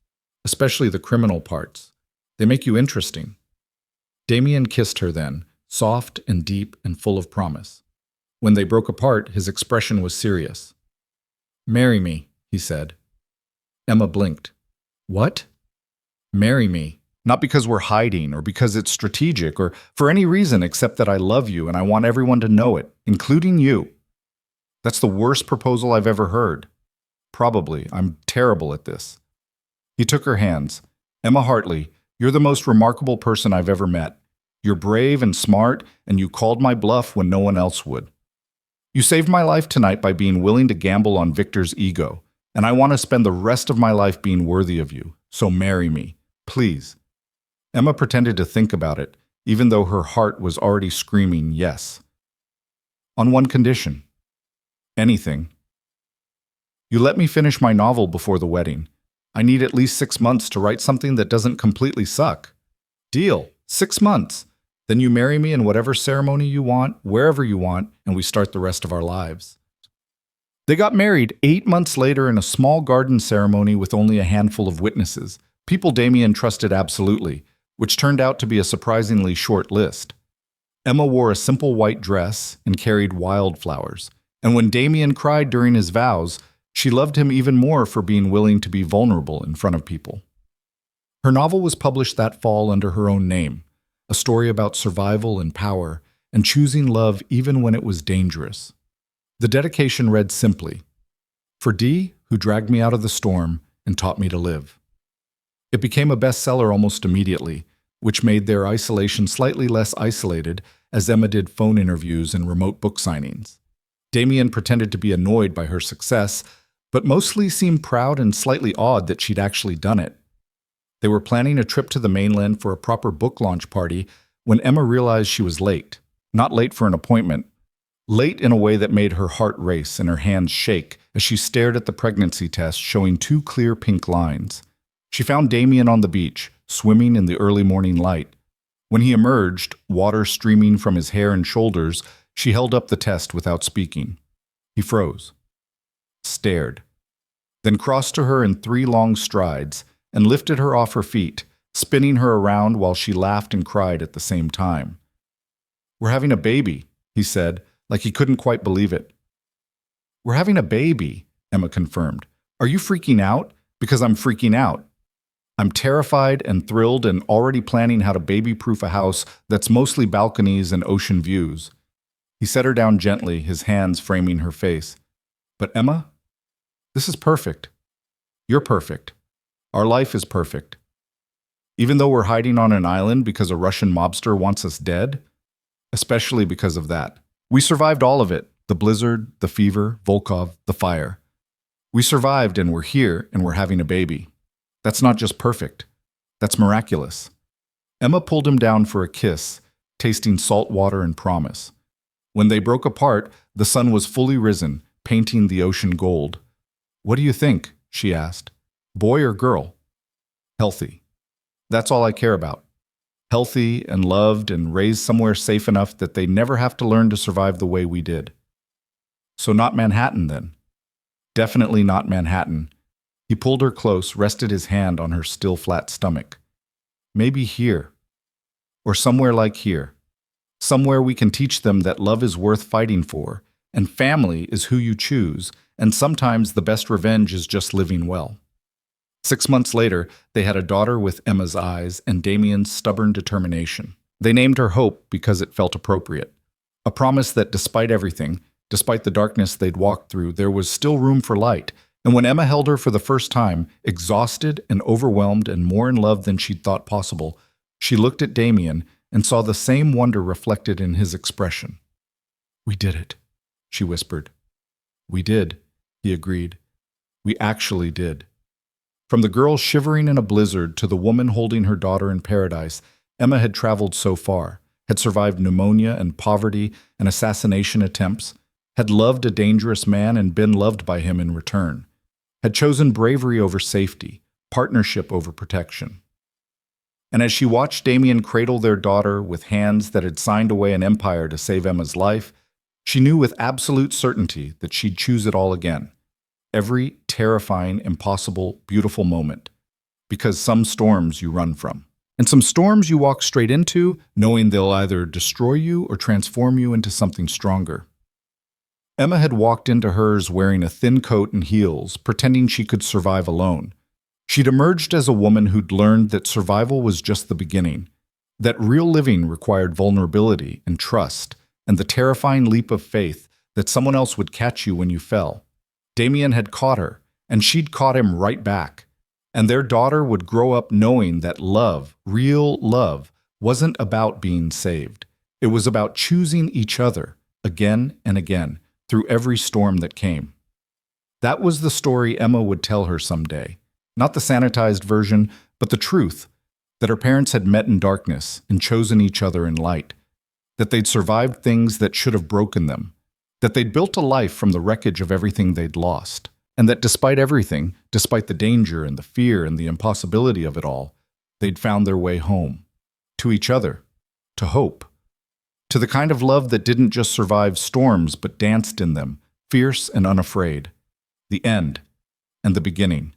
Especially the criminal parts. They make you interesting." Damien kissed her then, soft and deep and full of promise. When they broke apart, his expression was serious. "Marry me," he said. Emma blinked. "What?" "Marry me. Not because we're hiding or because it's strategic or for any reason except that I love you and I want everyone to know it, including you. That's the worst proposal I've ever heard. Probably. I'm terrible at this." He took her hands. "Emma Hartley, you're the most remarkable person I've ever met. You're brave and smart, and you called my bluff when no one else would. You saved my life tonight by being willing to gamble on Victor's ego, and I want to spend the rest of my life being worthy of you. So marry me. Please." Emma pretended to think about it, even though her heart was already screaming yes. "On one condition." "Anything." "You let me finish my novel before the wedding. I need at least 6 months to write something that doesn't completely suck." "Deal. 6 months. Then you marry me in whatever ceremony you want, wherever you want, and we start the rest of our lives." They got married 8 months later in a small garden ceremony with only a handful of witnesses, people Damien trusted absolutely, which turned out to be a surprisingly short list. Emma wore a simple white dress and carried wildflowers, and when Damien cried during his vows, she loved him even more for being willing to be vulnerable in front of people. Her novel was published that fall under her own name, a story about survival and power, and choosing love even when it was dangerous. The dedication read simply, "For D, who dragged me out of the storm and taught me to live." It became a bestseller almost immediately, which made their isolation slightly less isolated as Emma did phone interviews and remote book signings. Damien pretended to be annoyed by her success, but mostly seemed proud and slightly awed that she'd actually done it. They were planning a trip to the mainland for a proper book launch party when Emma realized she was late. Not late for an appointment, late in a way that made her heart race and her hands shake as she stared at the pregnancy test showing 2 clear pink lines. She found Damien on the beach, swimming in the early morning light. When he emerged, water streaming from his hair and shoulders, she held up the test without speaking. He froze, stared, then crossed to her in 3 long strides and lifted her off her feet, spinning her around while she laughed and cried at the same time. "We're having a baby," he said, like he couldn't quite believe it. "We're having a baby," Emma confirmed. "Are you freaking out? Because I'm freaking out. I'm terrified and thrilled and already planning how to baby-proof a house that's mostly balconies and ocean views." He set her down gently, his hands framing her face. "But Emma, this is perfect. You're perfect. Our life is perfect. Even though we're hiding on an island because a Russian mobster wants us dead, especially because of that. We survived all of it, the blizzard, the fever, Volkov, the fire. We survived and we're here and we're having a baby. That's not just perfect. That's miraculous." Emma pulled him down for a kiss, tasting salt water and promise. When they broke apart, the sun was fully risen, painting the ocean gold. "What do you think?" she asked. "Boy or girl?" "Healthy. That's all I care about. Healthy and loved and raised somewhere safe enough that they never have to learn to survive the way we did." "So not Manhattan, then?" "Definitely not Manhattan." He pulled her close, rested his hand on her still flat stomach. "Maybe here. Or somewhere like here. Somewhere we can teach them that love is worth fighting for, and family is who you choose, and sometimes the best revenge is just living well." 6 months later, they had a daughter with Emma's eyes and Damien's stubborn determination. They named her Hope because it felt appropriate. A promise that despite everything, despite the darkness they'd walked through, there was still room for light. And when Emma held her for the first time, exhausted and overwhelmed and more in love than she'd thought possible, she looked at Damien and saw the same wonder reflected in his expression. "We did it," she whispered. "We did," he agreed. "We actually did." From the girl shivering in a blizzard to the woman holding her daughter in paradise, Emma had traveled so far, had survived pneumonia and poverty and assassination attempts, had loved a dangerous man and been loved by him in return, had chosen bravery over safety, partnership over protection. And as she watched Damien cradle their daughter with hands that had signed away an empire to save Emma's life, she knew with absolute certainty that she'd choose it all again. Every terrifying, impossible, beautiful moment. Because some storms you run from. And some storms you walk straight into, knowing they'll either destroy you or transform you into something stronger. Emma had walked into hers wearing a thin coat and heels, pretending she could survive alone. She'd emerged as a woman who'd learned that survival was just the beginning, that real living required vulnerability and trust, and the terrifying leap of faith that someone else would catch you when you fell. Damien had caught her, and she'd caught him right back. And their daughter would grow up knowing that love, real love, wasn't about being saved. It was about choosing each other, again and again, through every storm that came. That was the story Emma would tell her someday. Not the sanitized version, but the truth, that her parents had met in darkness and chosen each other in light, that they'd survived things that should have broken them, that they'd built a life from the wreckage of everything they'd lost, and that despite everything, despite the danger and the fear and the impossibility of it all, they'd found their way home, to each other, to hope, to the kind of love that didn't just survive storms but danced in them, fierce and unafraid, the end and the beginning.